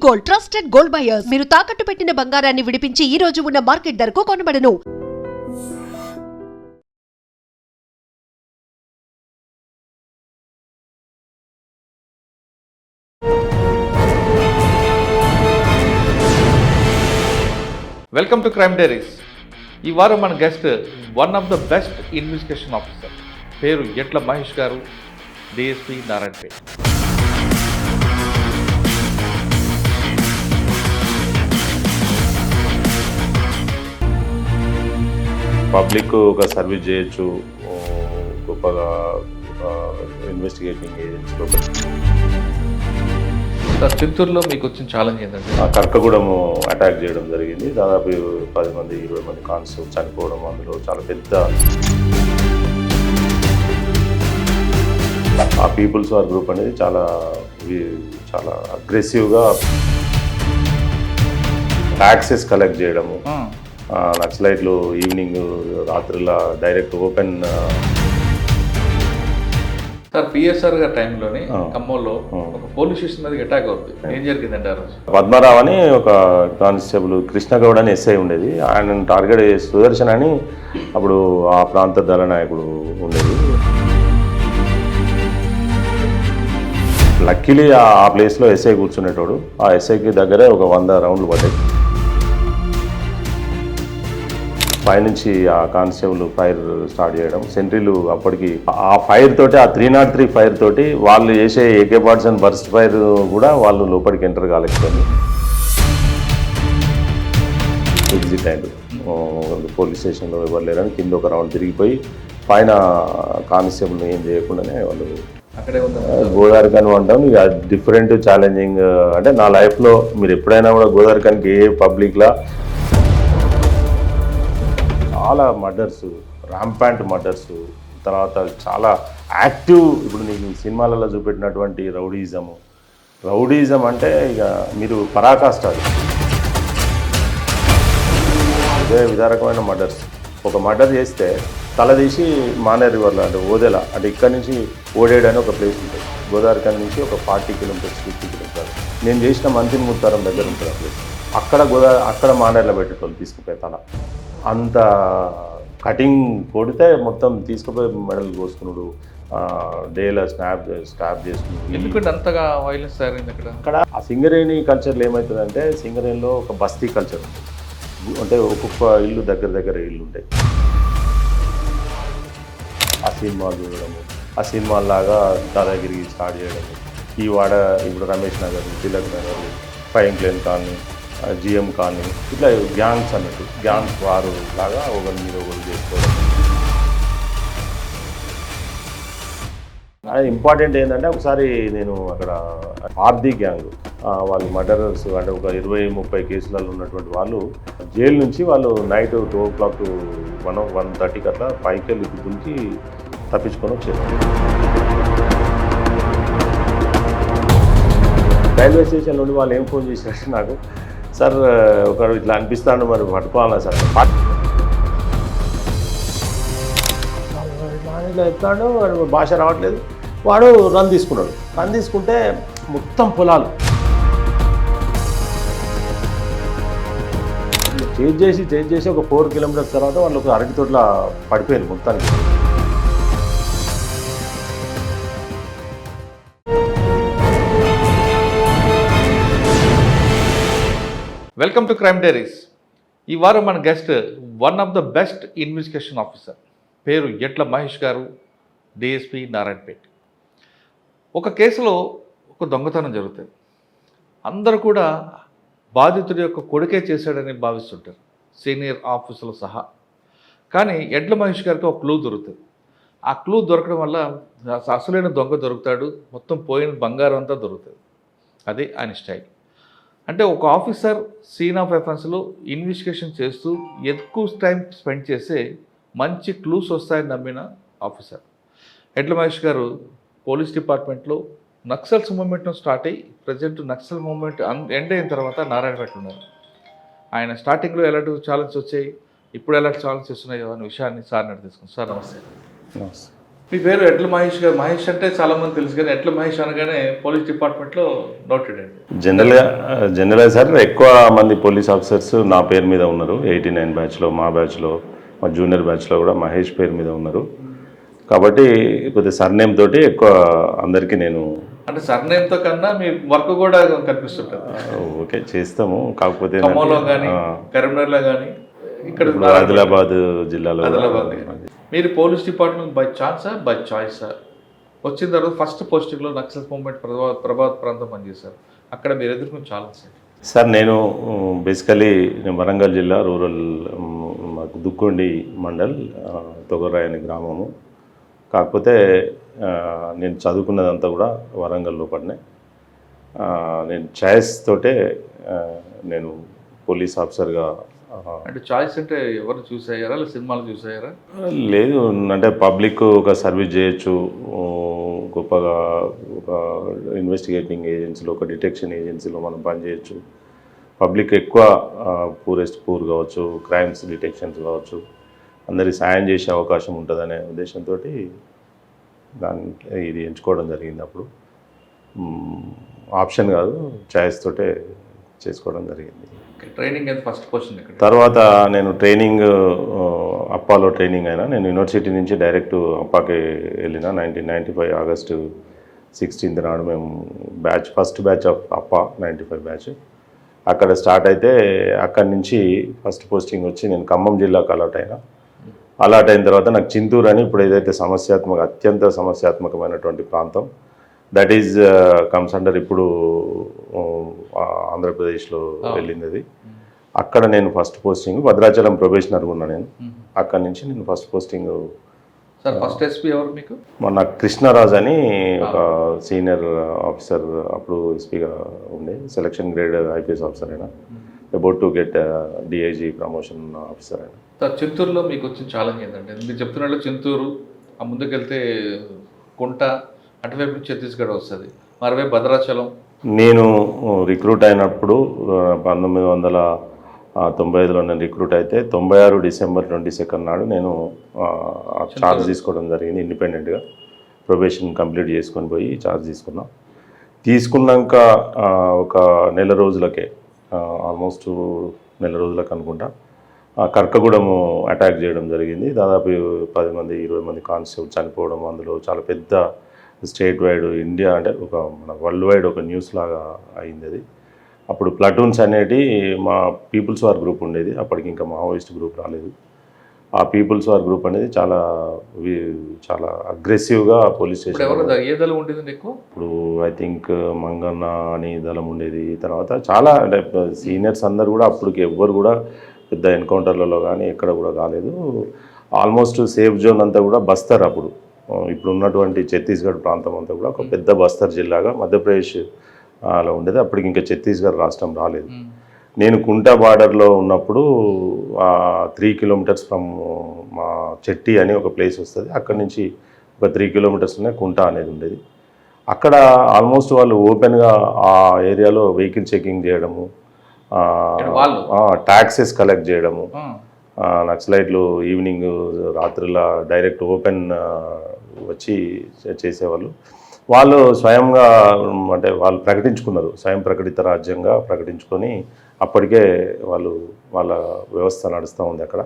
Gold, trusted gold buyers. మీరు తాకట్టు పెట్టిన బంగారాన్ని విడిపించి ఈ రోజు ఉన్న మార్కెట్ ధరకు కొనబడను. Welcome to crime diaries. ఈ వారం మన guest one of the best investigation officer, పేరు ఎట్ల మహేష్ గారు, డిఎస్పీ నారాయణపేట్. పబ్లిక్ ఒక సర్వీస్ చేయొచ్చు, గొప్పగా ఇన్వెస్టిగేటింగ్ ఏజెన్సీలో. సార్, చిత్తూరులో మీకు వచ్చిన ఛాలెంజ్ ఏంటంటే కర్కగూడెం అటాక్ చేయడం జరిగింది. దాదాపు 10 మంది 20 మంది కానిస్టేబుల్ చనిపోవడం, అందులో చాలా పెద్ద ఆ పీపుల్స్ వార్ గ్రూప్ అనేది చాలా అగ్రెసివ్గా ట్యాక్సెస్ కలెక్ట్ చేయడము, నక్సలైట్లు ఈవినింగ్ రాత్రిలా డైరెక్ట్ ఓపెన్. సార్, పిఎస్ఆర్ గారి టైంలోనే ఖమ్మంలో ఒక పోలీస్ స్టేషన్ మీద అటాక్ అవుతుంది. ఏం జరిగిందంటే ఆ రోజు పద్మరావు అని ఒక కానిస్టేబుల్, కృష్ణగౌడ్ అని ఎస్ఐ ఉండేది. ఆయన టార్గెట్ సుదర్శన్ అని అప్పుడు ఆ ప్రాంత దళ నాయకుడు ఉండేది. లక్కీలీ ఆ ప్లేస్లో ఎస్ఐ కూర్చునేటోడు. ఆ ఎస్ఐకి దగ్గరే ఒక 100 రౌండ్లు పడ్డాయి. పైనుంచి ఆ కానిస్టేబుల్ ఫైర్ స్టార్ట్ చేయడం, సెంట్రీలు అప్పటికి ఆ ఫైర్ తోటి, ఆ 303 ఫైర్ తోటి వాళ్ళు చేసే AK parts and burst fire కూడా వాళ్ళు లోపలికి ఎంటర్ కాలేకపోయింది. ఎగ్జిట్ అయ్యారు. పోలీస్ స్టేషన్లో ఎవరు లేరని కింద ఒక రౌండ్ తిరిగిపోయి పైన కానిస్టేబుల్ని ఏం చేయకుండానే వాళ్ళు అక్కడే ఉంది. గోదావరిఖాన్ అంటాం. ఇక డిఫరెంట్ ఛాలెంజింగ్ అంటే నా లైఫ్లో మీరు ఎప్పుడైనా కూడా గోదావరిఖాన్కి ఏ పబ్లిక్లా చాలా మర్డర్స్, ర్యాంపాంట్ మర్డర్స్, తర్వాత చాలా యాక్టివ్. ఇప్పుడు నీకు సినిమాలలో చూపెట్టినటువంటి రౌడీజం అంటే ఇక మీరు పరాకాష్టాలు. ఇదే విధారకమైన మర్డర్స్. ఒక మర్డర్ చేస్తే తల తీసి మానేర్ రివర్లో అంటే ఓదెల అంటే ఇక్కడ నుంచి ఓడేడు అని ఒక ప్లేస్ ఉంటుంది. గోదావరిఖాన్ నుంచి ఒక 40 కిలోమీటర్స్ 50 కిలోమీటర్స్. నేను చేసిన మంత్రి ముత్తారం దగ్గర ఉంటుంది ఆ ప్లేస్. అక్కడ మానేర్లో పెట్టేటోళ్ళు తీసుకుపోయి తల అంత కటింగ్ కొడితే మొత్తం తీసుకుపోయి మెడల్ కోసుకున్నాడు. డేలో స్టాప్ చేసుకున్నాడు. ఎందుకంటే అంతగా వైలెన్స్ తయారైంది అక్కడ. ఆ సింగరేణి కల్చర్లో ఏమవుతుందంటే, సింగరేణిలో ఒక బస్తీ కల్చర్ ఉంటుంది. అంటే ఒక్కొక్క ఇల్లు దగ్గర ఇల్లు ఉంటాయి. ఆ సినిమాలు చూడడము, ఆ సినిమాలాగా దాదాగిరి స్టార్ట్ చేయడము. ఈ వాడ ఇప్పుడు Ramesh Nagar, Tilak Nagar, fine Klein colony, GM colony, ఇట్లా గ్యాంగ్స్ అన్నట్టు, గ్యాంగ్స్ వారు లాగా ఒకరి మీద ఒకరు చేసుకోవడం. ఇంపార్టెంట్ ఏంటంటే, ఒకసారి నేను అక్కడ ఆర్ది గ్యాంగ్ వాళ్ళు మర్డరర్స్ అంటే ఒక 20-30 కేసులలో ఉన్నటువంటి వాళ్ళు జైలు నుంచి వాళ్ళు నైట్ 2 o'clock 1:30 అట్లా పైకి వెళ్ళి దునికి తప్పించుకొని వచ్చారు. రైల్వే స్టేషన్ నుండి వాళ్ళు ఏం ఫోన్ చేశారంటే నాకు, సార్ ఒకడు ఇట్లా అనిపిస్తాడు, మరి పట్టుకోవాలా సార్, ఇట్లా చెప్తాడు. వాడు భాష రావట్లేదు. వాడు రన్ తీసుకుంటే మొత్తం పొలాలు చేజ్ చేసి ఒక 4 కిలోమీటర్స్ తర్వాత వాళ్ళు ఒక అరటి తోట్ల పడిపోయింది మొత్తానికి. Welcome to crime diaries. ఈ వారం మన guest one of the best investigation officer, పేరు ఎట్ల మహేష్ గారు, డిఎస్పీ నారాయణపేట్. ఒక కేసులో ఒక దొంగతనం జరుగుతుంది. అందరూ కూడా బాధితుడి యొక్క కొడుకే చేశాడని భావిస్తుంటారు, సీనియర్ ఆఫీసర్లు సహా. కానీ ఎడ్ల మహేష్ గారికి ఒక క్లూ దొరుకుతుంది. ఆ క్లూ దొరకడం వల్ల అసలైన దొంగ దొరుకుతాడు, మొత్తం పోయిన బంగారం అంతా దొరుకుతుంది. అదే ఆయన స్టైల్. అంటే ఒక ఆఫీసర్ సీన్ ఆఫ్ ఎఫెన్స్లో ఇన్వెస్టిగేషన్ చేస్తూ ఎక్కువ టైం స్పెండ్ చేసే మంచి క్లూస్ వస్తాయని నమ్మిన ఆఫీసర్. ఎడ్ల మహేష్ గారు పోలీస్ డిపార్ట్మెంట్లో నక్సల్స్ మూవ్మెంట్ను స్టార్ట్ అయ్యి ప్రజెంట్ నక్సల్ మూవ్మెంట్ ఎండ్ అయిన తర్వాత నారాయణపేట ఉన్నారు. ఆయన స్టార్టింగ్లో ఎలాంటి ఛాలెంజ్ వచ్చాయి, ఇప్పుడు ఎలాంటి ఛాలెంజ్ వస్తున్నాయో అనే విషయాన్ని సార్ తీసుకున్నాం. సార్ నమస్తే. మీ పేరు ఎట్ల మహేష్ గారు. మహేష్ అంటే చాలా మంది తెలుసు, కానీ ఎట్ల మహేష్ అనగానే పోలీస్ డిపార్ట్మెంట్లో నోటెడ్ అండి. జనరల్గా సార్ ఎక్కువ మంది పోలీస్ ఆఫీసర్స్ నా పేరు మీద ఉన్నారు. 89 బ్యాచ్లో, మా బ్యాచ్లో, మా జూనియర్ బ్యాచ్లో కూడా మహేష్ పేరు మీద ఉన్నారు. కాబట్టి కొద్దిగా సర్నేమ్ తోటి ఎక్కువ అందరికీ నేను అంటే సర్నేమ్తో కన్నా మీ వర్క్ కూడా కనిపిస్తుంటుంది. ఓకే చేస్తాము. కాకపోతే ఖమ్మంలో కానీ కరీంనగర్లో కానీ ఇక్కడ ఇప్పుడు ఆదిలాబాద్ జిల్లాలో ఆదిలాబాద్. మీరు పోలీస్ డిపార్ట్మెంట్ బై ఛాన్సా బై చాయిసా? వచ్చిన తర్వాత ఫస్ట్ పోస్టింగ్లో నక్సల్ మూవ్మెంట్ ప్రభావిత ప్రాంతం పనిచేశారు. అక్కడ మీరు ఎదుర్కొన్న ఛాలెంజ్ సార్, నేను బేసికలీ వరంగల్ జిల్లా రూరల్, మాకు దుక్కొండి మండల్, తొగరాయి అనే గ్రామము. కాకపోతే నేను చదువుకున్నదంతా కూడా వరంగల్ లోపలనే. నేను చాయిస్ తోటే నేను పోలీస్ ఆఫీసర్గా. అంటే చాయిస్ అంటే ఎవరు చూసారా, లేదా సినిమాలు చూసారా? లేదు, అంటే పబ్లిక్ ఒక సర్వీస్ చేయొచ్చు గొప్పగా. ఒక ఇన్వెస్టిగేటింగ్ ఏజెన్సీలో, ఒక డిటెక్షన్ ఏజెన్సీలో మనం పనిచేయచ్చు. పబ్లిక్ ఎక్కువ పూరెస్ట్ పూర్ కావచ్చు, క్రైమ్స్ డిటెక్షన్స్ కావచ్చు, అందరికి సాయం చేసే అవకాశం ఉంటుందనే ఉద్దేశంతో ఇది ఎంచుకోవడం జరిగింది. అప్పుడు ఆప్షన్ కాదు, చాయిస్ తోటే చేసుకోవడం జరిగింది. ట్రైనింగ్ అయితే ఫస్ట్ పోస్టింగ్ ఇక్కడ. తర్వాత నేను ట్రైనింగ్ అప్పాలో ట్రైనింగ్ అయినా. నేను యూనివర్సిటీ నుంచి డైరెక్ట్ అప్పాకి వెళ్ళిన. 1995 ఆగస్టు 16 నాడు మేము ఫస్ట్ బ్యాచ్ ఆఫ్ అప్పా 95 బ్యాచ్ అక్కడ స్టార్ట్ అయితే, అక్కడి నుంచి ఫస్ట్ పోస్టింగ్ వచ్చి నేను ఖమ్మం జిల్లాకు అలాట్ అయినా. అలాట్ అయిన తర్వాత నాకు చింతూరు అని, ఇప్పుడు ఏదైతే అత్యంత సమస్యాత్మకమైనటువంటి ప్రాంతం, దట్ ఈజ్ కమ్స్ అండర్ ఇప్పుడు ఆంధ్రప్రదేశ్లో వెళ్ళింది అది. అక్కడ నేను ఫస్ట్ పోస్టింగ్ భద్రాచలం ప్రొబేషనర్గా ఉన్నా నేను. అక్కడి నుంచి నేను first posting. Sir first SP ఎవరు మీకు? మొన్న కృష్ణరాజ్ అని ఒక సీనియర్ ఆఫీసర్, అప్పుడు ఎస్పీగా ఉండే, సెలక్షన్ గ్రేడ్ ఐపీఎస్ ఆఫీసర్ అయినా, about to get DIG promotion officer అయినా. సార్ చింతూరులో మీకు వచ్చిన ఛాలెంజ్ ఏంటంటే, మీరు చెప్తున్నట్లు చింతూరు, ఆ ముందుకెళ్తే కుంట, అటువైపు నుంచి ఛత్తీస్గఢ్ వస్తుంది, మరోవైపు భద్రాచలం. నేను రిక్రూట్ అయినప్పుడు 1995లో నేను రిక్రూట్ అయితే 96 డిసెంబర్ 22 నాడు నేను ఛార్జ్ తీసుకోవడం జరిగింది. ఇండిపెండెంట్గా ప్రొబేషన్ కంప్లీట్ చేసుకొని పోయి ఛార్జ్ తీసుకున్నాక ఒక నెల రోజులకే, ఆల్మోస్ట్ నెల రోజులకు అనుకుంటా, కర్కగూడెము అటాక్ చేయడం జరిగింది. దాదాపు 10 మంది 20 మంది కానిస్టేబుల్ చనిపోవడం, అందులో చాలా పెద్ద స్టేట్ వైడ్, ఇండియా అంటే ఒక మన వరల్డ్ వైడ్ ఒక న్యూస్ లాగా అయింది అది. అప్పుడు ప్లటూన్స్ అనేటి మా పీపుల్స్ వార్ గ్రూప్ ఉండేది, అప్పటికి ఇంకా మావోయిస్ట్ గ్రూప్ రాలేదు. ఆ పీపుల్స్ వార్ గ్రూప్ అనేది చాలా అగ్రెసివ్గా పోలీస్ స్టేషన్. ఇప్పుడు ఐ థింక్ మంగన్న అని దళం ఉండేది. తర్వాత చాలా అంటే సీనియర్స్ అందరు కూడా అప్పటికి ఎవ్వరు కూడా పెద్ద ఎన్కౌంటర్లలో కానీ ఎక్కడ కూడా కాలేదు. ఆల్మోస్ట్ సేఫ్ జోన్ అంతా కూడా బస్తర్, అప్పుడు ఇప్పుడు ఉన్నటువంటి ఛత్తీస్గఢ్ ప్రాంతం అంతా కూడా ఒక పెద్ద బస్తర్ జిల్లాగా మధ్యప్రదేశ్ అలా ఉండేది. అప్పటికి ఇంకా ఛత్తీస్గఢ్ రాష్ట్రం రాలేదు. నేను కుంటా బార్డర్లో ఉన్నప్పుడు 3 కిలోమీటర్స్ ఫ్రమ్ మా చెట్టి అని ఒక ప్లేస్ వస్తుంది, అక్కడి నుంచి ఒక 3 కిలోమీటర్స్లోనే కుంటా అనేది ఉండేది. అక్కడ ఆల్మోస్ట్ వాళ్ళు ఓపెన్గా ఆ ఏరియాలో వెహికల్ చెకింగ్ చేయడము, ట్యాక్సెస్ కలెక్ట్ చేయడము, నక్సలైట్లు ఈవినింగ్ రాత్రిలా డైరెక్ట్ ఓపెన్ వచ్చి చేసేవాళ్ళు. వాళ్ళు స్వయంగా అంటే వాళ్ళు ప్రకటించుకున్నారు, స్వయం ప్రకటిత రాజ్యంగా ప్రకటించుకొని అప్పటికే వాళ్ళ వ్యవస్థ నడుస్తూ ఉంది అక్కడ.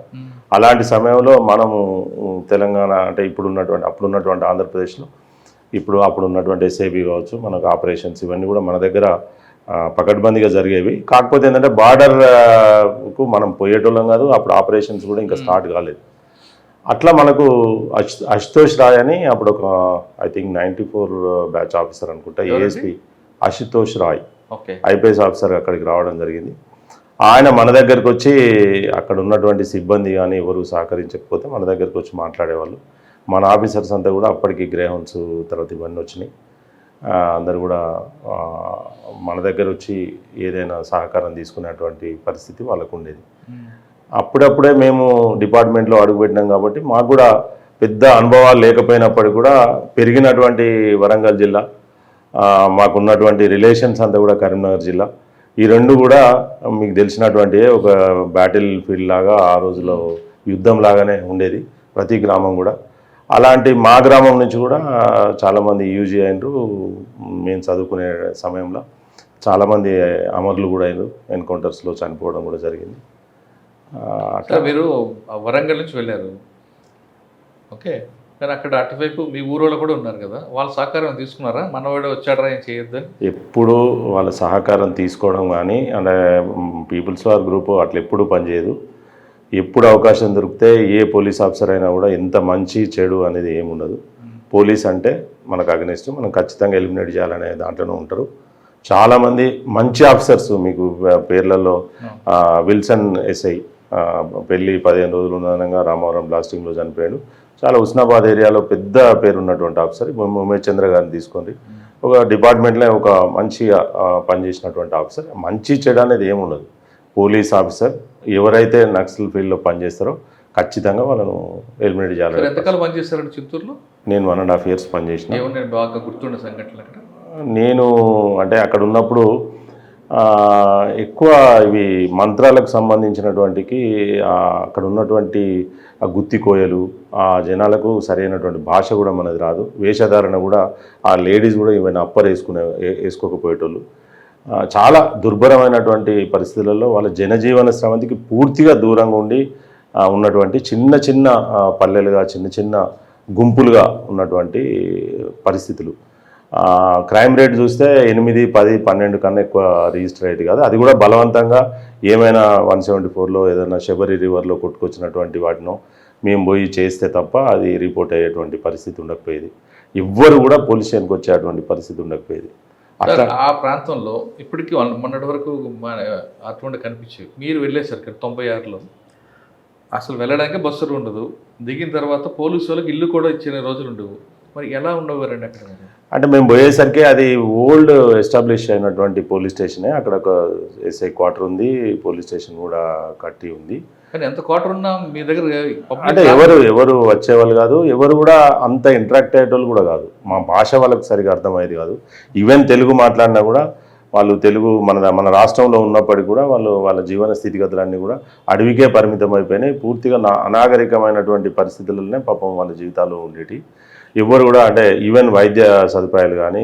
అలాంటి సమయంలో మనము తెలంగాణ అంటే అప్పుడున్నటువంటి ఆంధ్రప్రదేశ్లో అప్పుడున్నటువంటి ఎస్ఐబి కావచ్చు, మనకు ఆపరేషన్స్ ఇవన్నీ కూడా మన దగ్గర పకడ్బందీగా జరిగేవి. కాకపోతే ఏంటంటే బార్డర్కు మనం పోయేటోళ్ళం కాదు, అప్పుడు ఆపరేషన్స్ కూడా ఇంకా స్టార్ట్ కాలేదు. అట్లా మనకు అశుతోష్ రాయ్ అని అప్పుడు ఒక ఐ థింక్ 94 బ్యాచ్ ఆఫీసర్ అనుకుంటా, ASP Ashutosh Rai IPS officer అక్కడికి రావడం జరిగింది. ఆయన మన దగ్గరకు వచ్చి అక్కడ ఉన్నటువంటి సిబ్బంది కానీ ఎవరు సహకరించకపోతే మన దగ్గరకు వచ్చి మాట్లాడేవాళ్ళు. మన ఆఫీసర్స్ అంతా కూడా అప్పటికి గ్రేహౌండ్స్ తర్వాత ఇవన్నీ వచ్చినాయి, అందరు కూడా మన దగ్గర వచ్చి ఏదైనా సహకారం తీసుకునేటువంటి పరిస్థితి వాళ్ళకు ఉండేది. అప్పుడప్పుడే మేము డిపార్ట్మెంట్లో అడుగుపెట్టినాం కాబట్టి మాకు కూడా పెద్ద అనుభవాలు లేకపోయినప్పటికీ కూడా పెరిగినటువంటి వరంగల్ జిల్లా, మాకున్నటువంటి రిలేషన్స్ అంతా కూడా కరీంనగర్ జిల్లా, ఈ రెండు కూడా మీకు తెలిసినటువంటి ఒక బ్యాటిల్ ఫీల్డ్ లాగా ఆ రోజులో యుద్ధం లాగానే ఉండేది ప్రతి గ్రామం కూడా. అలాంటి మా గ్రామం నుంచి కూడా చాలామంది యూజ్ అయినరు. మేము చదువుకునే సమయంలో చాలామంది అమరులు కూడా అయినారు, ఎన్కౌంటర్స్లో చనిపోవడం కూడా జరిగింది. అట్లా మీరు వరంగల్ నుంచి వెళ్ళారు, ఓకే, కానీ అక్కడ అటువైపు మీ ఊరోళ్ళు కూడా ఉన్నారు కదా, వాళ్ళ సహకారం తీసుకున్నారా? మనవాడు వచ్చాడరా ఏం చేయొద్దని? ఎప్పుడు వాళ్ళ సహకారం తీసుకోవడం కానీ అంటే పీపుల్స్ వార్ గ్రూప్ అట్లా ఎప్పుడు పనిచేయదు. ఎప్పుడు అవకాశం దొరికితే ఏ పోలీస్ ఆఫీసర్ అయినా కూడా ఎంత మంచి చెడు అనేది ఏముండదు. పోలీస్ అంటే మనకు అగెనిస్ట్, మనం ఖచ్చితంగా ఎలిమినేట్ చేయాలనే దాంట్లోనే ఉంటారు. చాలామంది మంచి ఆఫీసర్స్ మీకు పేర్లలో విల్సన్ ఎస్ఐ పెళ్ళి 15 రోజులు ఉన్నదంగా రామవరం బ్లాస్టింగ్లో చనిపోయాడు. చాలా హుస్నాబాద్ ఏరియాలో పెద్ద పేరున్నటువంటి ఆఫీసర్. ఉమేష్ చంద్ర గారిని తీసుకోండి, ఒక డిపార్ట్మెంట్లో ఒక మంచిగా పనిచేసినటువంటి ఆఫీసర్. మంచి చెడు అనేది ఏముండదు. పోలీస్ ఆఫీసర్ ఎవరైతే నక్సల్ ఫీల్డ్లో పనిచేస్తారో ఖచ్చితంగా వాళ్ళను ఎలిమినేట్ చేయాలి. ఎంతకాలం పనిచేస్తారండి చిత్తూరులో? నేను 1.5 years పనిచేసిన. నేను బాగా గుర్తుండే సంఘటనలు అక్కడ నేను అంటే అక్కడ ఉన్నప్పుడు ఎక్కువ ఇవి మంత్రాలకు సంబంధించినటువంటికి అక్కడ ఉన్నటువంటి ఆ గుత్తి కోయలు ఆ జనాలకు సరైనటువంటి భాష కూడా మనది రాదు. వేషధారణ కూడా ఆ లేడీస్ కూడా ఈవెన్ అప్పర్ వేసుకోకపోయేటోళ్ళు. చాలా దుర్భరమైనటువంటి పరిస్థితులలో వాళ్ళ జనజీవన స్రవంతికి పూర్తిగా దూరంగా ఉండి ఉన్నటువంటి చిన్న చిన్న పల్లెలుగా చిన్న చిన్న గుంపులుగా ఉన్నటువంటి పరిస్థితులు. క్రైమ్ రేట్ చూస్తే 8, 10, 12 కన్నా ఎక్కువ రిజిస్టర్ అయ్యేది కాదు. అది కూడా బలవంతంగా ఏమైనా 174లో ఏదైనా శబరి రివర్లో కొట్టుకొచ్చినటువంటి వాటినో మేము పోయి చేస్తే తప్ప అది రిపోర్ట్ అయ్యేటువంటి పరిస్థితి ఉండకపోయేది. ఎవ్వరు కూడా పోలీస్ స్టేషన్కి వచ్చేటువంటి పరిస్థితి ఉండకపోయేది. అట్లా ఆ ప్రాంతంలో ఇప్పటికీ మొన్నటి వరకు అటువంటి కనిపించేవి. మీరు వెళ్ళేసరికి 96లో అసలు వెళ్ళడానికి బస్సులు ఉండదు, దిగిన తర్వాత పోలీసు వాళ్ళకి ఇల్లు కూడా ఇచ్చిన రోజులు ఉండవు. మరి ఎలా ఉండేవారండి అక్కడ? అంటే మేము పోయేసరికి అది ఓల్డ్ ఎస్టాబ్లిష్ అయినటువంటి పోలీస్ స్టేషనే. అక్కడ ఒక ఎస్ఐ క్వార్టర్ ఉంది, పోలీస్ స్టేషన్ కూడా కట్టి ఉంది. కానీ ఎంత క్వార్టర్ ఉన్నా మీ దగ్గర అంటే ఎవరు వచ్చేవాళ్ళు కాదు, ఎవరు కూడా అంత ఇంటరాక్ట్ అయ్యేటోళ్ళు కూడా కాదు. మా భాష వాళ్ళకి సరిగా అర్థమయ్యేది కాదు. ఈవెన్ తెలుగు మాట్లాడినా కూడా వాళ్ళు తెలుగు మన రాష్ట్రంలో ఉన్నప్పటికీ కూడా వాళ్ళ జీవన స్థితిగతులన్నీ కూడా అడవికే పరిమితం అయిపోయినాయి. పూర్తిగా అనాగరికమైనటువంటి పరిస్థితులనే పాపం వాళ్ళ జీవితాలు ఉండేటి. ఎవరు కూడా అంటే ఈవెన్ వైద్య సదుపాయాలు కానీ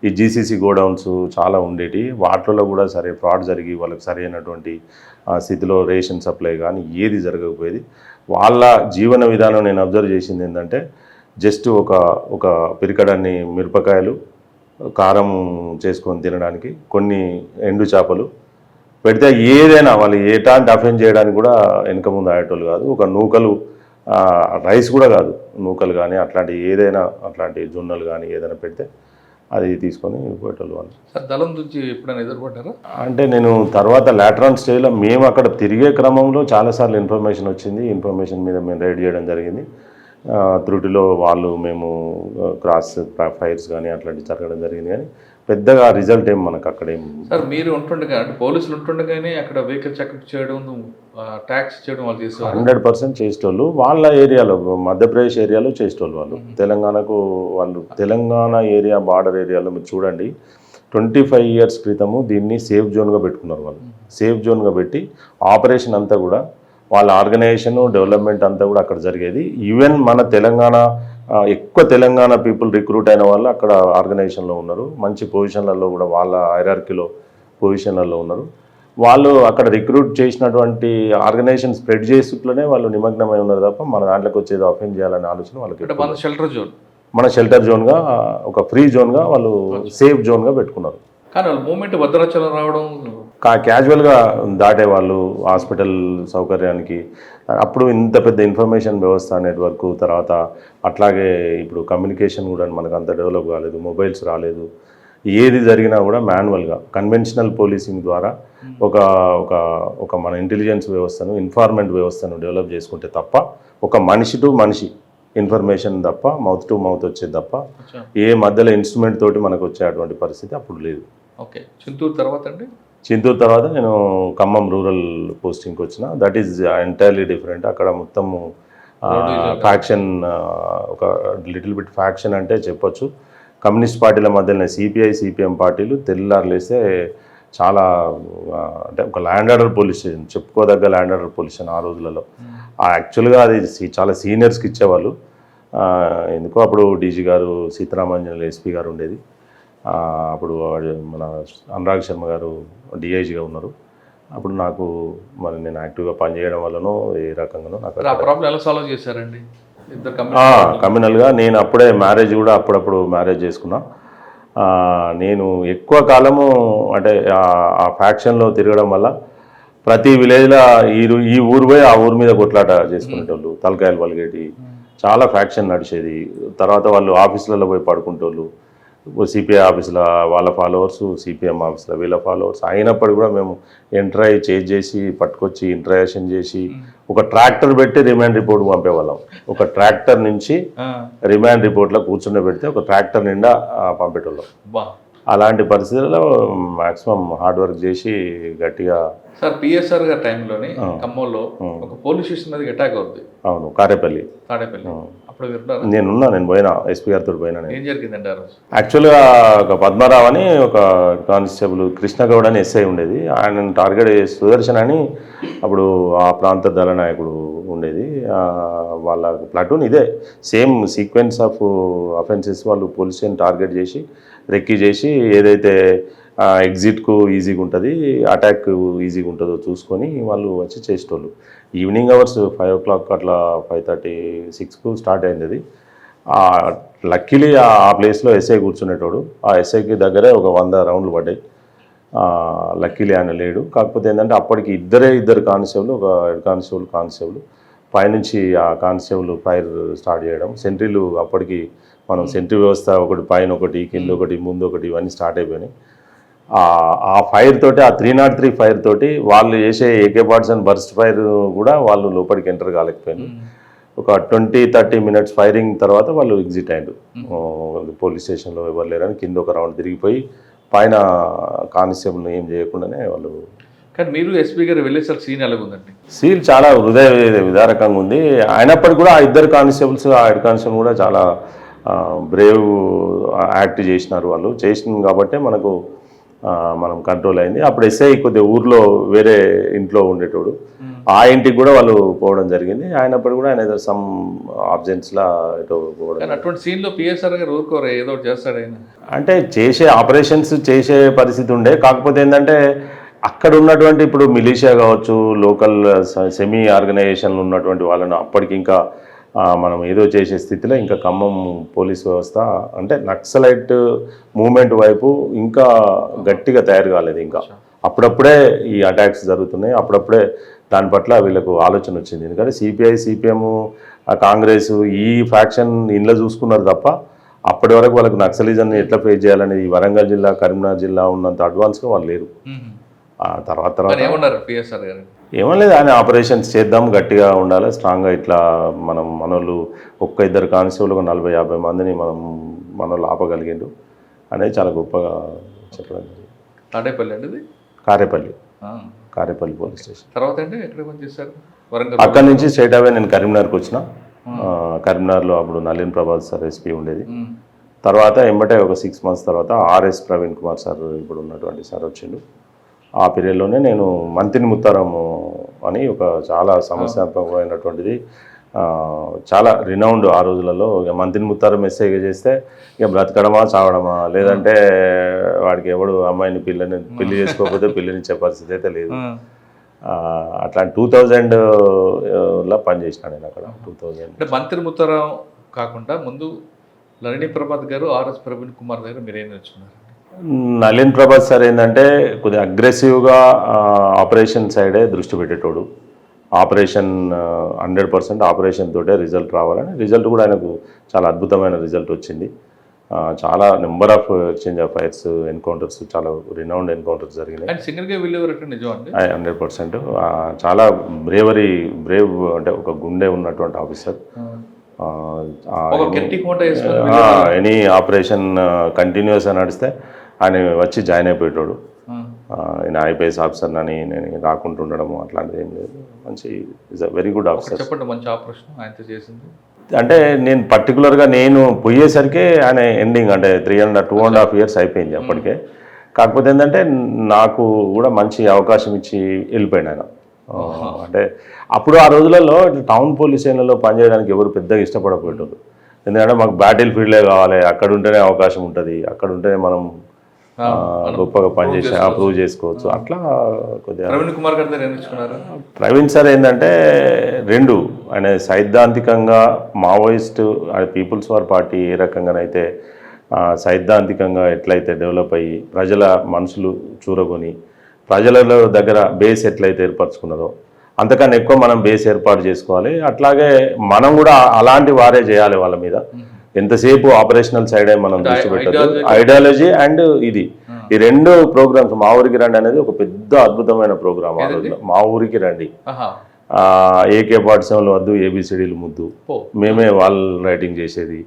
ఈ జీసీసీ గోడౌన్స్ చాలా ఉండేటి. వాటిలో కూడా సరే ఫ్రాడ్ జరిగి వాళ్ళకి సరైనటువంటి స్థితిలో రేషన్ సప్లై కానీ ఏది జరగకపోయేది. వాళ్ళ జీవన విధానం నేను అబ్జర్వ్ చేసింది ఏంటంటే జస్ట్ ఒక పిరికడాన్ని మిరపకాయలు కారం చేసుకొని తినడానికి కొన్ని ఎండు చేపలు పెడితే ఏదైనా వాళ్ళు ఏటాంటి అఫెండ్ చేయడానికి కూడా వెనక ముందు ఆడేటోళ్ళు కాదు. ఒక నూకలు రైస్ కూడా కాదు, నూకలు కానీ అట్లాంటి ఏదైనా అట్లాంటి జొన్నలు కానీ ఏదైనా పెడితే అది తీసుకొని పోయేటోళ్ళు వాళ్ళు. సార్ దళం నుంచి ఎప్పుడైనా ఎదుర్కొంటారా? అంటే నేను తర్వాత లాటరల్ స్టేజ్లో మేము అక్కడ తిరిగే క్రమంలో చాలాసార్లు ఇన్ఫర్మేషన్ వచ్చింది. ఇన్ఫర్మేషన్ మీద మేము రైడ్ చేయడం జరిగింది. త్రుటిలో మేము క్రాస్ ఫైర్స్ కానీ అట్లాంటివి జరగడం జరిగింది. కానీ పెద్దగా రిజల్ట్ ఏం మనకు అక్కడ ఏం. సార్ మీరు ఉంటుండగా అంటే పోలీసులు ఉంటుండగానే అక్కడ వెహికల్ చెకప్ చేయడం, ట్యాక్స్ చేయడం వాళ్ళు చేసేవారు? 100% చేసేటోళ్ళు. వాళ్ళ ఏరియాలో మధ్యప్రదేశ్ ఏరియాలో చేసేటోళ్ళు వాళ్ళు. తెలంగాణ ఏరియా బార్డర్ ఏరియాలో మీరు చూడండి 25 years క్రితము దీన్ని సేఫ్ జోన్గా పెట్టుకున్నారు వాళ్ళు. సేఫ్ జోన్గా పెట్టి ఆపరేషన్ అంతా కూడా వాళ్ళ ఆర్గనైజేషన్ డెవలప్మెంట్ అంతా కూడా అక్కడ జరిగేది. ఈవెన్ మన ఎక్కువ తెలంగాణ పీపుల్ రిక్రూట్ అయిన వాళ్ళు అక్కడ ఆర్గనైజేషన్లో ఉన్నారు. మంచి పొజిషన్లలో కూడా వాళ్ళ హైరార్కీలో పొజిషన్లలో ఉన్నారు. వాళ్ళు అక్కడ రిక్రూట్ చేసినటువంటి ఆర్గనైజేషన్ స్ప్రెడ్ చేసుట్లోనే వాళ్ళు నిమగ్నమై ఉన్నారు తప్ప మన దాంట్లోకి వచ్చేది అఫెండ్ చేయాలనే ఆలోచన వాళ్ళకి. మన షెల్టర్ జోన్గా ఒక ఫ్రీ జోన్గా వాళ్ళు సేఫ్ జోన్గా పెట్టుకున్నారు. కానీ వాళ్ళు మూమెంట్ భద్రాచలం రావడం క్యాజువల్గా దాటేవాళ్ళు హాస్పిటల్ సౌకర్యానికి. అప్పుడు ఇంత పెద్ద ఇన్ఫర్మేషన్ వ్యవస్థ నెట్వర్క్, తర్వాత అట్లాగే ఇప్పుడు కమ్యూనికేషన్ కూడా మనకు అంత డెవలప్ కాలేదు, మొబైల్స్ రాలేదు. ఏది జరిగినా కూడా మాన్యువల్గా కన్వెన్షనల్ పోలీసింగ్ ద్వారా ఒక మన ఇంటెలిజెన్స్ వ్యవస్థను, ఇన్ఫార్మెంట్ వ్యవస్థను డెవలప్ చేసుకుంటే తప్ప ఒక మనిషి టు మనిషి ఇన్ఫర్మేషన్ తప్ప మౌత్ టు మౌత్ వచ్చేది తప్ప ఏ మధ్యలో ఇన్స్ట్రుమెంట్ తోటి మనకు వచ్చేటువంటి పరిస్థితి అప్పుడు లేదు. ఓకే. చింతూరు తర్వాత అండి? చింతూరు తర్వాత నేను ఖమ్మం రూరల్ పోస్టింగ్కి వచ్చిన. That is entirely different. అక్కడ మొత్తము ఫ్యాక్షన్, ఒక లిటిల్ బిట్ ఫ్యాక్షన్ అంటే చెప్పొచ్చు. కమ్యూనిస్ట్ పార్టీల మధ్యలోనే సిపిఐ సిపిఎం పార్టీలు తెల్లారులేస్తే చాలా అంటే ఒక ల్యాండ్ ఆర్డర్ పోలీస్ స్టేషన్, చెప్పుకోదగ్గ ల్యాండ్ ఆర్డర్ పోలీస్ స్టేషన్ ఆ రోజులలో. యాక్చువల్గా అది చాలా సీనియర్స్కి ఇచ్చేవాళ్ళు. ఎందుకో అప్పుడు డీజీ గారు సీతారామాంజనేయులు ఎస్పీ గారు ఉండేది. అప్పుడు మన అనురాగ్ శర్మ గారు డిఐజీగా ఉన్నారు. అప్పుడు నాకు మరి నేను యాక్టివ్గా పనిచేయడం వల్లనో ఏ రకంగానో నాకు ఆ ప్రాబ్లం ఎలా సాల్వ్ చేశారండి ఇద్దరు కమ్యూనల్గా నేను అప్పుడే మ్యారేజ్ కూడా అప్పుడప్పుడు మ్యారేజ్ చేసుకున్నా. నేను ఎక్కువ కాలము అంటే ఆ ఫ్యాక్షన్లో తిరగడం వల్ల ప్రతి విలేజ్లో ఈ ఊరు పోయి ఆ ఊరి మీద కొట్లాట చేసుకునేటోళ్ళు, తలకాయలు పలిగేటి, చాలా ఫ్యాక్షన్ నడిచేది. తర్వాత వాళ్ళు ఆఫీసులలో పోయి పడుకుంటోళ్ళు, సిపిఐ ఆఫీసులో వాళ్ళ ఫాలోవర్స్, సిపిఎం ఆఫీసులో వీళ్ళ ఫాలోవర్స్. అయినప్పటికీ కూడా మేము ఎంట్రై చేసి పట్టుకొచ్చి ఇంట్రాక్షన్ చేసి ఒక ట్రాక్టర్ పెట్టి రిమాండ్ రిపోర్ట్ పంపేవాళ్ళం. ఒక ట్రాక్టర్ నుంచి రిమాండ్ రిపోర్ట్లో కూర్చుని పెడితే ఒక ట్రాక్టర్ నిండా పంపేటోళ్ళం. అలాంటి పరిస్థితుల్లో మాక్సిమం హార్డ్ వర్క్ చేసి గట్టిగా. సార్ పిఎస్ఆర్ గారి టైంలోని ఖమ్మంలో ఒక పోలీస్ స్టేషన్ మీద అటాక్ అవుద్ది. అవును, తాడేపల్లి. అప్పుడు నేను పోయినా, ఎస్పీ గారితో పోయినా. ఏం జరిగిందండి ఆ రోజు? యాక్చువల్గా ఒక పద్మరావు అని ఒక కానిస్టేబుల్ కృష్ణగౌడ్ అని ఎస్ఐ ఉండేది. ఆయన టార్గెట్ సుదర్శన్ అని అప్పుడు ఆ ప్రాంత దళ నాయకుడు ఉండేది. వాళ్ళ ప్లాటూన్ ఇదే సేమ్ సీక్వెన్స్ ఆఫ్ అఫెన్సెస్. వాళ్ళు పోలీసుని టార్గెట్ చేసి రెక్కీ చేసి ఏదైతే ఎగ్జిట్కు ఈజీగా ఉంటుంది, అటాక్ ఈజీగా ఉంటుందో చూసుకొని వాళ్ళు వచ్చి చేసేటోళ్ళు. ఈవినింగ్ అవర్స్ 5 o'clock అట్లా 5:30, 6కు స్టార్ట్ అయింది అది. లక్కీలీ ఆ ప్లేస్లో ఎస్ఐ కూర్చునేటోడు. ఆ ఎస్ఐకి దగ్గరే ఒక 100 రౌండ్లు పడ్డాయి. లక్కీలీ ఆయన లేడు. కాకపోతే ఏంటంటే అప్పటికి ఇద్దరు కానిస్టేబుల్, ఒక హెడ్ కానిస్టేబుల్ పైనుంచి ఆ కానిస్టేబుల్ ఫైర్ స్టార్ట్ చేయడం. సెంట్రీలు అప్పటికి మనం సెంట్రీ వ్యవస్థ ఒకటి పైన ఒకటి కింద ఒకటి ముందు ఒకటి ఇవన్నీ స్టార్ట్ అయిపోయినాయి. ఆ ఫైర్ తోటి, ఆ 303 ఫైర్ తోటి వాళ్ళు చేసే AK parts and burst fire కూడా వాళ్ళు లోపలికి ఎంటర్ కాలేకపోయారు. ఒక 20-30 minutes ఫైరింగ్ తర్వాత వాళ్ళు ఎగ్జిట్ అయ్యారు. పోలీస్ స్టేషన్లో ఎవరు లేరని కింద ఒక రౌండ్ తిరిగిపోయి పైన కానిస్టేబుల్ని ఏం చేయకుండానే వాళ్ళు. కానీ మీరు ఎస్పీ గారు వెళ్ళేసరికి సీన్ ఎలాగుందండి? సీన్ చాలా హృదయ విదారకంగా ఉంది. అయినప్పటికీ కూడా ఆ ఇద్దరు కానిస్టేబుల్స్, ఆ హెడ్ కానిస్టేబుల్ కూడా చాలా బ్రేవ్ యాక్ట్ చేసినారు. వాళ్ళు చేసిన కాబట్టి మనం కంట్రోల్ అయింది. అప్పుడు ఎస్ఐ కొద్దిగా ఊర్లో వేరే ఇంట్లో ఉండేటోడు, ఆ ఇంటికి కూడా వాళ్ళు పోవడం జరిగింది. అయినప్పటికీ కూడా ఆయన ఏదో సమ్ ఆబ్జెంట్స్లా ఎటో పోవడం. అటువంటి సీన్లో పిఎస్ఆర్ గారు ఊరుకోరు, ఏదో చేస్తాడు ఆయన. అంటే చేసే ఆపరేషన్స్ చేసే పరిస్థితి ఉండే. కాకపోతే ఏంటంటే అక్కడ ఉన్నటువంటి ఇప్పుడు మిలీషియా కావచ్చు, లోకల్ సెమీ ఆర్గనైజేషన్లు ఉన్నటువంటి వాళ్ళను అప్పటికి ఇంకా మనం ఏదో చేసే స్థితిలో ఇంకా ఖమ్మం పోలీస్ వ్యవస్థ అంటే నక్సలైట్ మూమెంట్ వైపు ఇంకా గట్టిగా తయారు కాలేదు. ఇంకా అప్పుడప్పుడే ఈ అటాక్స్ జరుగుతున్నాయి. అప్పుడప్పుడే దాని పట్ల వీళ్ళకు ఆలోచన వచ్చింది. ఎందుకంటే సిపిఐ, సిపిఎం, కాంగ్రెస్ ఈ ఫ్యాక్షన్ ఇంట్లో చూసుకున్నారు తప్ప అప్పటి వరకు వాళ్ళకు నక్సలిజంని ఎట్లా ఫేస్ చేయాలని ఈ వరంగల్ జిల్లా, కరీంనగర్ జిల్లా ఉన్నంత అడ్వాన్స్గా వాళ్ళు లేరు. తర్వాత ఏమన్నారు పిఎస్ఆర్ గారు? ఏమో లేదు, ఆయన ఆపరేషన్స్ చేద్దాం, గట్టిగా ఉండాలి, స్ట్రాంగ్గా ఇట్లా మనోళ్ళు ఒక్క ఇద్దరు కానిస్టేబుల్ 40-50 మందిని మనోళ్ళు ఆపగలిగిండు అనేది చాలా గొప్పగా చెప్పడం. తాడేపల్లి అండి ఇది? Karepalli police station. తర్వాత అంటే ఎక్కడ పనిచేశారు? అక్కడి నుంచి స్ట్రైట్ అవే నేను కరీంనగర్కి వచ్చిన. కరీంనగర్లో అప్పుడు నలిన్ ప్రభాత్ సార్ ఎస్పీ ఉండేది. తర్వాత ఎంబటే ఒక 6 months తర్వాత RS ప్రవీణ్ కుమార్ సార్ ఇప్పుడు ఉన్నటువంటి సార్ వచ్చిండు. ఆ పీరియడ్లోనే నేను మంతిని ముత్తారము అని ఒక చాలా సమస్యాత్మకమైనటువంటిది, చాలా రినౌండ్ ఆ రోజులలో. ఇక మంతిని ముత్తారం ఎస్ఐగా చేస్తే ఇక బ్రతకడమా చావడమా, లేదంటే వాడికి ఎవడు అమ్మాయిని పెళ్లి చేసుకోకపోతే పెళ్లినిచ్చే పరిస్థితి అయితే లేదు. అట్లాంటి 2000లో పనిచేసిన నేను అక్కడ. 2000 అంటే మంత్రి ముత్తారం కాకుండా ముందు నళిని ప్రభాత్ గారు, RS ప్రవీణ్ కుమార్ గారు మీరేం నేర్చుకున్నారు? నలిన్ ప్రభాత్ సార్ ఏంటంటే కొద్దిగా అగ్రెసివ్గా ఆపరేషన్ సైడే దృష్టి పెట్టేటోడు. ఆపరేషన్ 100% ఆపరేషన్ తోటే రిజల్ట్ రావాలని, రిజల్ట్ కూడా ఆయనకు చాలా అద్భుతమైన రిజల్ట్ వచ్చింది. చాలా number of exchange of fires, encounters, చాలా రినౌండ్ ఎన్కౌంటర్స్ జరిగినాయి. సింగిల్గా వెళ్ళేవారు నిజం అండి? 100%. చాలా బ్రేవ్ అంటే ఒక గుండె ఉన్నటువంటి ఆఫీసర్. ఎనీ ఆపరేషన్ కంటిన్యూస్గా నడిస్తే ఆయన వచ్చి జాయిన్ అయిపోయేటోడు. ఆయన IPS ఆఫీసర్ అని నేను రాకుండా ఉండడము అట్లాంటిది ఏం లేదు. మంచి వెరీ గుడ్ ఆఫీసర్. చెప్పండి, మంచి ఆపరేషన్ ఆయనతో చేసింది. అంటే నేను పర్టికులర్గా నేను పోయేసరికి ఆయన ఎండింగ్ అంటే 2.5 years అయిపోయింది అప్పటికే. కాకపోతే ఏంటంటే నాకు కూడా మంచి అవకాశం ఇచ్చి వెళ్ళిపోయాడు ఆయన. అంటే అప్పుడు ఆ రోజులలో టౌన్ పోలీస్ స్టేషన్లలో పనిచేయడానికి ఎవరు పెద్దగా ఇష్టపడకపోయేటోళ్ళు. ఎందుకంటే మాకు బ్యాటిల్ ఫీల్డే కావాలి, అక్కడ ఉంటేనే అవకాశం ఉంటుంది, అక్కడ ఉంటేనే మనం గొప్పగా పనిచేసి ప్రూవ్ చేసుకోవచ్చు. అట్లా కొద్దిగా ప్రవీణ్ కుమార్ గారి దగ్గర నేర్చుకున్నారా? ప్రవీణ్ సార్ ఏంటంటే రెండు, ఆయన సైద్ధాంతికంగా మావోయిస్ట్ పీపుల్స్ వార్ పార్టీ ఏ రకంగానైతే సైద్ధాంతికంగా ఎట్లయితే డెవలప్ అయ్యి ప్రజల మనసులు చూరగొని ప్రజలలో దగ్గర బేస్ ఎట్లయితే ఏర్పరచుకున్నదో అంతకన్నా ఎక్కువ మనం బేస్ ఏర్పాటు చేసుకోవాలి. అట్లాగే మనం కూడా అలాంటి వారే చేయాలి వాళ్ళ మీద. ఎంతసేపు ఆపరేషనల్ సైడే మనం దృష్టి పెట్టదు, ఐడియాలజీ అండ్ ఇది ఈ రెండు ప్రోగ్రామ్స్. మా ఊరికి రండి అనేది ఒక పెద్ద అద్భుతమైన ప్రోగ్రామ్ ఆ రోజులో. మా ఊరికి రండి, AK-47 వద్దు, ABCDలు ముద్దు, మేమే వాల్ రైటింగ్ చేసేది,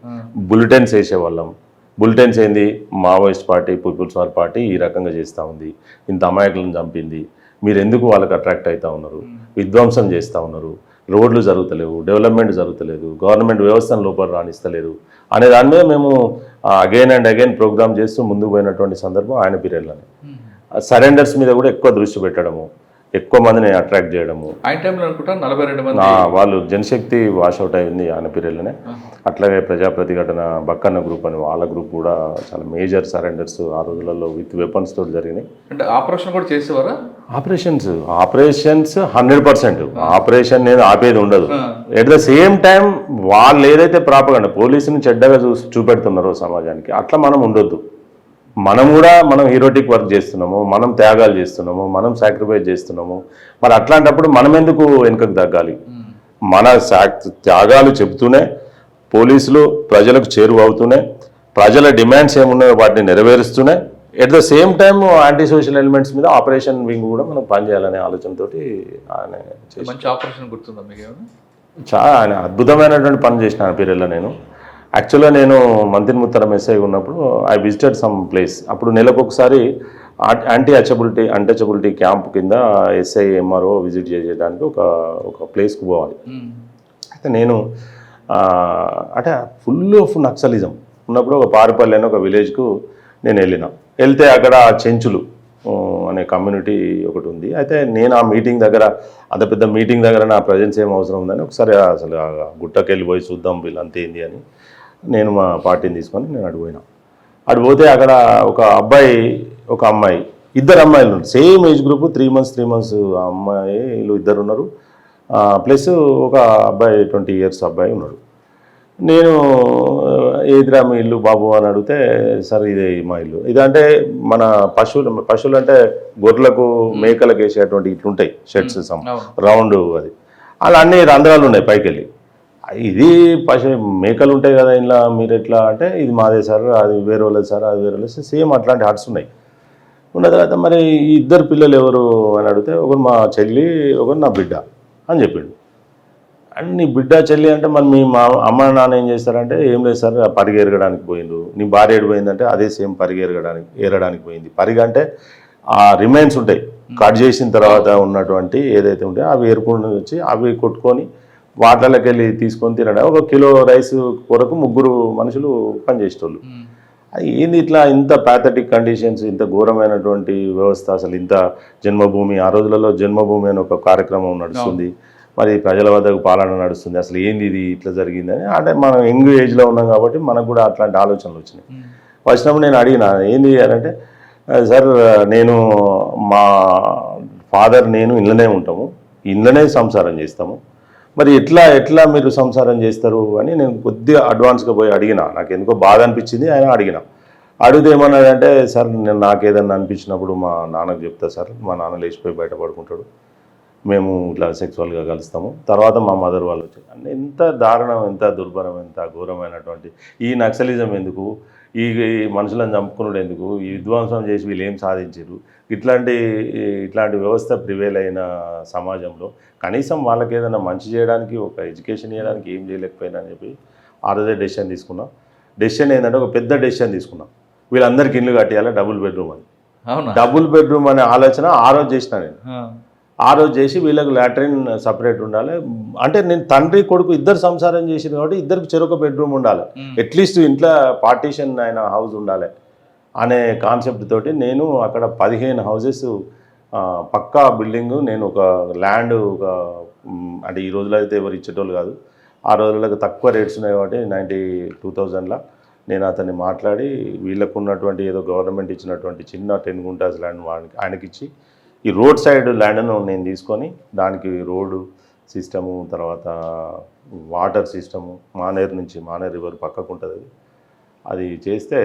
బులెటిన్స్ వేసేవాళ్ళం. బులెటిన్స్ ఏంది, Maoist party People's War party ఈ రకంగా చేస్తూ ఉంది, ఇంత అమాయకులను చంపింది, మీరు ఎందుకు వాళ్ళకి అట్రాక్ట్ అవుతూ ఉన్నారు, విధ్వంసం చేస్తూ ఉన్నారు, రోడ్లు జరుగుతలేవు, డెవలప్మెంట్ జరుగుతలేదు, గవర్నమెంట్ వ్యవస్థను లోపల రాణిస్తలేరు అనే దాని మీద మేము అగైన్ అండ్ అగైన్ ప్రోగ్రామ్ చేస్తూ ముందుకు పోయినటువంటి సందర్భం ఆయన పీరియడ్లోనే. సరెండర్స్ మీద కూడా ఎక్కువ దృష్టి పెట్టడము, ఎక్కువ మందిని అట్రాక్ట్ చేయడము. ఆయన టైంలో అనుకుంటా 42 మంది వాళ్ళు జనశక్తి వాషౌట్ అయింది ఆయన పీరియడ్లోనే. అట్లాగే ప్రజా ప్రతిఘటన బక్కన్న గ్రూప్ అని వాళ్ళ గ్రూప్ కూడా చాలా మేజర్ సరెండర్స్ ఆ రోజులలో విత్ వెపన్స్ తోటి జరిగినాయి. అంటే ఆపరేషన్ కూడా చేసేవారా? ఆపరేషన్స్ 100%. ఆపరేషన్ నేను ఆపేది ఉండదు. ఎట్ ద సేమ్ టైం వాళ్ళు ఏదైతే ప్రాపగండ పోలీసుని చెడ్డగా చూపెడుతున్నారో సమాజానికి, అట్లా మనం ఉండొద్దు. మనం కూడా మనం హీరోటిక్ వర్క్ చేస్తున్నాము, మనం త్యాగాలు చేస్తున్నాము, మనం సాక్రిఫైస్ చేస్తున్నాము. మరి అట్లాంటప్పుడు మనం ఎందుకు వెనుకకు తగ్గాలి? మన త్యాగాలు చెబుతూనే పోలీసులు ప్రజలకు చేరువ అవుతూనే ప్రజల డిమాండ్స్ ఏమున్నాయో వాటిని నెరవేరుస్తూనే at the same time anti social elements మీద ఆపరేషన్ వింగ్ కూడా మనం పనిచేయాలనే ఆలోచనతోటి ఆయన మంచి ఆపరేషన్ గుర్తుందా మీకు? చాలా ఆయన అద్భుతమైనటువంటి పని చేసిన ఆ పీరియడ్లో. నేను యాక్చువల్గా నేను మంత్రిముత్తరం ఎస్ఐ ఉన్నప్పుడు ఐ విజిటెడ్ సమ్ ప్లేస్. అప్పుడు నెలకు ఒకసారి అన్టచబిలిటీ క్యాంప్ కింద ఎస్ఐ MRO విజిట్ చేయడానికి ఒక ప్లేస్కి పోవాలి. అయితే నేను అంటే ఫుల్ ఆఫ్ నక్సలిజం ఉన్నప్పుడు ఒక పారిపల్లి అని ఒక విలేజ్కు నేను వెళ్తే అక్కడ చెంచులు అనే కమ్యూనిటీ ఒకటి ఉంది. అయితే నేను ఆ మీటింగ్ దగ్గర, అంత పెద్ద మీటింగ్ దగ్గర నా ప్రజెన్స్ ఏం అవసరం ఉందని ఒకసారి అసలు గుట్టకి వెళ్ళిపోయి చూద్దాం వీళ్ళంతా ఏంది అని నేను మా పార్టీని తీసుకొని నేను అడిపోతే అక్కడ ఒక అబ్బాయి ఒక అమ్మాయి, ఇద్దరు అమ్మాయిలు ఉన్నారు, సేమ్ ఏజ్ గ్రూప్, 3 months అమ్మాయిలు ఇద్దరు ఉన్నారు, ప్లస్ ఒక అబ్బాయి 20 years అబ్బాయి ఉన్నాడు. నేను ఏదిరా మీ ఇల్లు బాబు అని అడిగితే, సార్ ఇదే మా ఇల్లు. ఇదంటే మన పశువులు అంటే గొర్రెలకు మేకలకు వేసేటువంటి ఇట్లుంటాయి షెడ్స్ రౌండ్, అది అలా అన్ని రంధ్రాలు ఉన్నాయి పైకి వెళ్ళి. ఇది మేకలు ఉంటాయి కదా ఇలా, మీరు ఎట్లా అంటే ఇది మాదే సార్, అది వేరే వాళ్ళది సార్, అది వేరే వాళ్ళది, సేమ్ అట్లాంటి హట్స్ ఉన్నాయి. ఉన్న తర్వాత మరి ఈ ఇద్దరు పిల్లలు ఎవరు అని అడిగితే, ఒకరు మా చెల్లి, ఒకరు నా బిడ్డ అని చెప్పిండు. అండ్ నీ బిడ్డ చెల్లి అంటే మరి మీ అమ్మ నాన్న ఏం చేస్తారంటే, ఏం లేదు సార్ పరిగె ఎరగడానికి పోయిండు. నీ భార్య ఏడిపోయిందంటే అదే సేమ్ పరిగె ఏరడానికి పోయింది. పరిగె అంటే ఆ రిమైన్స్ ఉంటాయి కట్ చేసిన తర్వాత ఉన్నటువంటి ఏదైతే ఉంటాయో అవి ఏరుకుని వచ్చి అవి కొట్టుకొని వాటర్లోకి వెళ్ళి తీసుకొని తినడం. 1 kilo రైస్ కొరకు 3 మనుషులు పనిచేసేటోళ్ళు. ఏంది ఇట్లా ఇంత ప్యాథటిక్ కండిషన్స్, ఇంత ఘోరమైనటువంటి వ్యవస్థ, అసలు ఇంత జన్మభూమి, ఆ రోజులలో జన్మభూమి అని ఒక కార్యక్రమం నడుస్తుంది, మరి ప్రజల వద్దకు పాలన నడుస్తుంది, అసలు ఏంది ఇది ఇట్లా జరిగిందని. అంటే మనం యంగ్ ఏజ్లో ఉన్నాం కాబట్టి మనకు కూడా అట్లాంటి ఆలోచనలు వచ్చినప్పుడు నేను అడిగిన ఏంది అంటే, సార్ నేను మా ఫాదర్ నేను ఇళ్ళనే ఉంటాము, ఇళ్ళనే సంసారం చేస్తాము, మరి ఎట్లా మీరు సంసారం చేస్తారు అని నేను కొద్దిగా అడ్వాన్స్గా పోయి అడిగిన. నాకు ఎందుకో బాధ అనిపించింది. ఆయన అడిగితే ఏమన్నాడంటే, సార్ నేను నాకేదన్నా అనిపించినప్పుడు మా నాన్నకు చెప్తా సార్, మా నాన్న లేచిపోయి బయట పడుకుంటాడు, మేము ఇట్లా సెక్సువల్గా కలుస్తాము, తర్వాత మా మదర్ వాళ్ళు వచ్చారు. ఎంత దారుణం, ఎంత దుర్భరం, ఎంత ఘోరమైనటువంటి ఈ నక్సలిజం ఎందుకు, ఈ మనుషులను చంపుకున్నాడు ఎందుకు, ఈ విధ్వంసం చేసి వీళ్ళు ఏం సాధించారు, ఇట్లాంటి వ్యవస్థ ప్రివేల్ అయిన సమాజంలో కనీసం వాళ్ళకి ఏదైనా మంచి చేయడానికి, ఒక ఎడ్యుకేషన్ ఇవ్వడానికి ఏం చేయలేకపోయినా అని చెప్పి ఆ రోజే డెసిషన్ తీసుకున్నాం. డెసిషన్ ఏంటంటే ఒక పెద్ద డెసిషన్ తీసుకున్నాం, వీళ్ళందరికీ ఇల్లు కట్టేయాలి, డబుల్ బెడ్రూమ్ అని. డబుల్ బెడ్రూమ్ అనే ఆలోచన ఆ రోజు చేసిన నేను. ఆ రోజు చేసి వీళ్ళకి లాట్రిన్ సపరేట్ ఉండాలి. అంటే నేను తండ్రి కొడుకు ఇద్దరు సంసారం చేసింది కాబట్టి ఇద్దరికి చెరొక బెడ్రూమ్ ఉండాలి, అట్లీస్ట్ ఇంట్లో పార్టీషన్ అయిన హౌస్ ఉండాలి అనే కాన్సెప్ట్ తోటి నేను అక్కడ 15 houses పక్కా బిల్డింగు, నేను ఒక ల్యాండ్, ఒక అంటే ఈ రోజులో అయితే ఎవరు ఇచ్చేటోళ్ళు కాదు, ఆ రోజులకు తక్కువ రేట్స్ ఉన్నాయి కాబట్టి 92,000లా నేను అతన్ని మాట్లాడి వీళ్ళకు ఉన్నటువంటి ఏదో గవర్నమెంట్ ఇచ్చినటువంటి చిన్న 10 గుంటాస్ ల్యాండ్ ఆయనకి ఇచ్చి ఈ రోడ్ సైడ్ ల్యాండ్ను నేను తీసుకొని దానికి రోడ్డు సిస్టము, తర్వాత వాటర్ సిస్టము, మానేరు రివర్ పక్కకు ఉంటుంది అది చేస్తే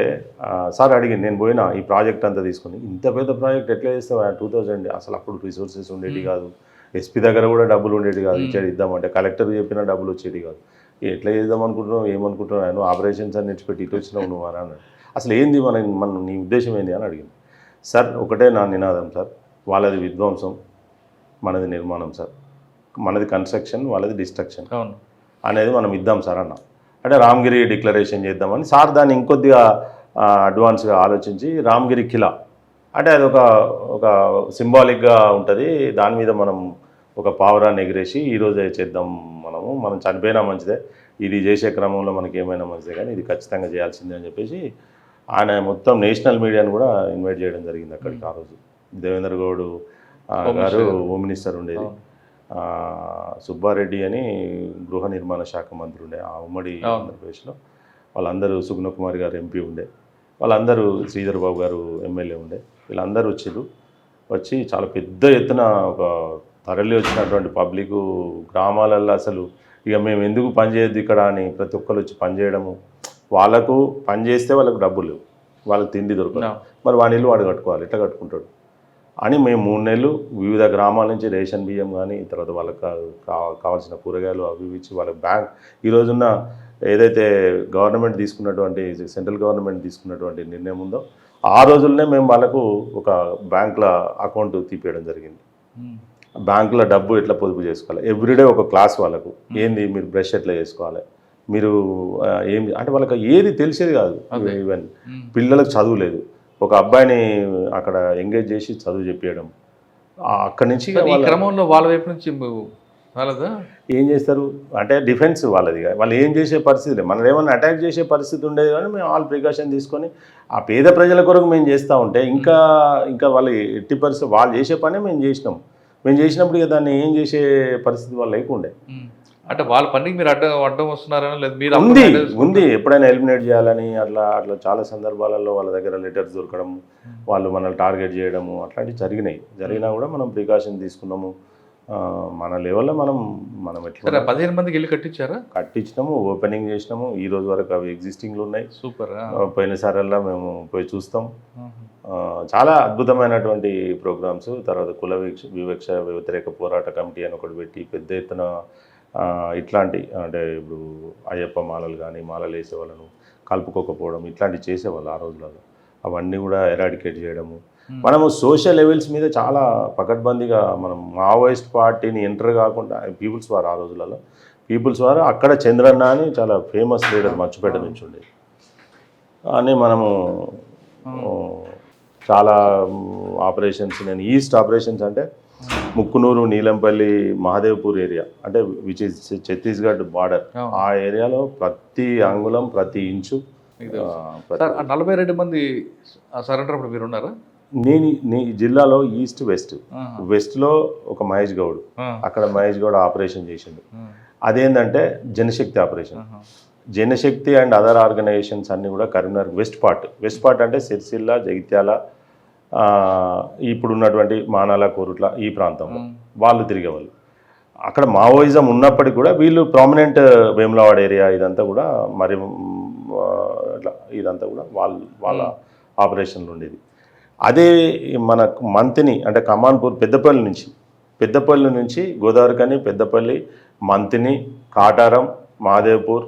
సార్ అడిగింది. నేను పోయినా ఈ ప్రాజెక్ట్ అంతా తీసుకొని, ఇంత పెద్ద ప్రాజెక్ట్ ఎట్లా చేస్తావు 2000 అసలు అప్పుడు రిసోర్సెస్ ఉండేవి కాదు, ఎస్పీ దగ్గర కూడా డబ్బులు ఉండేవి కాదు, ఇద్దామంటే కలెక్టర్ చెప్పిన డబ్బులు వచ్చేది కాదు, ఎట్లా చేద్దాం అనుకుంటున్నావు ఏమనుకుంటున్నావు నువ్వు ఆపరేషన్స్ అని పెట్టి ఇటు వచ్చినావు నువ్వు అని అన్నాడు. అసలు ఏంది మన నీ ఉద్దేశం ఏంది అని అడిగింది. సార్ ఒకటే నా నినాదం సార్, వాళ్ళది విధ్వంసం మనది నిర్మాణం సార్, మనది కన్స్ట్రక్షన్ వాళ్ళది డిస్ట్రక్షన్ అనేది మనం ఇద్దాం సార్ అన్న. అంటే రామగిరి డిక్లరేషన్ చేద్దామని సార్ దాన్ని ఇంకొద్దిగా అడ్వాన్స్గా ఆలోచించి రామగిరి కిలా అంటే అది ఒక సింబాలిక్గా ఉంటుంది, దాని మీద మనం ఒక పావురాన్ని ఎగిరేసి ఈరోజే చేద్దాం, మనం చనిపోయినా మంచిదే, ఇది చేసే క్రమంలో మనకి ఏమైనా మంచిదే కానీ ఇది ఖచ్చితంగా చేయాల్సిందే అని చెప్పేసి ఆయన మొత్తం నేషనల్ మీడియాను కూడా ఇన్వైట్ చేయడం జరిగింది అక్కడికి. ఆ రోజు దేవేంద్ర గౌడ్ గారు హోమ్ మినిస్టర్ ఉండేది, సుబ్బారెడ్డి అని గృహ నిర్మాణ శాఖ మంత్రి ఉండే ఆ ఉమ్మడి ఆంధ్రప్రదేశ్లో, వాళ్ళందరూ సుగుణ కుమార్ గారు ఎంపీ ఉండే, వాళ్ళందరూ శ్రీధర్ బాబు గారు ఎమ్మెల్యే ఉండే, వీళ్ళందరూ వచ్చి చాలా పెద్ద ఎత్తున ఒక తరలి వచ్చినటువంటి పబ్లిక్ గ్రామాలల్లో అసలు ఇక మేము ఎందుకు పని చేయొద్దు ఇక్కడ అని ప్రతి ఒక్కరు వచ్చి పనిచేయడము, వాళ్ళకు పని చేస్తే వాళ్ళకు డబ్బులు లేవు, వాళ్ళకి తిండి దొరకదు, మరి వాడి ఇల్లు వాడు కట్టుకోవాలి, ఎట్లా కట్టుకుంటాడు అని మేము 3 నెలలు వివిధ గ్రామాల నుంచి రేషన్ బియ్యం కానీ తర్వాత వాళ్ళకి కావాల్సిన కూరగాయలు అవి ఇచ్చి వాళ్ళకి బ్యాంక్ ఈ రోజున్న ఏదైతే గవర్నమెంట్ తీసుకున్నటువంటి సెంట్రల్ గవర్నమెంట్ తీసుకున్నటువంటి నిర్ణయం ఉందో ఆ రోజుల్లోనే మేము వాళ్ళకు ఒక బ్యాంకుల అకౌంట్ తీపేయడం జరిగింది. బ్యాంకులో డబ్బు ఎట్లా పొదుపు చేసుకోవాలి, ఎవ్రీడే ఒక క్లాస్ వాళ్ళకు ఏంది మీరు బ్రష్ ఎట్లా చేసుకోవాలి, మీరు ఏం అంటే వాళ్ళకి ఏది తెలిసేది కాదు. ఈవెన్ పిల్లలకు చదువు లేదు, ఒక అబ్బాయిని అక్కడ ఎంగేజ్ చేసి చదువు చెప్పేయడం, అక్కడి నుంచి క్రమంలో వాళ్ళ వైపు నుంచి ఏం చేస్తారు అంటే డిఫెన్స్ వాళ్ళది, వాళ్ళు ఏం చేసే పరిస్థితి లేదు, మనం ఏమన్నా అటాక్ చేసే పరిస్థితి ఉండేది కానీ మేము ఆల్ ప్రికాషన్ తీసుకొని ఆ పేద ప్రజల కొరకు మేము చేస్తూ ఉంటే ఇంకా వాళ్ళు ఎట్టి పరిస్థితి వాళ్ళు చేసే పనే మేము చేసినప్పుడు ఇక దాన్ని ఏం చేసే పరిస్థితి వాళ్ళు లేకుండే. అంటే వాళ్ళ పనికి మీరు అడ్డం వస్తున్నారని లేదు, మీరు ఉంది ఎప్పుడైనా ఎలిమినేట్ చేయాలని అట్లా చాలా సందర్భాలలో వాళ్ళ దగ్గర లెటర్స్ దొరకడం, వాళ్ళు మనల్ని టార్గెట్ చేయడము అట్లాంటివి జరిగినా కూడా మనం ప్రికాషన్ తీసుకున్నాము. మన లెవెల్లో మనం ఎట్లా 15 మందికి ఇల్లు కట్టించాము, ఓపెనింగ్ చేసినాము, ఈ రోజు వరకు అవి ఎగ్జిస్టింగ్లు ఉన్నాయి. సూపర్. పోయినసారల్లా మేము పోయి చూస్తాం, చాలా అద్భుతమైనటువంటి ప్రోగ్రామ్స్. తర్వాత కుల వివక్ష వ్యతిరేక పోరాట కమిటీ అని ఒకటి పెట్టి పెద్ద ఎత్తున ఇట్లాంటి అంటే ఇప్పుడు అయ్యప్ప మాలలు కానీ మాలలు వేసే వాళ్ళను కలుపుకోకపోవడం ఇట్లాంటివి చేసేవాళ్ళు ఆ రోజులలో, అవన్నీ కూడా ఎరాడికేట్ చేయడము. మనము సోషల్ లెవెల్స్ మీద చాలా పకడ్బందీగా మనం మావోయిస్ట్ పార్టీని ఎంటర్ కాకుండా పీపుల్స్ వార్ ఆ రోజులలో పీపుల్స్ వార్ అక్కడ చంద్రన్న అని చాలా ఫేమస్ లీడర్ మర్చిపేట నుంచి ఉండేది అని మనము చాలా ఆపరేషన్స్, నేను ఈస్ట్ ఆపరేషన్స్ అంటే ముక్కునూరు, నీలంపల్లి, మహదేవ్పూర్ ఏరియా అంటే విచ్ ఇస్ ఛత్తీస్గఢ్ బార్డర్, ఆ ఏరియాలో ప్రతి అంగుళం ప్రతి ఇంచు 42 మంది సరెండర్ అప్పుడు మీరు ఉన్నారా? నీ జిల్లాలో ఈస్ట్ వెస్ట్లో ఒక మహేష్ గౌడ్, అక్కడ మహేష్ గౌడ్ ఆపరేషన్ చేసిండు. అదేంటంటే జనశక్తి operation. Janashakti and other organisations అన్నీ కూడా కరీంనగర్ వెస్ట్ పార్ట్ అంటే సిరిసిల్ల, జగిత్యాల, ఇప్పుడు ఉన్నటువంటి మానాల, కోరుట్ల ఈ ప్రాంతంలో వాళ్ళు తిరిగేవాళ్ళు. అక్కడ మావోయిజం ఉన్నప్పటికీ కూడా వీళ్ళు ప్రామినెంట్ వేములవాడ ఏరియా ఇదంతా కూడా మరి ఇదంతా కూడా వాళ్ళ ఆపరేషన్లు ఉండేది. అదే మన మంతిని అంటే కమాన్పూర్ పెద్దపల్లి నుంచి గోదావరికని, పెద్దపల్లి, మంతిని, కాటారం, మహదేవ్పూర్,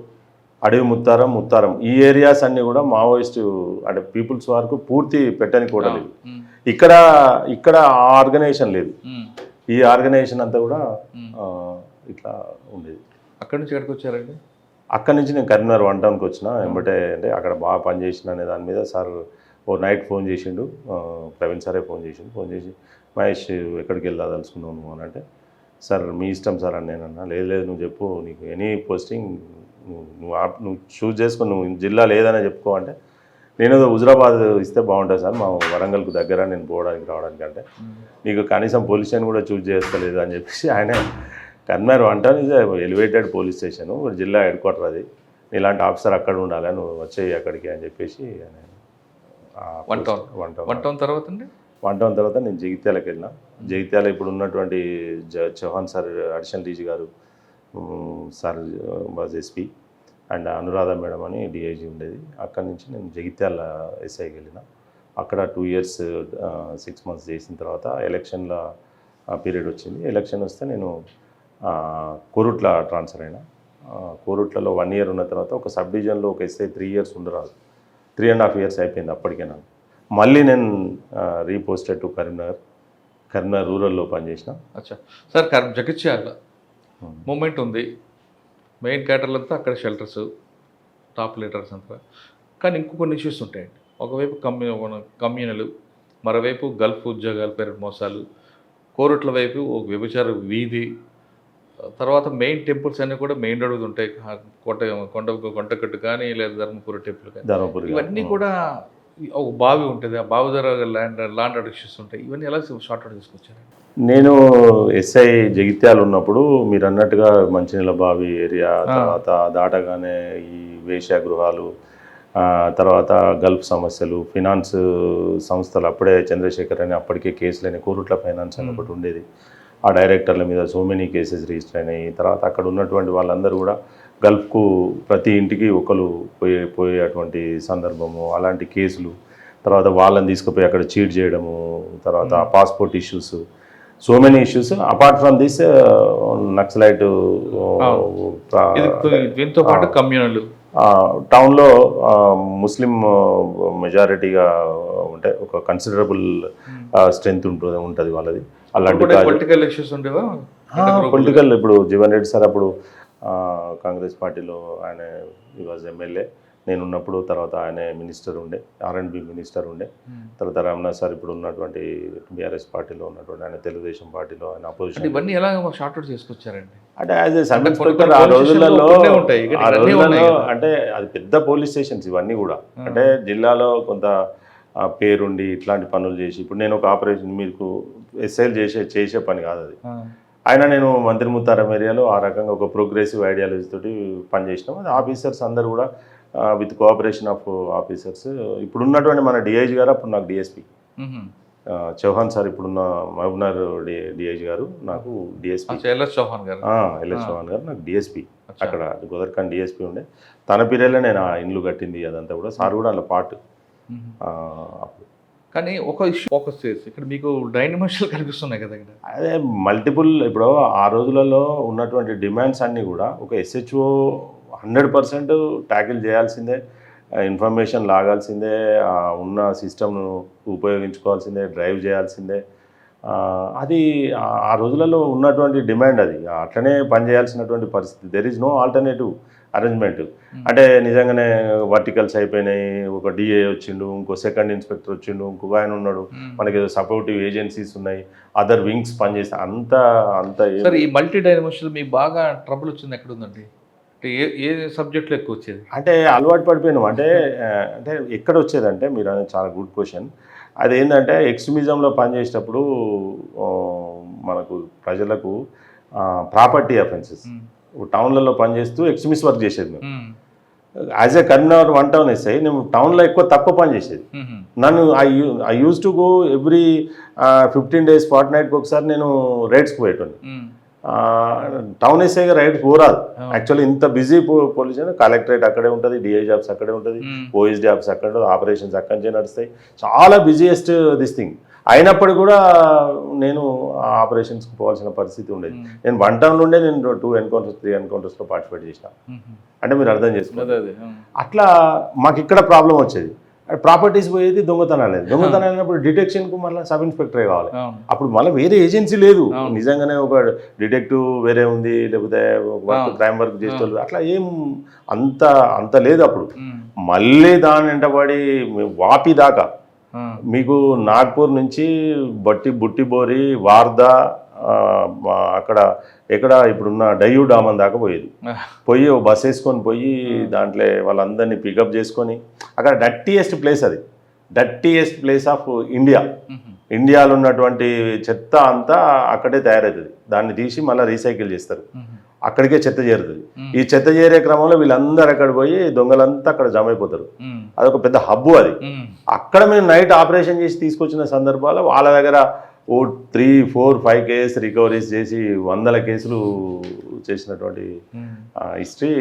అడవి ముత్తారం ఈ ఏరియాస్ అన్నీ కూడా మావోయిస్టు అంటే పీపుల్స్ వరకు పూర్తి పెట్టని కూడా లేదు. ఇక్కడ ఆ ఆర్గనైజేషన్ లేదు, ఈ ఆర్గనైజేషన్ అంతా కూడా ఇట్లా ఉండేది. అక్కడి నుంచి ఎక్కడికి వచ్చారండి? అక్కడి నుంచి నేను కరీంనగర్ 1 టౌన్కి వచ్చిన. వెంబటే అంటే అక్కడ బాగా పనిచేసిన అనే దాని మీద సార్ ఓ నైట్ ఫోన్ చేసిండు, ప్రవీణ్ సారే ఫోన్ చేసి మహేష్ ఎక్కడికి వెళ్ళదలుచుకున్నావు నువ్వు అని అంటే, సార్ మీ ఇష్టం సార్ అని నేనన్నా. లేదు నువ్వు చెప్పు, నీకు ఎనీ పోస్టింగ్ నువ్వు చూస్ చేసుకుని నువ్వు జిల్లా లేదనే చెప్పుకో అంటే, నేను హుజరాబాద్ ఇస్తే బాగుంటుంది సార్, మా వరంగల్కు దగ్గర నేను రావడానికి అంటే, నీకు కనీసం పోలీస్ స్టేషన్ కూడా చూస్ చేసుకోలేదు అని చెప్పేసి ఆయన కరీంనగర్ వంట ఎలివేటెడ్ పోలీస్ స్టేషన్ జిల్లా హెడ్ క్వార్టర్ అది, ఇలాంటి ఆఫీసర్ అక్కడ ఉండాలి, నువ్వు వచ్చేయి అక్కడికి అని చెప్పేసి వన్ టౌన్ తర్వాత అండి. వన్ టౌన్ తర్వాత నేను జగిత్యాలకు వెళ్ళిన. జగిత్యాల ఇప్పుడు ఉన్నటువంటి చౌహాన్ సార్ అడిషనల్ డీజీ గారు sir was SP and Anuradha madam అని డిఐజీ ఉండేది. అక్కడి నుంచి నేను జగిత్యాల ఎస్ఐకి వెళ్ళిన. అక్కడ 2 years 6 months చేసిన తర్వాత ఎలక్షన్ల పీరియడ్ వచ్చింది. ఎలక్షన్ వస్తే నేను కోరుట్ల ట్రాన్స్ఫర్ అయినా. కోరుట్లలో 1 year ఉన్న తర్వాత ఒక సబ్ డివిజన్లో ఒక ఎస్ఐ 3 years ఉండరాదు, 3.5 years అయిపోయింది అప్పటికే నాకు. మళ్ళీ నేను రీపోస్టెడ్ టు కరీంనగర్ రూరల్లో పనిచేసిన. అచ్చా సార్, జగిత్యాల మూమెంట్ ఉంది, మెయిన్ క్యాటర్లంతా అక్కడ షెల్టర్స్, టాప్ లీడర్స్ అంతా. కానీ ఇంకో కొన్ని ఇష్యూస్ ఉంటాయండి. ఒకవైపు కమ్యూనలు, మరోవైపు గల్ఫ్ ఉద్యోగాల పేరు మోసాలు, కోరుట్ల వైపు ఒక వ్యభిచార వీధి, తర్వాత మెయిన్ టెంపుల్స్ అన్నీ కూడా మెయిన్ రోడ్ ఉంటాయి. కొండకట్టు కానీ లేదా ధర్మపురి టెంపుల్ కానీ, ఇవన్నీ కూడా ఒక బావి ఉంటుంది, ఆ బావి ద్వారా ల్యాండ్ ఇష్యూస్ ఉంటాయి. ఇవన్నీ ఎలా షార్ట్ అవుట్ తీసుకొచ్చారు? నేను ఎస్ఐ జగిత్యాలు ఉన్నప్పుడు మీరు అన్నట్టుగా మంచినీళ్ళ బావి ఏరియా, తర్వాత దాటగానే ఈ వేశ్యాగృహాలు, తర్వాత గల్ఫ్ సమస్యలు, ఫినాన్స్ సంస్థలు, అప్పుడే చంద్రశేఖర్ అని అప్పటికే కేసులని కోరుట్ల ఫైనాన్స్ అని ఒకటి ఉండేది, ఆ డైరెక్టర్ల మీద సో మెనీ కేసెస్ రిజిస్టర్ అయినాయి. తర్వాత అక్కడ ఉన్నటువంటి వాళ్ళందరూ కూడా గల్ఫ్కు ప్రతి ఇంటికి ఒకరు పోయేటువంటి సందర్భము, అలాంటి కేసులు, తర్వాత వాళ్ళని తీసుకుపోయి అక్కడ చీట్ చేయడము, తర్వాత passport issues, so many issues. Apart from this naxalite, దీంతో పాటు కమ్యూనల్ టౌన్లో ముస్లిం మెజారిటీగా ఉంటే ఒక కన్సిడరబుల్ స్ట్రెంగ్త్ ఉంటుంది వాళ్ళది. అలాంటి పొలిటికల్ ఇష్యూస్ ఉండేవా? పొలిటికల్, ఇప్పుడు జీవన్ రెడ్డి సార్ అప్పుడు కాంగ్రెస్ పార్టీలో ఆయన వాజ్ ఎమ్మెల్యే, నేను ఉన్నప్పుడు. తర్వాత ఆయన మినిస్టర్ ఉండే, R&B మినిస్టర్ ఉండే. తర్వాత రమణాథ్ సార్ ఇప్పుడు ఉన్నటువంటి బీఆర్ఎస్ పార్టీలో ఉన్నటువంటి, ఆయన తెలుగుదేశం పార్టీలో ఆయన అపోజిషన్. ఇవన్నీ ఎలా షార్ట్ అవుట్ చేసుకొచ్చారండి? అంటే యాజ్ ఏ సబ్ ఇన్స్పెక్టర్ ఆ రోజులలో అంటే అది పెద్ద పోలీస్ స్టేషన్స్ ఇవన్నీ కూడా. అంటే జిల్లాలో కొంత పేరుండి ఇట్లాంటి పనులు చేసి, ఇప్పుడు నేను ఒక ఆపరేషన్ మీకు ఎస్ఐలు చేసే పని కాదు అది. ఆయన నేను మంత్రి ముత్తారం ఏరియాలో ఆ రకంగా ఒక ప్రోగ్రెసివ్ ఐడియాలజీ తోటి పనిచేసినాం. అది ఆఫీసర్స్ అందరూ కూడా విత్ కోఆపరేషన్ ఆఫ్ ఆఫీసర్స్. ఇప్పుడు ఉన్నటువంటి మన డిఐజీ గారు, అప్పుడు నాకు డిఎస్పీ చౌహాన్ సార్, ఇప్పుడున్న మహబూబ్నగర్ డిఐజీ గారు నాకు డిఎస్పీ, ఎల్ఎస్ చౌహాన్ గారు నాకు డిఎస్పీ. అక్కడ గోదర్ఖండ్ డిఎస్పీ ఉండే. తన పీరియడ్లో నేను ఆ ఇండ్లు కట్టింది అదంతా కూడా. సార్ కూడా అలా పార్ట్. కానీ ఒక ఇష్యూ ఫోకస్ చేసి ఇక్కడ మీకు డైనమిషన్లు కనిపిస్తున్నాయి కదా ఇక్కడ. అదే మల్టిపుల్, ఇప్పుడు ఆ రోజులలో ఉన్నటువంటి డిమాండ్స్ అన్నీ కూడా ఒక SHO 100% ట్యాకిల్ చేయాల్సిందే, ఇన్ఫర్మేషన్ లాగాల్సిందే, ఉన్న సిస్టమ్ను ఉపయోగించుకోవాల్సిందే, డ్రైవ్ చేయాల్సిందే. అది ఆ రోజులలో ఉన్నటువంటి డిమాండ్. అది అట్లనే పనిచేయాల్సినటువంటి పరిస్థితి. There is no alternative arrangement. అంటే నిజంగానే వర్టికల్స్ అయిపోయినాయి, ఒక DA వచ్చిండు, ఇంకో సెకండ్ ఇన్స్పెక్టర్ వచ్చిండు, ఇంకొక ఆయన ఉన్నాడు, మనకి ఏదో సపోర్టివ్ ఏజెన్సీస్ ఉన్నాయి, అదర్ వింగ్స్ పనిచేస్తాయి. అంత సార్, ఈ మల్టీ డైమెన్షనల్ మీకు బాగా ట్రబుల్ వచ్చింది ఎక్కడ ఉందండి? ఏ సబ్జెక్ట్లో ఎక్కువ వచ్చేది? అంటే అలవాటు పడిపోయినాం. అంటే ఎక్కడ వచ్చేదంటే, మీరు అనేది చాలా గుడ్ క్వశ్చన్. అదేంటంటే ఎక్స్ట్రీమిజంలో పనిచేసేటప్పుడు మనకు ప్రజలకు ప్రాపర్టీ అఫెన్సెస్, టౌన్లలో పనిచేస్తూ ఎక్స్ట్రీమిస్ట్ వర్క్ చేసేది. మేము as a Karimnagar 1 town SI నేను టౌన్లో ఎక్కువ తక్కువ పని చేసేది. నన్ను I use to go every 15 days fortnightకి ఒకసారి నేను రైడ్స్కి పోయేటోని. టౌన్ ఎస్ఐగా రైడ్ పోరాదు యాక్చువల్లీ. ఇంత బిజీ పొల్యూషన్, కలెక్టరేట్ అక్కడే ఉంటుంది, DI జాబ్స్ అక్కడే ఉంటుంది, OSD జాబ్స్ అక్కడ ఉంటుంది, ఆపరేషన్స్ అక్కడి నుంచే నడుస్తాయి. చాలా బిజియెస్ట్ దిస్ థింగ్. అయినప్పటికీ కూడా నేను ఆపరేషన్స్కి పోవాల్సిన పరిస్థితి ఉండేది. నేను 1 town ఉండే నేను 2 encounters 3 encounters పార్టిసిపేట్ చేసిన. అంటే మీరు అర్థం చేసుకోండి. అట్లా మాకు ఇక్కడ ప్రాబ్లం వచ్చేది. ప్రాపర్టీస్ పోయేది దొంగతనాలు. దొంగతనాలు అయినప్పుడు డిటెక్షన్కు మళ్ళీ సబ్ ఇన్స్పెక్టరే కావాలి. అప్పుడు మళ్ళీ వేరే ఏజెన్సీ లేదు, నిజంగానే ఒక డిటెక్టివ్ వేరే ఉంది, లేకపోతే క్రైమ్ వర్క్ చేసేవాళ్ళు అట్లా ఏం అంత లేదు అప్పుడు. మళ్ళీ దాని వెంటబడి వాపి దాకా మీకు నాగ్పూర్ నుంచి బుట్టిబోరి, వార్దా, అక్కడ ఎక్కడ ఇప్పుడున్న డయ్యూ డామన్ దాకా పోయి ఓ బస్ వేసుకొని పోయి దాంట్లో వాళ్ళందరినీ పికప్ చేసుకొని, అక్కడ డర్టీయెస్ట్ ప్లేస్, అది డర్టీయెస్ట్ ప్లేస్ ఆఫ్ ఇండియా. ఇండియాలో ఉన్నటువంటి చెత్త అంతా అక్కడే తయారవుతుంది, దాన్ని తీసి మళ్ళీ రీసైకిల్ చేస్తారు, అక్కడికే చెత్త చేరుతుంది. ఈ చెత్త చేరే క్రమంలో వీళ్ళందరూ అక్కడ పోయి దొంగలంతా అక్కడ జమ అయిపోతారు. అదొక పెద్ద హబ్బు అది. అక్కడ మేము నైట్ ఆపరేషన్ చేసి తీసుకొచ్చిన సందర్భాలు వాళ్ళ దగ్గర 3, 4, 5 కేసు రికవరీస్ చేసి 100 కేసులు చేసినటువంటి హిస్టరీ.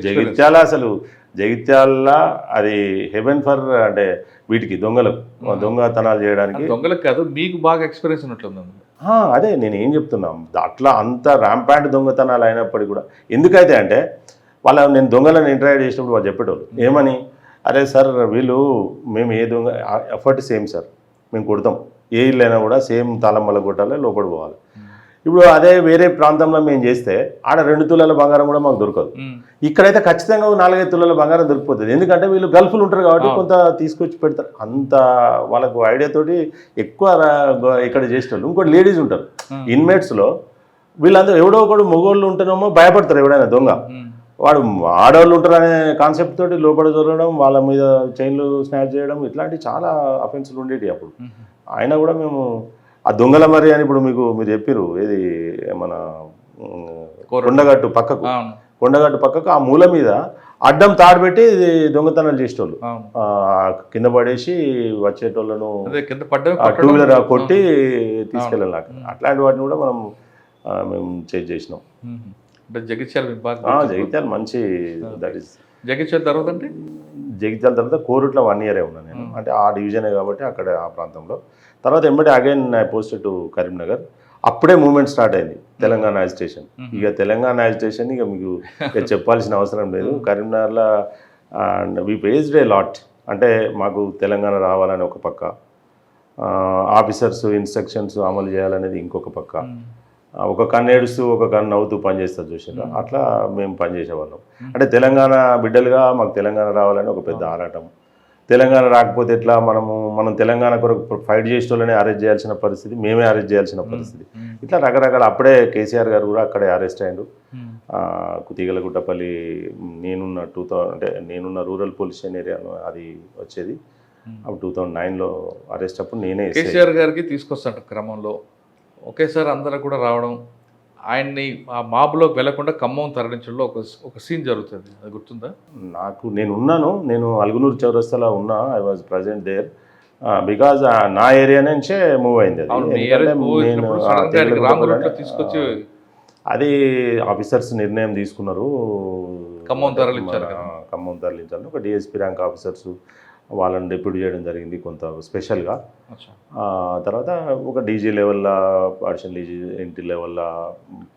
జగిత్యాల అసలు జగిత్యాల అది హెవెన్ ఫర్ అంటే వీటికి దొంగతనాలు చేయడానికి. దొంగలకు కాదు, మీకు బాగా ఎక్స్పీరియన్స్ ఉన్నట్లుంది. అదే నేను ఏం చెప్తున్నాం, అట్లా అంత ర్యాంపాంట్ దొంగతనాలు అయినప్పటికీ కూడా ఎందుకైతే అంటే నేను దొంగలను ఇంటరాక్ట్ చేసినప్పుడు వాళ్ళు చెప్పేటోళ్ళు ఏమని, అరే సార్ వీళ్ళు మేము ఏ దొంగ ఎఫర్ట్ సేమ్ సార్, మేము కొడతాం, ఏ ఇల్లు అయినా కూడా సేమ్ తాళం వల్ల కొట్టాలి, లోపడి పోవాలి. ఇప్పుడు అదే వేరే ప్రాంతంలో మేము చేస్తే ఆడ 2 తులాల బంగారం కూడా మాకు దొరకదు. ఇక్కడైతే ఖచ్చితంగా 4-5 తులాల బంగారం దొరికిపోతుంది, ఎందుకంటే వీళ్ళు గల్ఫ్లు ఉంటారు కాబట్టి కొంత తీసుకొచ్చి పెడతారు. అంత వాళ్ళకు ఐడియాతోటి ఎక్కువ ఇక్కడ చేసేటోళ్ళు. ఇంకోటి లేడీస్ ఉంటారు ఇన్మేట్స్లో, వీళ్ళందరూ ఎవడో ఒకడు మగవాళ్ళు ఉంటేనేమో భయపడతారు, ఎవడైనా దొంగ వాడు ఆడవాళ్ళు ఉంటారనే కాన్సెప్ట్ తోటి లోపల దొరకడం, వాళ్ళ మీద చైన్లు స్నాచ్ చేయడం, ఇట్లాంటి చాలా అఫెన్స్లు ఉండేవి అప్పుడు. అయినా కూడా మేము ఆ దొంగల మరి అని ఇప్పుడు మీరు చెప్పారు, ఏది మన కొండగట్టు పక్కకు ఆ మూల మీద అడ్డం తాడు పెట్టి దొంగతనాలు చేసేటోళ్ళు, కింద పడేసి వచ్చేటోళ్ళను 2 వీలర్ కొట్టి తీసుకెళ్ళాలి. అట్లాంటి వాటిని కూడా మేము చేసినాం. జగిత్యాల మంచి జగిత్యాల తర్వాత అంటే జగిత్యాల తర్వాత కోరుట్ల 1 ఇయర్ ఉన్నాను నేను, అంటే ఆ డివిజనే కాబట్టి అక్కడ ఆ ప్రాంతంలో. తర్వాత ఎంబడి again I posted to Karimnagar. అప్పుడే మూవ్మెంట్ స్టార్ట్ అయింది తెలంగాణ యాజిటేషన్. ఇక తెలంగాణ యాజిటేషన్ ఇక మీకు చెప్పాల్సిన అవసరం లేదు. కరీంనగర్లో వి పేస్డ్ ఏ లాట్, అంటే మాకు తెలంగాణ రావాలని ఒక పక్క, ఆఫీసర్స్ ఇన్స్ట్రక్షన్స్ అమలు చేయాలనేది ఇంకొక పక్క, ఒక కన్ను ఏడుస్తూ ఒక కన్ను నవ్వుతూ పనిచేస్తారు చూసారా, అట్లా మేము పనిచేసేవాళ్ళం. అంటే తెలంగాణ బిడ్డలుగా మాకు తెలంగాణ రావాలని ఒక పెద్ద ఆరాటం. తెలంగాణ రాకపోతే ఎట్లా, మనం తెలంగాణ కొరకు ఫైట్ చేసేటోళ్ళనే అరెస్ట్ చేయాల్సిన పరిస్థితి, మేమే అరెస్ట్ చేయాల్సిన పరిస్థితి, ఇట్లా రకరకాల. అప్పుడే కేసీఆర్ గారు కూడా అక్కడే అరెస్ట్ అయ్యాడు. కుతీగలగుట్టపల్లి నేనున్న రూరల్ పోలీస్ స్టేషన్ ఏరియాలో అది వచ్చేది. అప్పుడు 2009లో అరెస్ట్ అప్పుడు నేనే కేసీఆర్ గారికి తీసుకొస్తాను క్రమంలో ఒకేసారి అందరూ కూడా రావడం, ఆయన్ని ఆ మాబ్లోకి వెళ్లకుండా ఖమ్మం తరలించడంలో ఒక సీన్ జరుగుతుంది, అది గుర్తుందా? నేను అల్గునూరు చౌరస్తాలో ఉన్నా. I was present there because నా ఏరియా నుంచే మూవ్ అయింది అది. ఆఫీసర్స్ నిర్ణయం తీసుకున్నారు, ఖమ్మం తరలించాలి. ఒక డిఎస్పీ ర్యాంక్ ఆఫీసర్స్ వాళ్ళని డిప్యూట్ చేయడం జరిగింది కొంత స్పెషల్గా. తర్వాత ఒక డీజీ లెవెల్లో, అడిషనల్ డీజీ ఎన్టీ లెవెల్లో,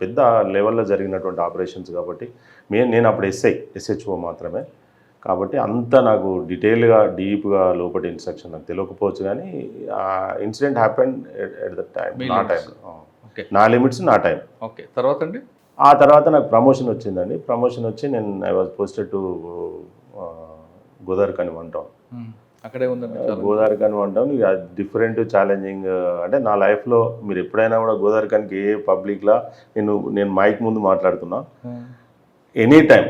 పెద్ద లెవెల్లో జరిగినటువంటి ఆపరేషన్స్ కాబట్టి నేను అప్పుడు ఎస్హెచ్ఓ మాత్రమే కాబట్టి అంత నాకు డీటెయిల్గా డీప్గా లోపటి ఇన్స్ట్రక్షన్ నాకు తెలియకపోవచ్చు. కానీ ఆ incident happen at the time, నా లిమిట్స్ నా టైం. ఓకే, తర్వాత అండి ఆ తర్వాత నాకు ప్రమోషన్ వచ్చిందండి. ప్రమోషన్ వచ్చి I was posted to Godavarikhani one town. అక్కడే ఉందండి గోదావరిఖని వన్ టౌన్. ఇక డిఫరెంట్ ఛాలెంజింగ్. అంటే నా లైఫ్లో మీరు ఎప్పుడైనా కూడా గోదావరిఖనికి ఏ పబ్లిక్లా నేను మైక్ ముందు మాట్లాడుతున్నా ఎనీ టైం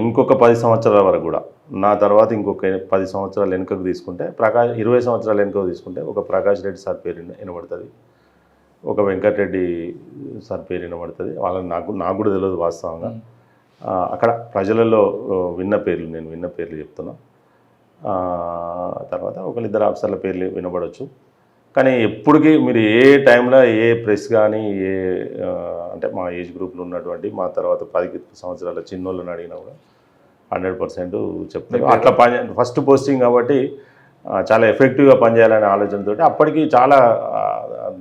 ఇంకొక 10 సంవత్సరాల వరకు కూడా, నా తర్వాత ఇంకొక 10 సంవత్సరాలు వెనుకకు తీసుకుంటే 20 సంవత్సరాలు వెనుకకు తీసుకుంటే ఒక ప్రకాష్ రెడ్డి సార్ పేరు వినబడుతుంది, ఒక వెంకటరెడ్డి సార్ పేరు వినబడుతుంది. వాళ్ళని నాకు కూడా తెలియదు వాస్తవంగా. అక్కడ ప్రజలలో నేను విన్న పేర్లు చెప్తున్నా. తర్వాత 1-2 ఆఫీసర్ల పేర్లు వినబడవచ్చు. కానీ ఎప్పటికీ మీరు ఏ టైంలో ఏ ప్రెస్ కానీ అంటే మా ఏజ్ గ్రూప్లో ఉన్నటువంటి మా తర్వాత 10 సంవత్సరాల చిన్నోళ్ళని అడిగినా కూడా 100% చెప్తారు. అట్లా ఫస్ట్ పోస్టింగ్ కాబట్టి చాలా ఎఫెక్టివ్గా పనిచేయాలనే ఆలోచనతో అప్పటికి చాలా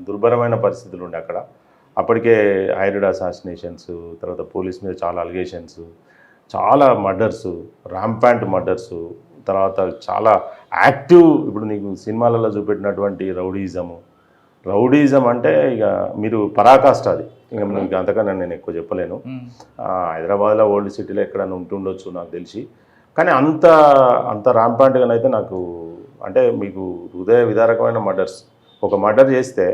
దుర్భరమైన పరిస్థితులు ఉండే అక్కడ. అప్పటికే హైడ్రాయిడ్ అసాసినేషన్స్, తర్వాత పోలీస్ మీద చాలా అలిగేషన్స్, చాలా మర్డర్స్, ర్యాంపాంట్ మర్డర్స్, తర్వాత చాలా యాక్టివ్. ఇప్పుడు నీకు సినిమాలలో చూపెట్టినటువంటి రౌడీజం అంటే ఇక మీరు పరాకాష్ట అది. ఇక మీకు అంతకన్నా నేను ఎక్కువ చెప్పలేను. హైదరాబాద్లో ఓల్డ్ సిటీలో ఎక్కడైనా ఉంటుండొచ్చు నాకు తెలిసి, కానీ అంత ర్యాంపాంట్గానైతే నాకు అంటే మీకు హృదయ విదారకమైన మర్డర్స్. ఒక మర్డర్ చేస్తే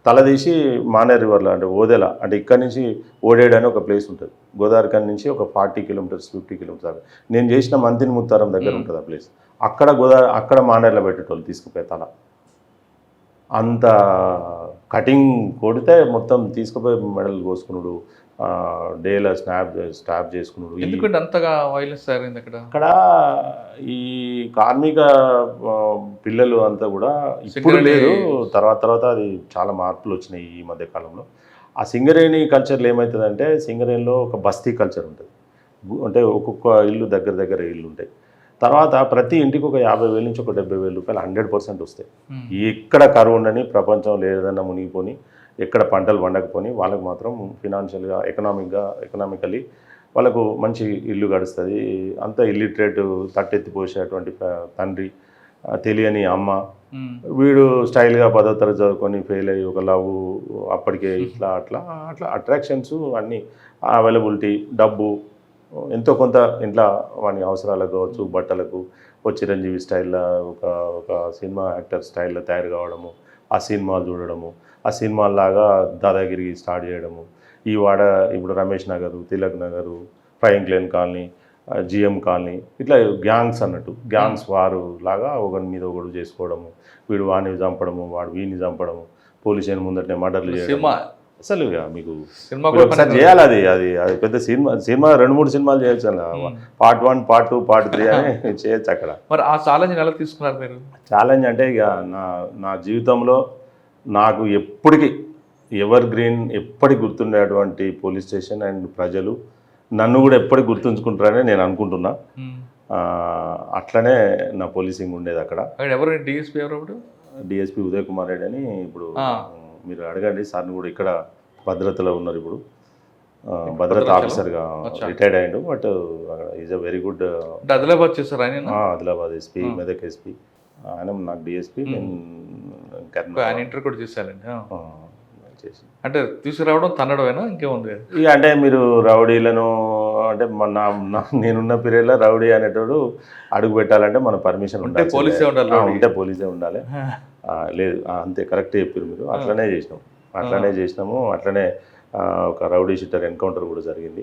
తలదీసి మానేర్ రివర్లో అంటే ఓదెల అంటే ఇక్కడి నుంచి ఓడేడు అని ఒక ప్లేస్ ఉంటుంది, గోదావరిఖని నుంచి ఒక 40 కిలోమీటర్స్ 50 కిలోమీటర్స్. నేను చేసిన మంతిని ముత్తారం దగ్గర ఉంటుంది ఆ ప్లేస్. అక్కడ మానేర్లో పెట్టేటోళ్ళు తీసుకుపోయే తల అంత కటింగ్ కొడితే మొత్తం తీసుకుపోయి మెడలు కోసుకున్నాడు, డేలో స్టాప్ చేసుకున్నాడు. ఎందుకంటే అంతగా వైలెన్స్ తయారైంది అక్కడ? అక్కడ ఈ కార్మిక పిల్లలు అంతా కూడా ఇప్పుడు లేదు, తర్వాత అది చాలా మార్పులు వచ్చినాయి ఈ మధ్య కాలంలో. ఆ సింగరేణి కల్చర్లో ఏమవుతుందంటే, సింగరేణిలో ఒక బస్తీ కల్చర్ ఉంటుంది, అంటే ఒక్కొక్క ఇల్లు దగ్గర ఇల్లు ఉంటాయి. తర్వాత ప్రతి ఇంటికి ఒక 50,000 నుంచి ఒక 70,000 రూపాయలు 100% వస్తాయి. ఎక్కడ కరువు ఉండని, ప్రపంచంలో ఏదైనా మునిగిపోని, ఎక్కడ పంటలు పండకపోని వాళ్ళకు మాత్రం ఫినాన్షియల్గా ఎకనామికలీ వాళ్ళకు మంచి ఇల్లు గడుస్తుంది. అంత ఇల్లిటరేట్ తట్టెత్తి పోసేటువంటి తండ్రి, తెలియని అమ్మ, వీడు స్టైల్గా 10వ తరగతి చదువుకొని ఫెయిల్ అయ్యి ఒక లవ్, అప్పటికే అట్లా అట్రాక్షన్స్ అన్నీ, అవైలబిలిటీ, డబ్బు ఎంతో కొంత ఇంట్లో వాని అవసరాలకు కావచ్చు, బట్టలకు, ఒక చిరంజీవి స్టైల్లో ఒక సినిమా యాక్టర్ స్టైల్లో తయారు కావడము, ఆ సినిమాలు చూడడము, ఆ సినిమాలాగా దాదాగిరి స్టార్ట్ చేయడము. ఈ వాడ ఇప్పుడు Ramesh Nagar, Tilak Nagar, Franklin colony, GM colony, ఇట్లా గ్యాంగ్స్ అన్నట్టు, గ్యాంగ్స్ వారు లాగా ఒకరి మీద ఒకడు చేసుకోవడము, వీడు వాడిని చంపడము, వాడు వీడిని చంపడము, పోలీస్ స్టేషన్ ముందటనే మర్డర్లు చేయడం. అసలు మీకు ఒకసారి చేయాలి, అది పెద్ద సినిమా 2-3 సినిమాలు చేయొచ్చు అన్న, పార్ట్ 1, పార్ట్ 2, పార్ట్ 3 అని చేయొచ్చు అక్కడ. మరి ఆ ఛాలెంజ్ ఎలా తీసుకున్నారు మీరు? ఛాలెంజ్ అంటే ఇక నా జీవితంలో నాకు ఎప్పటికీ ఎవర్ గ్రీన్, ఎప్పటికి గుర్తుండేటువంటి పోలీస్ స్టేషన్ అండ్ ప్రజలు నన్ను కూడా ఎప్పటికి గుర్తుంచుకుంటారని నేను అనుకుంటున్నా. అట్లనే నా పోలీసింగ్ ఉండేది అక్కడ. ఎవరు డిఎస్పీ? ఎవరు? డిఎస్పీ ఉదయ్ కుమార్ రెడ్డి అని. ఇప్పుడు మీరు అడగండి సార్ని, కూడా ఇక్కడ భద్రతలో ఉన్నారు. ఇప్పుడు భద్రతా ఆఫీసర్గా రిటైర్డ్ అయ్యాడు. But is a very good. Adilabad చేశారు ఆయన? Adilabad SP, Medak SP. ఆయన నాకు డిఎస్పీ, నేను ఇంటర్ కూడా చేశానండి. అంటే తీసుకురావడం తన్నడమేనా, ఇంకేముంది? ఇక అంటే మీరు రౌడీలను, అంటే నేనున్న పీరియడ్లో రౌడీ అనేటోడు అడుగు పెట్టాలంటే మన పర్మిషన్ ఉంటే పోలీసే ఉండాలి. లేదు, అంతే కరెక్ట్ చెప్పారు మీరు. అట్లనే చేసినాము. అట్లనే ఒక రౌడీ షీటర్ ఎన్కౌంటర్ కూడా జరిగింది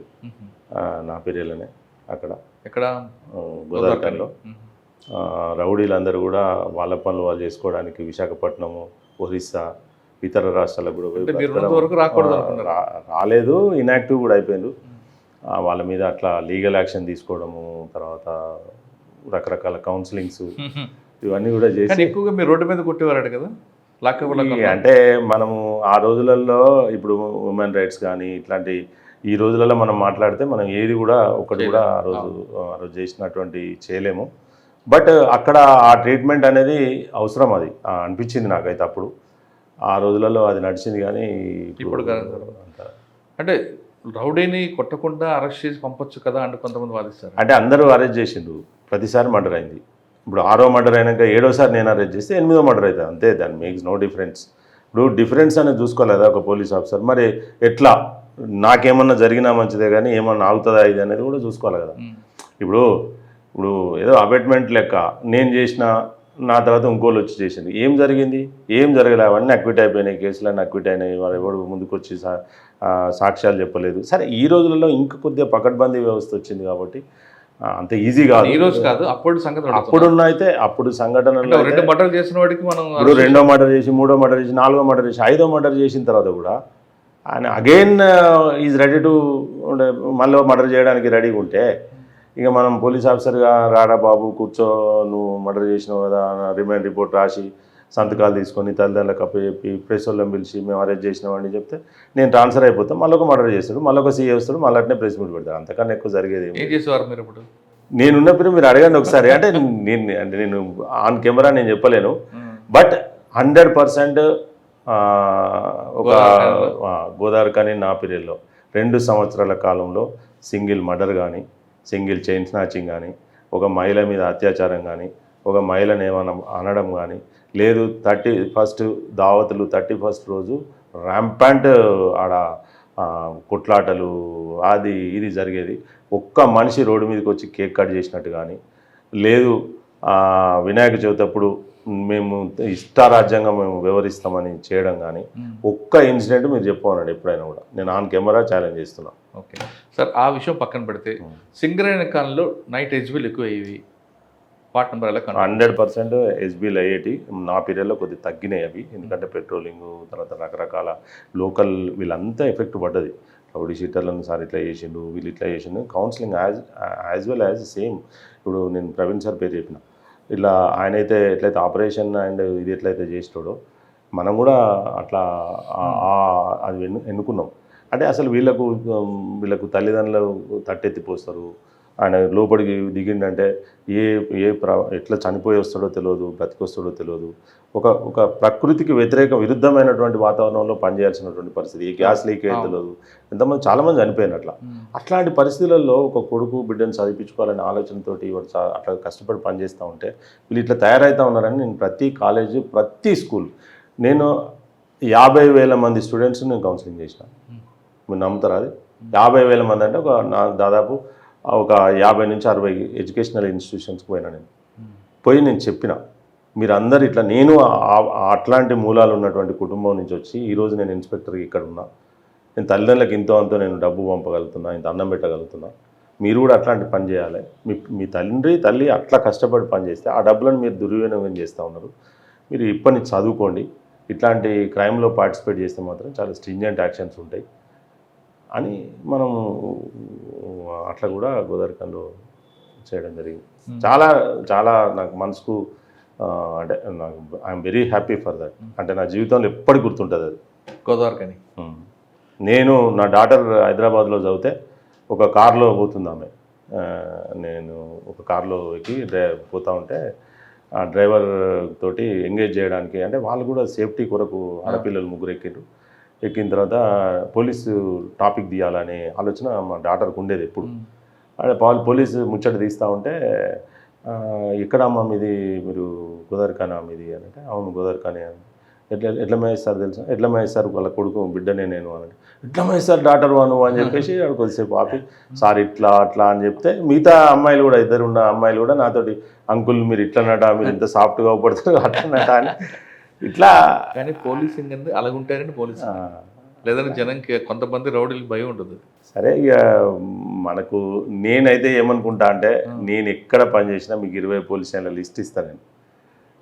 నా పీరియడ్లోనే అక్కడ. ఎక్కడ? గోదావరిలో. రౌడీలందరూ కూడా వాళ్ళ పనులు వాళ్ళు చేసుకోవడానికి విశాఖపట్నము, ఒరిస్సా, ఇతర రాష్ట్రాలకు కూడా రాలేదు, ఇన్యాక్టివ్ కూడా అయిపోయింది. వాళ్ళ మీద అట్లా లీగల్ యాక్షన్ తీసుకోవడము, తర్వాత రకరకాల కౌన్సిలింగ్స్ ఇవన్నీ కూడా చేసి. ఎక్కువగా మీరు రోడ్డు మీద కొట్టేవారు కదా? అంటే మనము ఆ రోజులలో, ఇప్పుడు ఉమెన్ రైట్స్ కానీ ఇట్లాంటి ఈ రోజులలో మనం మాట్లాడితే మనం ఏది కూడా ఒకటి కూడా ఆ రోజు చేసినటువంటి చేయలేము. బట్ అక్కడ ఆ ట్రీట్మెంట్ అనేది అవసరం, అది అనిపించింది నాకైతే అప్పుడు. ఆ రోజులలో అది నడిచింది. కానీ ఇప్పుడు అంటే రౌడీని కొట్టకుండా అరెస్ట్ చేసి పంపొచ్చు కదా అంటే కొంతమంది వాదిస్తారు. అంటే అందరూ అరెస్ట్ చేసిండ్రు, ప్రతిసారి మర్డర్ అయింది. ఇప్పుడు 6వ మర్డర్ అయినాక 7వసారి నేను అరెస్ట్ చేస్తే 8వ మర్డర్ అవుతుంది, అంతే. దాని మేక్స్ నో డిఫరెన్స్. ఇప్పుడు డిఫరెన్స్ అనేది చూసుకోలేదా ఒక పోలీస్ ఆఫీసర్? మరి ఎట్లా నాకేమన్నా జరిగినా మంచిదే కానీ ఏమన్నా ఆగుతుందా ఇది అనేది కూడా చూసుకోవాలి కదా. ఇప్పుడు ఏదో అబెట్మెంట్ లెక్క నేను చేసిన, నా తర్వాత ఇంకోళ్ళు వచ్చి చేసింది, ఏం జరిగింది? ఏం జరగలే, అవన్నీ అక్విట్ అయిపోయినాయి, కేసులన్నీ అక్విట్ అయినాయి. వాళ్ళు ఎవరు ముందుకు వచ్చి సాక్ష్యాలు చెప్పలేదు. సరే, ఈ రోజులలో ఇంకా కొద్దిగా పకడ్బందీ వ్యవస్థ వచ్చింది కాబట్టి అంత ఈజీ కాదు. ఈ రోజు కాదు, అప్పుడు సంఘటన. అప్పుడు సంఘటనలు 2 మర్డర్ చేసిన వాడికి మనం ఇప్పుడు 2వ మర్డర్ చేసి, 3వ మర్డర్ చేసి, 4వ మర్డర్ చేసి, 5వ మర్డర్ చేసిన తర్వాత కూడా ఆయన అగైన్ ఈజ్ రెడీ టు మళ్ళీ మర్డర్ చేయడానికి రెడీగా ఉంటే, ఇక మనం పోలీస్ ఆఫీసర్గా రాడా బాబు కూర్చో, నువ్వు మర్డర్ చేసినావు కదా, రిమాండ్ రిపోర్ట్ రాసి సంతకాలు తీసుకొని తల్లిదండ్రులకు అప్పచెప్పి ప్రెస్ వాళ్ళని పిలిచి మేము అరెస్ట్ చేసినామని చెప్తే నేను ట్రాన్స్ఫర్ అయిపోతాం, మళ్ళీ ఒక మర్డర్ చేస్తాడు, మళ్ళీ ఒక సీఏ వస్తాడు, మళ్ళీ అట్నే ప్రెస్ మీట్ పెడతాడు. అంతకన్నా ఎక్కువ జరిగేది ఏం చేసేవారు మీరు ఇప్పుడు? నేనున్నప్పుడు మీరు అడగండి ఒకసారి. అంటే నేను ఆన్ కెమెరా నేను చెప్పలేను, బట్ 100% ఒక గోదావరి కానీ నా పీరియడ్లో 2 సంవత్సరాల కాలంలో సింగిల్ మర్డర్ కానీ, సింగిల్ చైన్ స్నాచింగ్ కానీ, ఒక మహిళ మీద అత్యాచారం కానీ, ఒక మహిళను ఏమైనా అనడం కానీ లేదు. 31st దావతులు, 31st రోజు ర్యాంపాంట్ ఆడ కొట్లాటలు అది ఇది జరిగేది. ఒక్క మనిషి రోడ్డు మీదకి వచ్చి కేక్ కట్ చేసినట్టు కానీ లేదు. వినాయక చవితి అప్పుడు మేము ఇష్టారాజ్యంగా మేము వ్యవహరిస్తామని చేయడం కానీ ఒక్క ఇన్సిడెంట్ మీరు చెప్పమన్నాడు ఎప్పుడైనా కూడా. నేను ఆన్ కెమెరా ఛాలెంజ్ చేస్తున్నాను. ఓకే సార్, ఆ విషయం పక్కన పెడితే సింగరేణి కాలంలో నైట్ హెచ్బీలు ఎక్కువ అయ్యేవి, వార్డ్ నెంబర్ ఎలా 100% ఎస్బీలు అయ్యేటి నా పీరియడ్లో కొద్దిగా తగ్గినాయి అవి, ఎందుకంటే పెట్రోలింగ్ తర్వాత రకరకాల లోకల్ వీళ్ళంతా ఎఫెక్ట్ పడ్డది. రౌడీ షీటర్లను సార్ ఇట్లా చేసిండు, వీళ్ళు ఇట్లా చేసిండు. Counselling as well as same. ఇప్పుడు నేను ప్రవీణ్ సార్ పేరు చెప్పిన, ఇట్లా ఆయన అయితే ఎట్లయితే ఆపరేషన్ అండ్ ఇది ఎట్లయితే చేస్తాడో మనం కూడా అట్లా అది ఎన్నుకున్నాం. అంటే అసలు వీళ్ళకు తల్లిదండ్రులు తట్టెత్తిపోస్తారు. ఆయన లోపలికి దిగిండంటే ఎట్లా చనిపోయి వస్తాడో తెలియదు, బ్రతికొస్తాడో తెలియదు. ఒక ప్రకృతికి విరుద్ధమైనటువంటి వాతావరణంలో పనిచేయాల్సినటువంటి పరిస్థితి. ఈ గ్యాస్ లీక్ అయితే తెలియదు, ఎంతమంది చాలామంది చనిపోయారు. అట్లాంటి పరిస్థితులలో ఒక కొడుకు బిడ్డను చదివించుకోవాలనే ఆలోచనతోటి అట్లా కష్టపడి పనిచేస్తూ ఉంటే వీళ్ళు ఇట్లా తయారవుతూ ఉన్నారని నేను ప్రతి కాలేజీ ప్రతి స్కూల్ నేను 50,000 మంది స్టూడెంట్స్ నేను కౌన్సిలింగ్ చేసిన. మీరు నమ్ముతారా? అది 50,000 మంది అంటే దాదాపు ఒక 50 నుంచి 60 ఎడ్యుకేషనల్ ఇన్స్టిట్యూషన్స్కి పోయినా. నేను చెప్పిన మీరు అందరు ఇట్లా, నేను అట్లాంటి మూలాలు ఉన్నటువంటి కుటుంబం నుంచి వచ్చి ఈరోజు నేను ఇన్స్పెక్టర్కి ఇక్కడ ఉన్నా, నేను తల్లిదండ్రులకు ఇంతో అంతో నేను డబ్బు పంపగలుగుతున్నా, ఇంత అన్నం పెట్టగలుగుతున్నా. మీరు కూడా అట్లాంటి పని చేయాలి. మీ తల్లి అట్లా కష్టపడి పని చేస్తే ఆ డబ్బులను మీరు దుర్వినియోగం చేస్తూ ఉన్నారు. మీరు ఇప్పటి నుంచి చదువుకోండి, ఇట్లాంటి క్రైమ్లో పార్టిసిపేట్ చేస్తే మాత్రం చాలా స్ట్రింజెంట్ యాక్షన్స్ ఉంటాయి అని మనం అట్లా కూడా గోదావరిఖండ్లో చేయడం జరిగింది. చాలా చాలా నాకు మనసుకు అంటే నాకు I'm very happy for that. అంటే నా జీవితంలో ఎప్పటికి గుర్తుంటుంది అది గోదావరిఖని. నేను నా డాటర్ హైదరాబాద్లో చదివితే ఒక కార్లో పోతుంది ఆమె, నేను ఒక కార్లో ఎక్కి పోతూ ఉంటే ఆ డ్రైవర్ తోటి ఎంగేజ్ చేయడానికి, అంటే వాళ్ళు కూడా సేఫ్టీ కొరకు ఆడపిల్లలు 3 ఎక్కిన తర్వాత పోలీసు టాపిక్ తీయాలనే ఆలోచన మా డాటర్కి ఉండేది ఎప్పుడు. అంటే పోలీసు ముచ్చట తీస్తూ ఉంటే ఎక్కడమ్మా మీది, మీరు గోదావరిఖానా మీది అని అంటే, అవును గోదావరిఖానే అని. ఎట్లా మహేష్ సార్ తెలుసా? ఎట్లా మహేష్ సార్ వాళ్ళ కొడుకు బిడ్డనే నేను అని. ఎట్లా మహేష్ సార్ డాటర్ వాను అని చెప్పేసి కొద్దిసేపు ఆపి సార్ ఇట్లా అట్లా అని చెప్తే మిగతా అమ్మాయిలు కూడా, ఇద్దరున్న అమ్మాయిలు కూడా నాతోటి అంకుల్ మీరు ఇట్లనట, మీరు ఇంత సాఫ్ట్గా పడతారు అట్లనట అని ఇట్లా. కానీ పోలీసింగ్ అనేది అలాగుంటారండి పోలీసు, లేదంటే జనంకి కొంతమంది రౌడీలకు భయం ఉంటుంది. సరే ఇక మనకు నేనైతే ఏమనుకుంటా అంటే, నేను ఎక్కడ పనిచేసినా మీకు 20 పోలీస్ స్టేషన్ల లిస్ట్ ఇస్తాను.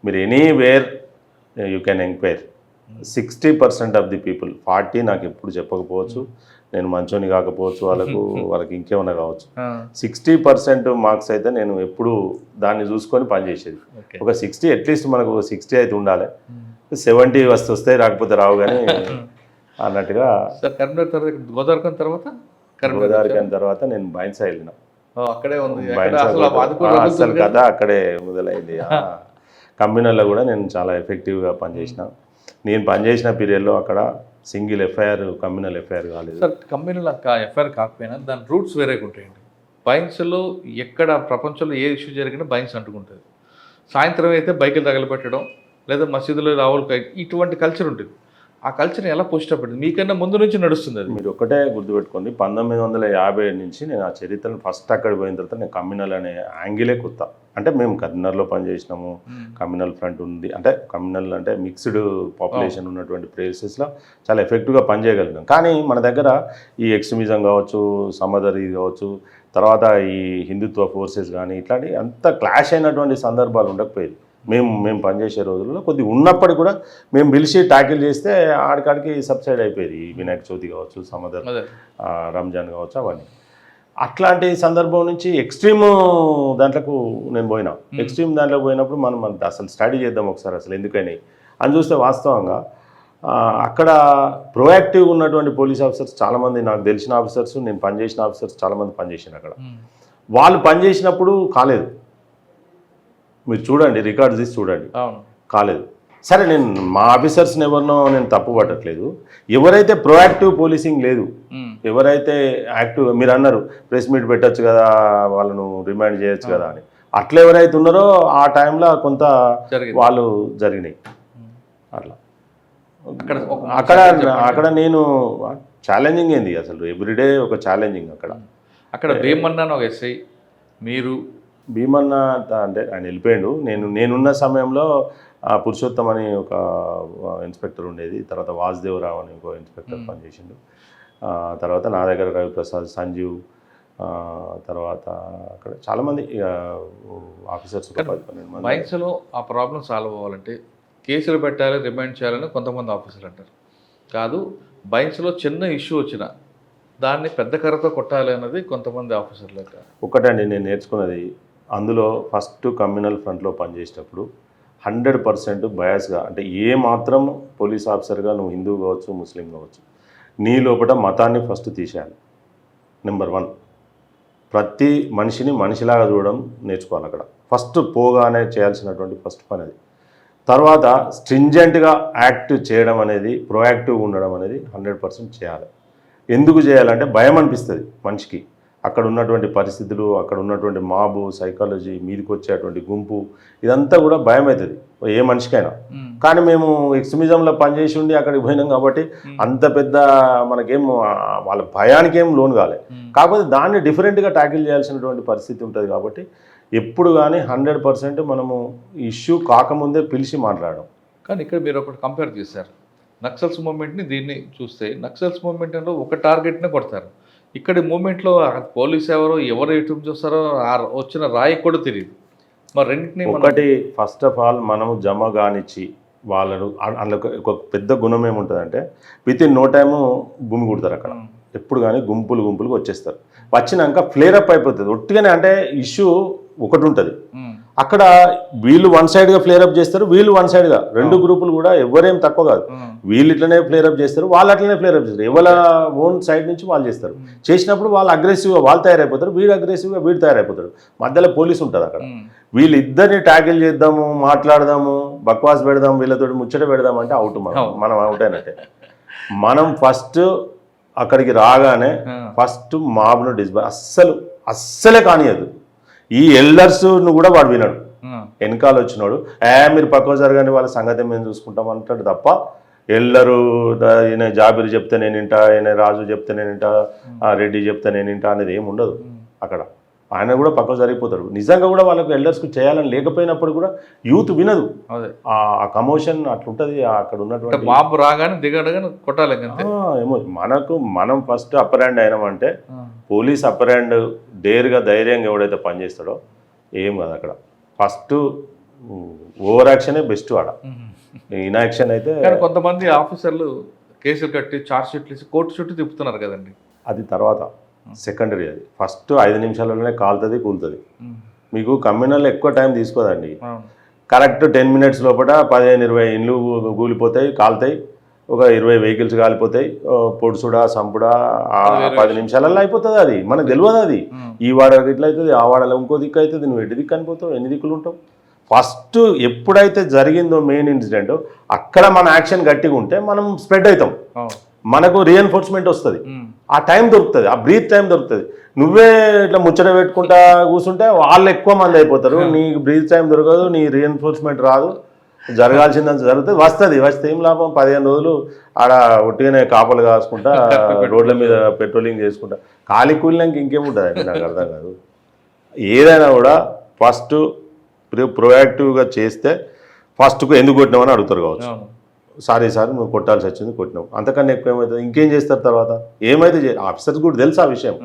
మీరు anywhere you can enquire. 60% of the people, 40 నాకు ఎప్పుడు చెప్పకపోవచ్చు, నేను మంచోని కాకపోవచ్చు, వాళ్ళకి ఇంకేమన్నా కావచ్చు. 60% మార్క్స్ అయితే నేను ఎప్పుడు దాన్ని చూసుకొని పనిచేసేది. ఒక 60 అట్లీస్ట్ మనకు 60 అయితే ఉండాలి. 70 వస్తాయి, రాకపోతే రావు కానీ అన్నట్టుగా. గోదావరిఖని తర్వాత నేను బైన్సా వెళ్ళిన. అక్కడే ఉంది అసలు కథ అక్కడే మొదలైంది. కమ్యూనల్లో కూడా నేను చాలా ఎఫెక్టివ్గా పనిచేసిన. నేను పనిచేసిన పీరియడ్లో అక్కడ సింగిల్ ఎఫ్ఐఆర్, కమ్యూనల్ ఎఫ్ఐఆర్ కాలేదు. సార్ కమ్యూనల్ ఎఫ్ఐఆర్ కాకపోయినా దాని రూట్స్ వేరేగా ఉంటాయండి. బైన్స్లో ఎక్కడ ప్రపంచంలో ఏ ఇష్యూ జరిగినా బైన్స్ అంటుకుంటుంది. సాయంత్రం అయితే బైకులు తగలబెట్టడం, లేదా మసీదులో రావులు, ఇటువంటి కల్చర్ ఉంటుంది. ఆ కల్చర్ని ఎలా పోస్టపడింది? మీకన్నా ముందు నుంచి నడుస్తుంది అది. మీరు ఒకటే గుర్తుపెట్టుకోండి, 1950 నుంచి నేను ఆ చరిత్రను ఫస్ట్ అక్కడ పోయిన తర్వాత నేను కమ్యూనల్ అనే యాంగిలే కొత్త. అంటే మేము కర్నూలులో పనిచేసినాము, కమ్యూనల్ ఫ్రంట్ ఉంది, అంటే కమ్యూనల్ అంటే మిక్స్డ్ పాపులేషన్ ఉన్నటువంటి ప్లేసెస్లో చాలా ఎఫెక్టివ్గా పనిచేయగలిగాం. కానీ మన దగ్గర ఈ ఎక్స్ట్రీమిజం కావచ్చు, సమదరి కావచ్చు, తర్వాత ఈ హిందుత్వ ఫోర్సెస్ కానీ ఇట్లాంటి అంత క్లాష్ అయినటువంటి సందర్భాలు ఉండకపోయేది. మేము పనిచేసే రోజుల్లో కొద్దిగా ఉన్నప్పటికీ కూడా మేము పిలిచి ట్యాకిల్ చేస్తే ఆడికాడికి సబ్సైడ్ అయిపోయేది. వినాయక చవితి కావచ్చు, సమదర్, రంజాన్ కావచ్చు, అవన్నీ. అట్లాంటి సందర్భం నుంచి ఎక్స్ట్రీమ్ దాంట్లోకి నేను పోయినా. ఎక్స్ట్రీమ్ దాంట్లోకి పోయినప్పుడు మనం అసలు స్టడీ చేద్దాం ఒకసారి అసలు ఎందుకని అని చూస్తే వాస్తవంగా అక్కడ ప్రోయాక్టివ్గా ఉన్నటువంటి పోలీస్ ఆఫీసర్స్ చాలామంది, నాకు తెలిసిన ఆఫీసర్స్, నేను పనిచేసిన ఆఫీసర్స్ చాలామంది పనిచేసాను అక్కడ. వాళ్ళు పనిచేసినప్పుడు కాలేదు. మీరు చూడండి, రికార్డ్స్ తీసి చూడండి, కాలేదు. సరే నేను మా ఆఫీసర్స్ని ఎవరినో నేను తప్పు పట్టట్లేదు. ఎవరైతే ప్రోయాక్టివ్ పోలీసింగ్ లేదు, ఎవరైతే యాక్టివ్, మీరు అన్నారు ప్రెస్ మీట్ పెట్టచ్చు కదా, వాళ్ళను రిమైండ్ చేయొచ్చు కదా అని, అట్లా ఎవరైతే ఉన్నారో ఆ టైంలో కొంత వాళ్ళు జరిగినాయి. అట్లా అక్కడ నేను ఛాలెంజింగ్ ఏంది అసలు, ఎవ్రీడే ఒక ఛాలెంజింగ్. అక్కడ భీమన్న ఒక ఎస్ఐ, మీరు భీమన్న అంటే ఆయన వెళ్ళిపోయాడు. నేనున్న సమయంలో పురుషోత్తం అని ఒక ఇన్స్పెక్టర్ ఉండేది, తర్వాత వాసుదేవరావు అని ఒక ఇన్స్పెక్టర్ పనిచేసిండు, తర్వాత నా దగ్గర రవిప్రసాద్, సంజీవ్, తర్వాత అక్కడ చాలామంది ఆఫీసర్స్ ఒక 10-12 మంది. బైక్స్లో ఆ ప్రాబ్లం సాల్వ్ అవ్వాలంటే కేసులు పెట్టాలి, రిమైండ్ చేయాలని కొంతమంది ఆఫీసర్లు అంటారు. కాదు, బైక్స్లో చిన్న ఇష్యూ వచ్చినా దాన్ని పెద్ద కర్రతో కొట్టాలి అన్నది కొంతమంది ఆఫీసర్లు. ఒకటండి నేను నేర్చుకున్నది, అందులో ఫస్ట్ కమ్యూనల్ ఫ్రంట్లో పనిచేసేటప్పుడు 100% బయాస్గా, అంటే ఏ మాత్రం పోలీస్ ఆఫీసర్గా నువ్వు హిందూ కావచ్చు, ముస్లిం కావచ్చు, నీ లోపల మతాన్ని ఫస్ట్ తీసేయాలి. నెంబర్ 1, ప్రతి మనిషిని మనిషిలాగా చూడడం నేర్చుకోవాలి. అక్కడ ఫస్ట్ పోగానే చేయాల్సినటువంటి ఫస్ట్ పని అది. తర్వాత స్ట్రింజెంట్గా యాక్ట్ చేయడం అనేది, ప్రోయాక్టివ్గా ఉండడం అనేది 100% చేయాలి. ఎందుకు చేయాలంటే భయం అనిపిస్తుంది మనిషికి. అక్కడ ఉన్నటువంటి పరిస్థితులు, అక్కడ ఉన్నటువంటి మాబు సైకాలజీ, మీదకి వచ్చేటువంటి గుంపు, ఇదంతా కూడా భయం అవుతుంది ఏ మనిషికైనా. కానీ మేము ఎక్స్ట్రీమిజంలో పనిచేసి ఉండి అక్కడికి పోయినాం కాబట్టి అంత పెద్ద మనకేం వాళ్ళ భయానికి ఏం లోన్ కాలే. కాకపోతే దాన్ని డిఫరెంట్గా ట్యాకిల్ చేయాల్సినటువంటి పరిస్థితి ఉంటుంది. కాబట్టి ఎప్పుడు కానీ 100% మనము ఇష్యూ కాకముందే పిలిచి మాట్లాడడం. కానీ ఇక్కడ మీరు ఒకటి కంపేర్ చేశారు, నక్సల్స్ మూమెంట్ని దీన్ని చూస్తే నక్సల్స్ మూమెంట్లో ఒక టార్గెట్నే కొడతారు. ఇక్కడ మూమెంట్లో పోలీస్ ఎవరు ఎటు చూస్తారో వచ్చిన రాయి కూడా తెలియదు. మరి రెండింటినీ ఒకటి ఫస్ట్ ఆఫ్ ఆల్ మనము జమ కానిచ్చి వాళ్ళను, అందులో ఒక పెద్ద గుణం ఏముంటుందంటే వితిన్ నో టైము గుమి కుడతారు. అక్కడ ఎప్పుడు కానీ గుంపులుగా వచ్చేస్తారు. వచ్చినాక ఫ్లేరప్ అయిపోతుంది ఒట్టిగానే. అంటే ఇష్యూ ఒకటి ఉంటుంది అక్కడ, వీళ్ళు వన్ సైడ్గా ఫ్లేరప్ చేస్తారు, వీళ్ళు వన్ సైడ్గా, రెండు గ్రూపులు కూడా ఎవరేం తక్కువ కాదు. వీళ్ళు ఇట్లనే ఫ్లేరప్ చేస్తారు, వాళ్ళు అట్లనే ఫ్లేరప్ చేస్తారు. ఎవరి ఓన్ సైడ్ నుంచి వాళ్ళు చేస్తారు. చేసినప్పుడు వాళ్ళు అగ్రెసివ్గా వాళ్ళు తయారైపోతారు, వీడు అగ్రెసివ్గా వీడు తయారైపోతాడు. మధ్యలో పోలీసు ఉంటుంది అక్కడ. వీళ్ళిద్దరిని ట్యాకిల్ చేద్దాము, మాట్లాడదాము, బక్వాస్ పెడదాం, వీళ్ళతో ముచ్చట పెడదాం అంటే అవుట్. మనం అవుట్ అయినట్టే. మనం ఫస్ట్ అక్కడికి రాగానే ఫస్ట్ మాబ్ను అస్సలే కానియదు. ఈ ఎల్డర్స్ను కూడా వాడు వినడు. వెనకాల వచ్చినాడు మీరు పక్కన జరగని వాళ్ళ సంగతి మేము చూసుకుంటాం అంటాడు తప్ప, ఎల్లరు ఈయన జాబిరి చెప్తే నేను ఇంటా, ఈయన రాజు చెప్తే నేను ఇంటా, రెడ్డి చెప్తే నేను ఇంటా అనేది ఏమి ఉండదు అక్కడ. ఆయన కూడా పక్కన జరిగిపోతాడు. నిజంగా కూడా వాళ్ళకు ఎల్డర్స్కి చేయాలని లేకపోయినప్పుడు కూడా యూత్ వినదు. ఆ కమోషన్ అట్లుంటుంది అక్కడ ఉన్నటువంటి. మాపు రాగానే దిగడగానే కొట్టాలి ఏమో. మనం ఫస్ట్ అప్పర్ హ్యాండ్ అయినామంటే, పోలీస్ అప్పర్ హ్యాండ్ డేర్గా ధైర్యంగా ఎవడైతే పనిచేస్తాడో ఏం కాదు అక్కడ. ఫస్ట్ ఓవర్ యాక్షనే బెస్ట్. ఆడ ఇన్యాక్షన్ అయితే. కొంతమంది ఆఫీసర్లు కేసులు కట్టి చార్జ్ షీట్లు ఇచ్చి కోర్టు చుట్టూ తిప్పుతున్నారు కదండి. అది తర్వాత సెకండరీ. అది ఫస్ట్ 5 నిమిషాలలోనే కాలుతుంది, కూలుతుంది. మీకు కమ్యూనల్ ఎక్కువ టైం తీసుకోదండి. కరెక్ట్ 10 మినిట్స్ లోపల 15-20 ఇండ్లు కూలిపోతాయి, కాలుతాయి, ఒక 20 వెహికల్స్ కాలిపోతాయి. పొడుసుడా సంపుడా 10 నిమిషాలలో అయిపోతుంది. అది మనకు తెలియదు. అది ఈ వాడకి ఇట్లా అవుతుంది, ఆ వాడలో ఇంకో దిక్కు అవుతుంది. నువ్వు ఎటు దిక్కు అనిపోతావు, ఎన్ని దిక్కులు ఉంటావు. ఫస్ట్ ఎప్పుడైతే జరిగిందో మెయిన్ ఇన్సిడెంట్, అక్కడ మన యాక్షన్ గట్టిగా ఉంటే మనం స్ప్రెడ్ అవుతాం. మనకు రీఎన్ఫోర్స్మెంట్ వస్తుంది, ఆ టైం దొరుకుతుంది, ఆ బ్రీత్ టైం దొరుకుతుంది. నువ్వే ఇట్లా ముచ్చట పెట్టుకుంటా కూర్చుంటే వాళ్ళు ఎక్కువ మంది అయిపోతారు. నీకు బ్రీత్ టైం దొరకదు, నీ రీఎన్ఫోర్స్మెంట్ రాదు. జరగాల్సిందంత జరుగుతుంది. వస్తే ఏం లాభం? 15 రోజులు ఆడ ఒట్టిగానే కాపలు కాసుకుంటా, రోడ్ల మీద పెట్రోలింగ్ చేసుకుంటా, ఖాళీ కూలినాక ఇంకేముంటుంది అండి? నాకు అర్థం కాదు. ఏదైనా కూడా ఫస్ట్ ప్రొయాక్టివ్గా చేస్తే ఫస్ట్కు ఎందుకు కొట్టినామని అడుగుతారు కావచ్చు. సారీ సార్ నువ్వు కొట్టాల్సి వచ్చింది, కొట్టినావు. అంతకన్నా ఎక్కువ ఏమవుతుంది? ఇంకేం చేస్తారు తర్వాత? ఏమైతే ఆఫీసర్స్ కూడా తెలుసు ఆ విషయం.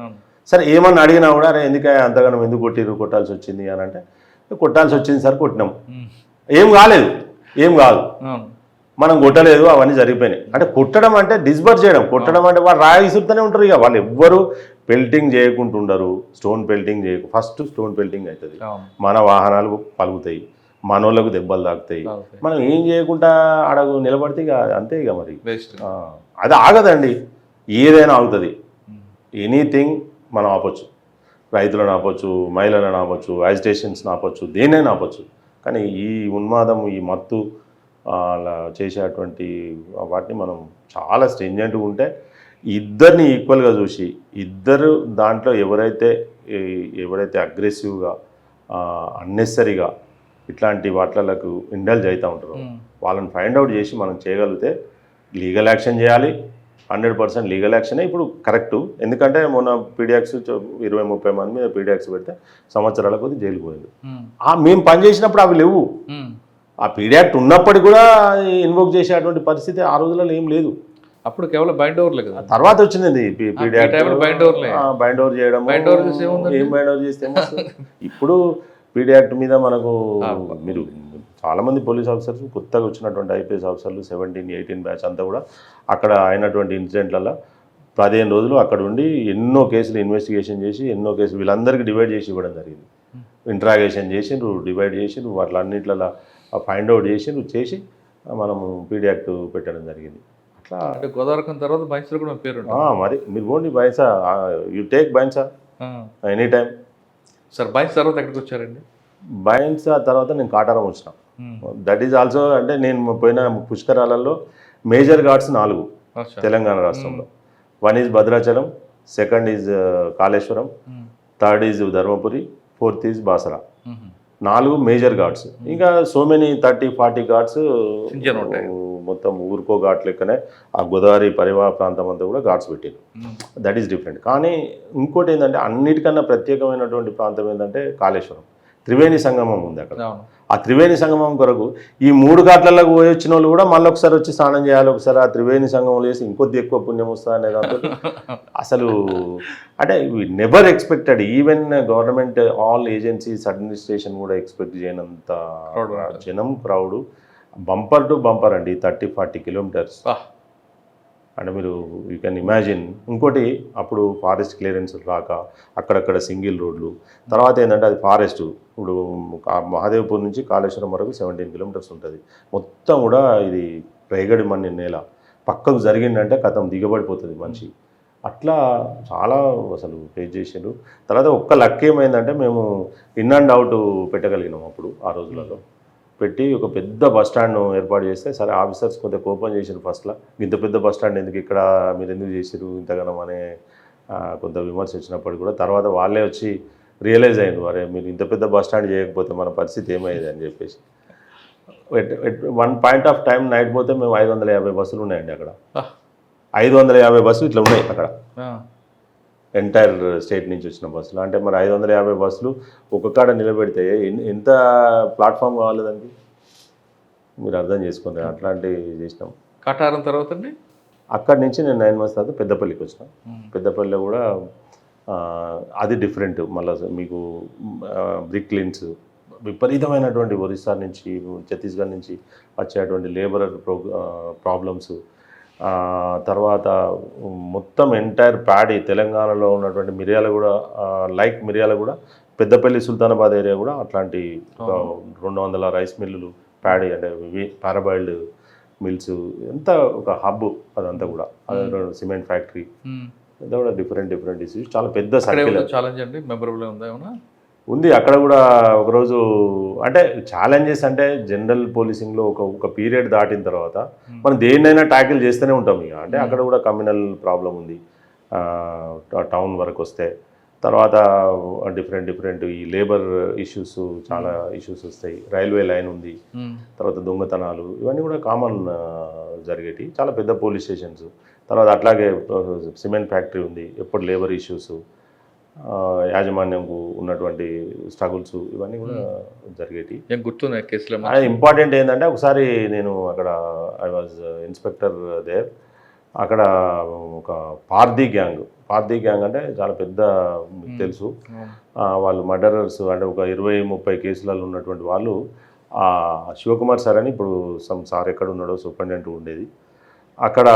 సరే ఏమన్నా అడిగినా కూడా, అరే ఎందుకే అంతగానో ఎందుకు కొట్టిరు, కొట్టాల్సి వచ్చింది అని అంటే, కొట్టాల్సి వచ్చింది సార్, కొట్టినాం. ఏం కాలేదు, ఏం కాదు, మనం కొట్టలేదు, అవన్నీ జరిగిపోయినాయి. అంటే కొట్టడం అంటే డిస్బర్స్ చేయడం. కొట్టడం అంటే వాళ్ళు రాయి విసురుతూనే ఉంటారు. ఇక వాళ్ళు ఎవ్వరు పెల్టింగ్ చేయకుంటుండరు. Stone pelting first stone pelting అవుతుంది. మన వాహనాలు పలుగుతాయి, మనోళ్ళకు దెబ్బలు తాకుతాయి. మనం ఏం చేయకుండా అడగు నిలబడితే ఇక అంతే. ఇక మరి అది ఆగదండి. ఏదైనా ఆగుతుంది. ఎనీథింగ్ మనం ఆపొచ్చు. రైతులను ఆపొచ్చు, మహిళలను ఆపొచ్చు, యాజిటేషన్స్ని ఆపొచ్చు, దేనైనా ఆపొచ్చు. కానీ ఈ ఉన్మాదం, ఈ మత్తు అలా చేసేటువంటి వాటిని మనం చాలా స్ట్రింజెంట్గా ఉంటే, ఇద్దరిని ఈక్వల్గా చూసి, ఇద్దరు దాంట్లో ఎవరైతే అగ్రెసివ్గా అన్నెసరీగా ఇట్లాంటి వాటిలకు ఇండల్జ్ అవుతూ ఉంటారో వాళ్ళని ఫైండ్ అవుట్ చేసి మనం చేయగలిగితే లీగల్ యాక్షన్ చేయాలి. 100% లీగల్ యాక్షనే ఇప్పుడు కరెక్టు. ఎందుకంటే మొన్న పీడియాక్స్ 20-30 మంది మీద పీడియాక్స్ పెడితే సంవత్సరాల కొద్ది జైలు పోయింది. మేము పనిచేసినప్పుడు అవి లేవు. ఆ పీడియాక్ట్ ఉన్నప్పటికీ కూడా ఇన్వోక్ చేసేటువంటి పరిస్థితి ఆ రోజులలో ఏం లేదు. ఆ అప్పుడు కేవలం బైండ్ ఓవర్లే కదా. తర్వాత వచ్చింది పీడియాక్ట్, టైంలో బైండ్ ఓవర్లే. బైండ్ ఓవర్ చేయడం. బైండ్ ఓవర్ చేస్తే ఏముందండి? ఏం బైండ్ ఓవర్ చేస్తే ఏమొస్తుంది? ఇప్పుడు పీడియాక్ట్ మీద మనకు మీరు చాలామంది పోలీస్ ఆఫీసర్స్ కొత్తగా వచ్చినటువంటి ఐపీఎస్ ఆఫీసర్లు 17-18 బ్యాచ్ అంతా కూడా అక్కడ అయినటువంటి ఇన్సిడెంట్లలో 15 రోజులు అక్కడ ఉండి ఎన్నో కేసులు ఇన్వెస్టిగేషన్ చేసి ఎన్నో కేసులు వీళ్ళందరికీ డివైడ్ చేసి ఇవ్వడం జరిగింది. ఇంట్రాగేషన్ చేసిండ్రు, డివైడ్ చేసిండ్రు, వాటిలన్నిట్లలో ఫైండ్ అవుట్ చేసి మనము పీడియాక్ట్ పెట్టడం జరిగింది. అట్లా అంటే గోదావరికం తర్వాత బైన్స్లో కూడా పేరు మరి మీరు పోండి Bhainsa, you take Bhainsa any time. Sir binds తర్వాత ఎక్కడికి వచ్చారండి? బైన్సా తర్వాత నేను కాటారం వచ్చిన. దట్ ఈజ్ ఆల్సో అంటే నేను పోయిన పుష్కరాలలో మేజర్ ఘాట్స్ 4 తెలంగాణ రాష్ట్రంలో. 1 is Bhadrachalam, 2nd is Kaleshwaram, 3rd is Dharmapuri, 4th is Basara. 4 major ghats. ఇంకా సో మెనీ 30-40 ఘాట్స్ మొత్తం ఊరుకో ఘాట్ లెక్కనే ఆ గోదావరి పరివాహ ప్రాంతం అంతా కూడా ఘాట్స్ పెట్టారు. That is different. కానీ ఇంకోటి ఏంటంటే అన్నిటికన్నా ప్రత్యేకమైనటువంటి ప్రాంతం ఏంటంటే కాళేశ్వరం. త్రివేణి సంగమం ఉంది అక్కడ. ఆ త్రివేణి సంగమం కొరకు ఈ 3 ఘాట్లకు పోయి వచ్చిన వాళ్ళు కూడా మళ్ళీ ఒకసారి వచ్చి స్నానం చేయాలి, ఒకసారి ఆ త్రివేణి సంగమం వేసి ఇంకొద్ది ఎక్కువ పుణ్యం వస్తుంది అనే దాంతో అసలు అంటే never expected. Even government all agencies administration కూడా ఎక్స్పెక్ట్ చేయనంత జనం, క్రౌడ్, బంపర్ టు బంపర్ అండి. 30-40 కిలోమీటర్స్ అంటే మీరు యూ కెన్ ఇమాజిన్. ఇంకోటి అప్పుడు ఫారెస్ట్ క్లియరెన్స్ రాక అక్కడక్కడ సింగిల్ రోడ్లు. తర్వాత ఏంటంటే అది ఫారెస్ట్. ఇప్పుడు మహాదేవ్పూర్ నుంచి కాళేశ్వరం వరకు 17 కిలోమీటర్స్ ఉంటుంది. మొత్తం కూడా ఇది రేగడి మన్ని నేల. పక్కకు జరిగిందంటే కథం దిగబడిపోతుంది మనిషి. అట్లా చాలా అసలు ఫేస్ చేసారు. తర్వాత ఒక్క లక్ ఏమైందంటే మేము ఇన్ అండ్ అవుట్ పెట్టగలిగినాం అప్పుడు ఆ రోజులలో. పెట్టి ఒక పెద్ద బస్ స్టాండ్ను ఏర్పాటు చేస్తే సరే ఆఫీసర్స్ కొంత కోపం చేశారు ఫస్ట్లో. ఇంత పెద్ద బస్ స్టాండ్ ఎందుకు ఇక్కడ, మీరు ఎందుకు చేసారు ఇంతగానం అనే కొంత విమర్శ వచ్చినప్పటికీ కూడా తర్వాత వాళ్ళే వచ్చి రియలైజ్ అయ్యారు, అరే మీరు ఇంత పెద్ద బస్ స్టాండ్ చేయకపోతే మన పరిస్థితి ఏమయ్యేది అని చెప్పేసి. One point of time night పోతే మేము 550 బస్సులు ఉన్నాయండి అక్కడ. 550 బస్సులు ఇట్లా ఉన్నాయి అక్కడ, ఎంటైర్ స్టేట్ నుంచి వచ్చిన బస్సులు. అంటే మరి 550 బస్సులు ఒక్క కాడ నిలబెడితే ఎంత ప్లాట్ఫామ్ కావాలి దానికి మీరు అర్థం చేసుకోండి. అట్లాంటివి చేసినాం. కటారం తర్వాత అండి అక్కడి నుంచి నేను 9 months తర్వాత పెద్దపల్లికి వచ్చిన. పెద్దపల్లిలో కూడా అది డిఫరెంట్. మళ్ళీ మీకు బ్రిక్ లిన్స్ విపరీతమైనటువంటి ఒరిస్సా నుంచి, ఛత్తీస్గఢ్ నుంచి వచ్చేటువంటి లేబరర్ ప్రాబ్లమ్స్. తర్వాత మొత్తం ఎంటైర్ ప్యాడీ తెలంగాణలో ఉన్నటువంటి మిర్యాలగూడ, మిర్యాలగూడ, పెద్దపల్లి, సుల్తానాబాద్ ఏరియా కూడా అట్లాంటి 200 రైస్ మిల్లులు, ప్యాడీ అంటే పారాబాయిల్డ్ మిల్స్, ఎంత ఒక హబ్ అదంతా కూడా. సిమెంట్ ఫ్యాక్టరీ అంతా కూడా డిఫరెంట్ ఇష్యూస్. చాలా పెద్ద సర్కిల్. ఛాలెంజ్ అండి మెమరబుల్ ఉందా ఏమన్నా? ఉంది అక్కడ కూడా. ఒకరోజు అంటే ఛాలెంజెస్ అంటే జనరల్ పోలీసింగ్లో ఒక పీరియడ్ దాటిన తర్వాత మనం దేన్నైనా ట్యాకిల్ చేస్తూనే ఉంటాం ఇక. అంటే అక్కడ కూడా కమ్యూనల్ ప్రాబ్లం ఉంది టౌన్ వరకు వస్తే. తర్వాత డిఫరెంట్ ఈ లేబర్ ఇష్యూస్, చాలా ఇష్యూస్ వస్తాయి. రైల్వే లైన్ ఉంది, తర్వాత దొంగతనాలు, ఇవన్నీ కూడా కామన్ జరిగేటి. చాలా పెద్ద పోలీస్ స్టేషన్స్. తర్వాత అట్లాగే సిమెంట్ ఫ్యాక్టరీ ఉంది, ఎప్పుడు లేబర్ ఇష్యూస్, యాజమాన్యంకు ఉన్నటువంటి స్ట్రగుల్స్, ఇవన్నీ కూడా జరిగేటి. గుర్తున్నాయి కేసులు. ఇంపార్టెంట్ ఏంటంటే ఒకసారి నేను అక్కడ ఐ వాజ్ ఇన్స్పెక్టర్ దేర్. అక్కడ ఒక పార్దీ గ్యాంగ్ అంటే చాలా పెద్ద, మీకు తెలుసు, వాళ్ళు మర్డరర్స్. అంటే ఒక 20-30 కేసులలో ఉన్నటువంటి వాళ్ళు. శివకుమార్ సార్ అని ఇప్పుడు సార్ ఎక్కడ ఉన్నాడో సూపరింటెండెంట్ ఉండేది అక్కడ.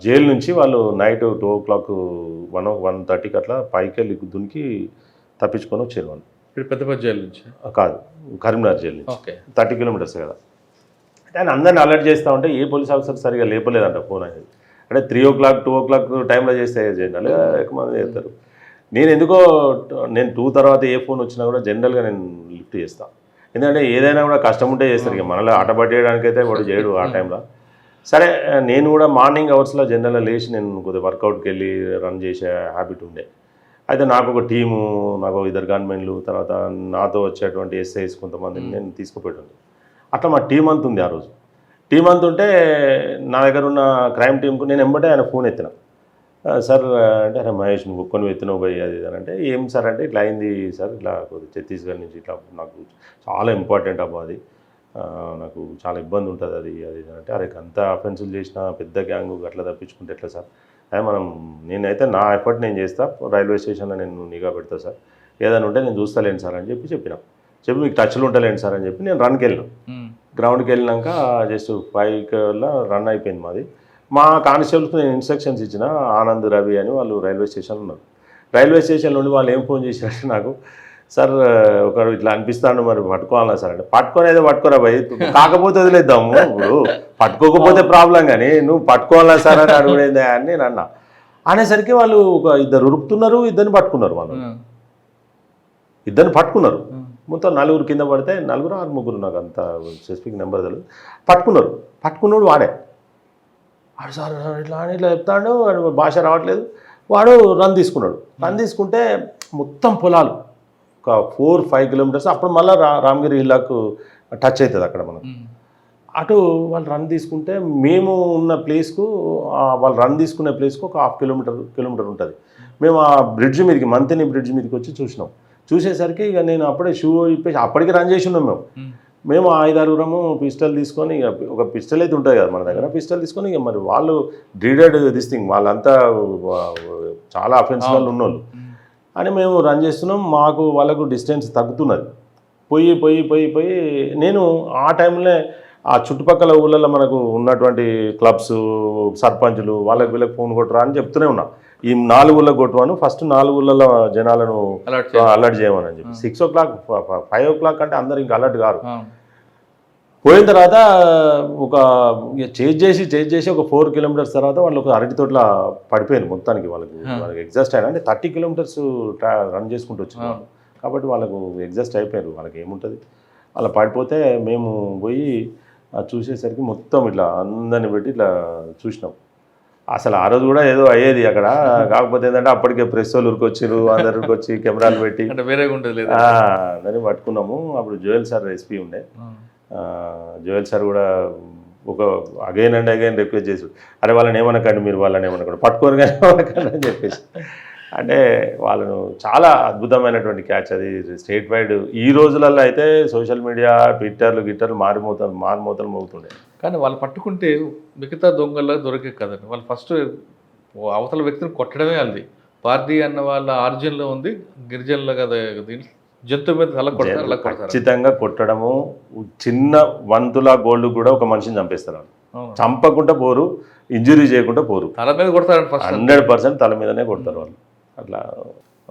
జైలు నుంచి వాళ్ళు నైట్ 2 o'clock 1:30కి అట్లా పైకి వెళ్ళి దునికి తప్పించుకొని వచ్చారు వాళ్ళు. పెద్ద జైలు నుంచి కాదు, కరీంనగర్ జైలు నుంచి. 30 kilometers కదా. అంటే ఆయన అందరిని అలర్ట్ చేస్తూ ఉంటే ఏ పోలీస్ ఆఫీసర్ సరిగా లేపలేదంట ఫోన్ అనేది. అంటే 3 o'clock 2 o'clock టైంలో చేస్తే చేయాలి, ఎక్కువ మంది చేస్తారు. నేను ఎందుకో 2 తర్వాత ఏ ఫోన్ వచ్చినా కూడా జనరల్గా నేను లిఫ్ట్ చేస్తాను. ఎందుకంటే ఏదైనా కూడా కష్టం ఉంటే చేస్తారు. ఇక మనలో ఆట పట్టేయడానికైతే వాడు చేయడు ఆ టైంలో. సరే నేను కూడా మార్నింగ్ అవర్స్లో జనరల్గా లేచి నేను కొద్దిగా వర్కౌట్కి వెళ్ళి రన్ చేసే హ్యాబిట్ ఉండే. అయితే నాకు ఒక టీము, నాకు 2 గన్మెన్లు, తర్వాత నాతో వచ్చేటువంటి ఎస్ఐస్ కొంతమందిని నేను తీసుకుపోయాను. అట్లా మా టీం అంత ఉంది ఆ రోజు. టీం అంత ఉంటే నా దగ్గర ఉన్న క్రైమ్ టీంకు నేను ఎంబటే ఆయన ఫోన్ ఎత్తిన. సార్ అంటే, అరే మహేష్ నువ్వు ఒక్కొని ఎత్తినవు పోయి అది అని అంటే, ఏం సార్ అంటే ఇట్లా అయింది సార్, ఇట్లా ఛత్తీస్గఢ్ నుంచి ఇట్లా నాకు చాలా ఇంపార్టెంట్ అబ్బా అది. నాకు చాలా ఇబ్బంది ఉంటుంది అది అది అంటే అరే అంత అఫెన్సులు చేసిన పెద్ద గ్యాంగు అట్లా తప్పించుకుంటే ఎట్లా సార్ అదే నేనైతే నా ఎఫర్ట్ నేను చేస్తా, రైల్వే స్టేషన్లో నేను నిఘా పెడతా సార్, ఏదైనా ఉంటే నేను చూస్తలేను సార్ అని చెప్పిన మీకు టచ్లు ఉంటలేండి సార్ అని చెప్పి నేను రన్కి వెళ్ళాను. గ్రౌండ్కి వెళ్ళినాక జస్ట్ 5 రన్ అయిపోయింది మాది. మా కానిస్టేబుల్స్కి నేను ఇన్స్ట్రక్షన్స్ ఇచ్చిన, ఆనంద్ రవి అని వాళ్ళు రైల్వే స్టేషన్లో ఉన్నారు. రైల్వే స్టేషన్ నుండి వాళ్ళు ఏం ఫోన్ చేశారంటే నాకు, సార్ ఒకడు ఇట్లా అనిపిస్తాను మరి పట్టుకోవాలా సార్ అంటే, పట్టుకోనేదో పట్టుకోరా భయ్, కాకపోతే వదిలేద్దాము, ఇప్పుడు పట్టుకోకపోతే ప్రాబ్లం కానీ నువ్వు పట్టుకోవాలా సార్ అని అడుగునేదే అని నేను అన్నా. అనేసరికి వాళ్ళు ఒక 2 ఉరుకుతున్నారు, 2 పట్టుకున్నారు. వాళ్ళు 2 పట్టుకున్నారు. మొత్తం 4 కింద పడితే 4 or 3 నాకు అంత స్పెసిఫిక్ నెంబర్ తెలియదు. పట్టుకున్నాడు వాడే సార్ ఇట్లా అని ఇట్లా చెప్తాడు, భాష రావట్లేదు. వాడు రన్ తీసుకున్నాడు. రన్ తీసుకుంటే మొత్తం పొలాలు ఒక 4-5 కిలోమీటర్స్. అప్పుడు మళ్ళీ రామగిరి హిల్లాకు టచ్ అవుతుంది అక్కడ మనం. అటు వాళ్ళు రన్ తీసుకుంటే మేము ఉన్న ప్లేస్కు వాళ్ళు రన్ తీసుకునే ప్లేస్కు ఒక 1/2 కిలోమీటర్ ఉంటుంది. మేము ఆ బ్రిడ్జ్ మీదకి, మంతిని బ్రిడ్జ్ మీదకి వచ్చి చూసేసరికి ఇక నేను అప్పుడే షూ ఇప్పేసి అప్పటికి రన్ చేసి ఉన్నాం. మేము 5-6 పిస్టల్ తీసుకొని, ఇక ఒక పిస్టల్ అయితే ఉంటుంది కదా మన దగ్గర, పిస్టల్ తీసుకొని ఇక మరి వాళ్ళు డ్రీడెడ్ దిస్ థింగ్, వాళ్ళంతా చాలా అఫెన్సివ్ ఉన్నోళ్ళు అని మేము రన్ చేస్తున్నాం. మాకు వాళ్ళకు డిస్టెన్స్ తగ్గుతున్నది. పోయి నేను ఆ టైంలో ఆ చుట్టుపక్కల ఊళ్ళల్లో మనకు ఉన్నటువంటి క్లబ్స్, సర్పంచులు వీళ్ళకి ఫోన్ కొట్టరా అని చెప్తూనే ఉన్నా. ఈ 4 ఊళ్ళకి కొట్టువాను, ఫస్ట్ 4 ఊళ్ళలో జనాలను అలర్ట్ చేయమని చెప్పి. 6 o'clock 5 o'clock అంటే అందరు ఇంకా అలర్ట్ కారు. పోయిన తర్వాత ఒక చేజ్ చేసి ఒక 4 kilometers తర్వాత వాళ్ళు ఒక అరటి తోటల పడిపోయారు మొత్తానికి. వాళ్ళకి ఎగ్జాస్ట్ అయినా అంటే 30 kilometers రన్ చేసుకుంటూ వచ్చిన కాబట్టి వాళ్ళకు ఎగ్జాస్ట్ అయిపోయారు. వాళ్ళకి ఏముంటుంది, అలా పడిపోతే మేము పోయి చూసేసరికి మొత్తం ఇట్లా అందరిని పెట్టి ఇట్లా చూసినాం. అసలు ఆ రోజు కూడా ఏదో అయ్యేది అక్కడ, కాకపోతే ఏంటంటే అప్పటికే ప్రెస్ వాళ్ళు ఉరికొచ్చారు, అందరికి వచ్చి కెమెరాలు పెట్టి అందరినీ పట్టుకున్నాము. అప్పుడు జోయల్ సార్ ఎస్పీ ఉండే, జోయల్ సార్ కూడా ఒక అగైన్ అండ్ అగైన్ రిక్వెస్ట్ చేసి, అరే వాళ్ళని ఏమనకండి, మీరు వాళ్ళని ఏమనకండి, పట్టుకోరు కానీ ఏమనకండి అని చెప్పేసి. అంటే వాళ్ళను చాలా అద్భుతమైనటువంటి క్యాచ్ అది. స్టేట్ వైడ్ ఈ రోజులలో అయితే సోషల్ మీడియా, ట్విట్టర్లు మారుమూతలు మోగుతుండే. కానీ వాళ్ళు పట్టుకుంటే మిగతా దొంగల్లో దొరికే కదండి. వాళ్ళు ఫస్ట్ అవతల వ్యక్తిని కొట్టడమే అది. పార్టీ అన్న వాళ్ళ ఆర్జిన్లో ఉంది, గిరిజనుల కదా జంతువు మీద అలా కొడతారు. ఖచ్చితంగా కొట్టడము. చిన్న 1 తులా గోల్డ్ కూడా ఒక మనిషిని చంపేస్తారు వాళ్ళు. చంపకుండా పోరు, ఇంజురీ చేయకుండా పోరు, తల మీద కొడతారు. 100% తల మీదనే కొడతారు వాళ్ళు. అట్లా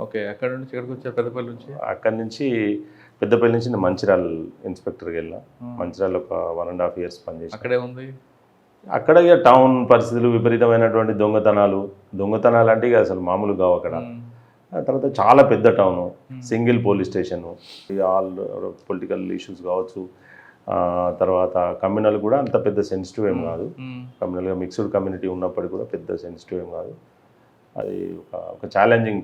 ఓకే. అక్కడ నుంచి ఎక్కడికి వచ్చారు? పెద్దపల్లి నుంచి. అక్కడి నుంచి పెద్దపల్లి నుంచి నేను మంచిర్యాల ఇన్స్పెక్టర్కి వెళ్ళా. మంచిర్యాల ఒక 1.5 years పనిచేసి అక్కడే ఉంది. అక్కడ ఇక టౌన్ పరిస్థితులు, విపరీతమైనటువంటి దొంగతనాలు అంటే ఇక అసలు మామూలు కావు అక్కడ. తర్వాత చాలా పెద్ద town, single police station, all political issues కావచ్చు. తర్వాత కమ్యూనల్ కూడా అంత పెద్ద సెన్సిటివ్ ఏం కాదు. కమ్యూనల్గా మిక్స్డ్ కమ్యూనిటీ ఉన్నప్పటికీ కూడా పెద్ద సెన్సిటివ్ ఏం కాదు. అది ఒక ఛాలెంజింగ్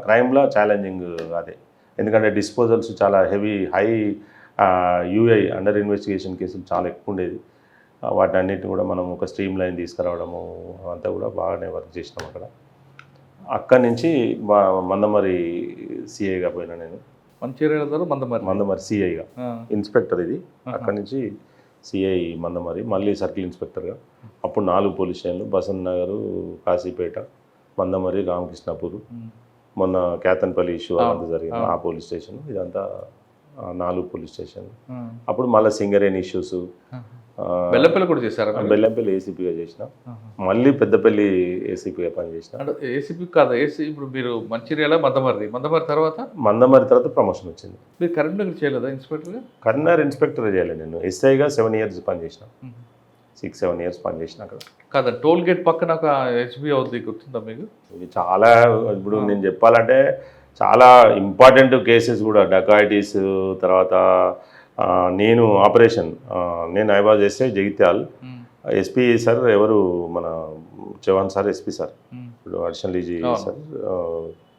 క్రైమ్లా ఛాలెంజింగ్ అదే. ఎందుకంటే డిస్పోజల్స్ చాలా హై యూఐ అండర్ ఇన్వెస్టిగేషన్ కేసులు చాలా ఎక్కువ ఉండేది. వాటి అన్నిటిని కూడా మనం ఒక స్ట్రీమ్ లైన్ తీసుకురావడము అంతా కూడా బాగానే వర్క్ చేసినాం అక్కడ. అక్కడి నుంచి మందమరి సిఐగా పోయినా నేను. మందమరి సిఐగా, ఇన్స్పెక్టర్ ఇది. అక్కడి నుంచి సిఐ మందమరి, మళ్ళీ సర్కిల్ ఇన్స్పెక్టర్గా. అప్పుడు 4 పోలీస్ స్టేషన్లు, బసంత్ నగరు, కాశీపేట, మందమరి, రామకృష్ణపూర్, మొన్న కేతన్పల్లి ఇష్యూ అదంతా జరిగింది ఆ పోలీస్ స్టేషన్. ఇదంతా 4 పోలీస్ స్టేషన్లు. అప్పుడు మళ్ళీ సింగరేణి ఇష్యూస్. బెల్లంపల్లి కూడా చేశారు. బెల్లంపల్లి ఏసీపీగా చేసిన, మళ్ళీ పెద్దపల్లి ఏసీపీగా పనిచేసిన. ఏసీపీ కాదా? ఇప్పుడు మీరు మంచిర్యాల, మందమరి తర్వాత ప్రమోషన్ వచ్చింది. మీరు కరీంనగర్ చేయలేదా ఇన్స్పెక్టర్గా? కరీంనగర్ ఇన్స్పెక్టర్ చేయలేదు నేను. ఎస్ఐగా 7 years పనిచేసిన, 6-7 years పనిచేసిన అక్కడ. కాదా, టోల్ గేట్ పక్కన ఒక హెచ్బి అవుతుంది, గుర్తుందా మీకు? ఇది చాలా, ఇప్పుడు నేను చెప్పాలంటే చాలా ఇంపార్టెంట్ కేసెస్ కూడా, డకాయిటీస్. తర్వాత నేను operation I was SI Jagtial. SP sir ఎవరు, మన చవాన్ సార్ ఎస్పీ సార్, ఇప్పుడు అడిషనల్ ఈజీ సార్,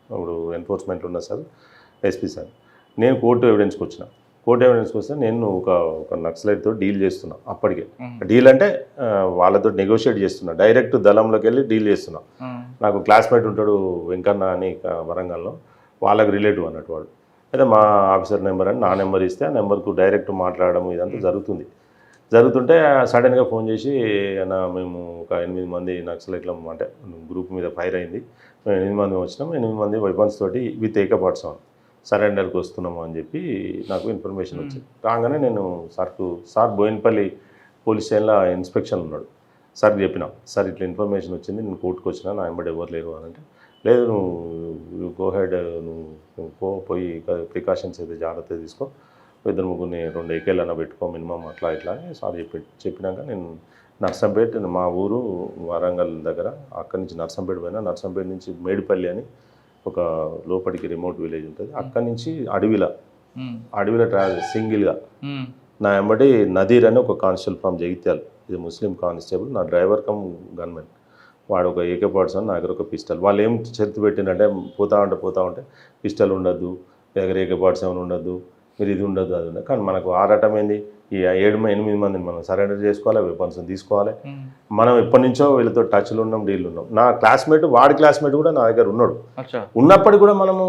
ఇప్పుడు ఎన్ఫోర్స్మెంట్లో ఉన్న సార్ ఎస్పీ సార్. నేను కోర్టు ఎవిడెన్స్కి వస్తే నేను ఒక నక్సలైట్తో డీల్ చేస్తున్నా. అప్పటికే డీల్ అంటే వాళ్ళతో నెగోషియేట్ చేస్తున్నా, డైరెక్ట్ దళంలోకి వెళ్ళి డీల్ చేస్తున్నా. నాకు క్లాస్మేట్ ఉంటాడు వెంకన్న అని వరంగల్లో, వాళ్ళకి రిలేటివ్ అన్నట్టు వాడు. అయితే మా ఆఫీసర్ నెంబర్ అని నా నెంబర్ ఇస్తే ఆ నెంబర్కు డైరెక్ట్ మాట్లాడడం ఇదంతా జరుగుతుంటే సడన్గా ఫోన్ చేసి అన్న మేము ఒక 8 మంది నక్సలైట్ల అంటే గ్రూప్ మీద ఫైర్ అయింది, మేము 8 మంది వచ్చినాం, 8 మంది వెపన్స్ తోటి విత్ ఏకపాట్స్ సరెండర్కి వస్తున్నాము అని చెప్పి నాకు ఇన్ఫర్మేషన్ వచ్చింది. రాగానే నేను సార్ బోయినపల్లి పోలీస్ స్టేషన్లో ఇన్స్పెక్షన్ ఉన్నాడు, సార్కి చెప్పినా, సార్ ఇట్లా ఇన్ఫర్మేషన్ వచ్చింది, నేను కోర్టుకు వచ్చినా, నా వెంబడి ఎవరు లేరు అని అంటే, లేదు నువ్వు గో హెడ్, నువ్వు పోయి ప్రికాషన్స్ అయితే జాగ్రత్త తీసుకో, 2-3 ఏకేళ్ళన్నా పెట్టుకో మినిమం అట్లా ఇట్లా అని సార్ చెప్పినాక నేను నర్సంపేట, మా ఊరు వరంగల్ దగ్గర, అక్కడి నుంచి నర్సంపేట పోయినా, నర్సంపేట నుంచి మేడిపల్లి అని ఒక లోపలికి రిమోట్ విలేజ్ ఉంటుంది, అక్కడి నుంచి అడవిలో ట్రావెల్ సింగిల్గా నా వెంబడి నదీర్ అని ఒక కానిస్టేబుల్ ఫ్రమ్ జగిత్యాల, ఇది ముస్లిం కానిస్టేబుల్, నా డ్రైవర్ కమ్ గన్మెన్, వాడు ఒక AK-47, నా దగ్గర ఒక పిస్టల్. వాళ్ళు ఏం చెత్త పెట్టిందంటే పోతా ఉంటే పిస్టల్ ఉండద్దు, దగ్గర AK-47 ఉండద్దు, మీరు ఇది ఉండద్దు అది ఉండదు. కానీ మనకు ఆరాటం ఏంది, ఈ 7-8 మందిని మనం సరెండర్ చేసుకోవాలి, వెపన్స్ తీసుకోవాలి. మనం ఎప్పటి నుంచో వీళ్ళతో టచ్లో ఉన్నాం, డీల్ ఉన్నాం. నా క్లాస్మేట్, వాడి క్లాస్మేట్ కూడా నా దగ్గర ఉన్నాడు. ఉన్నప్పటికీ కూడా మనము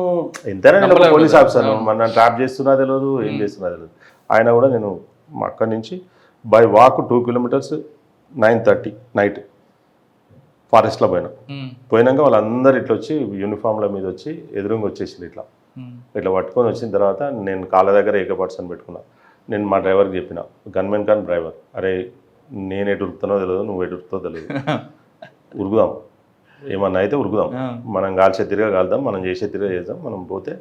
ఎంతైనా పోలీస్ ఆఫీసర్, మన ట్రాప్ చేస్తున్నా తెలియదు, ఏం చేస్తున్నా తెలియదు. ఆయన కూడా నేను అక్కడి నుంచి బై వాక్ 2 కిలోమీటర్స్ 9:30 నైట్ ఫారెస్ట్లో పోయినాక వాళ్ళందరూ ఇట్లా వచ్చి యూనిఫామ్ల మీద వచ్చి ఎదురుగా వచ్చేసింది, ఇట్లా పట్టుకొని వచ్చిన తర్వాత నేను కాళ్ళ దగ్గర AK-47 పెట్టుకున్నా. నేను మా డ్రైవర్కి చెప్పిన, గన్మెన్ కాన్ డ్రైవర్, అరే నేను ఎటు ఉరుకుతానో తెలియదు, నువ్వు ఎటు ఉరుకుతావు తెలియదు, ఉరుకుదాం, ఏమన్నా అయితే ఉరుకుదాం, మనం కాల్చే తిరిగా కాలుదాం, మనం చేసే తిరిగా చేద్దాం, మనం పోతే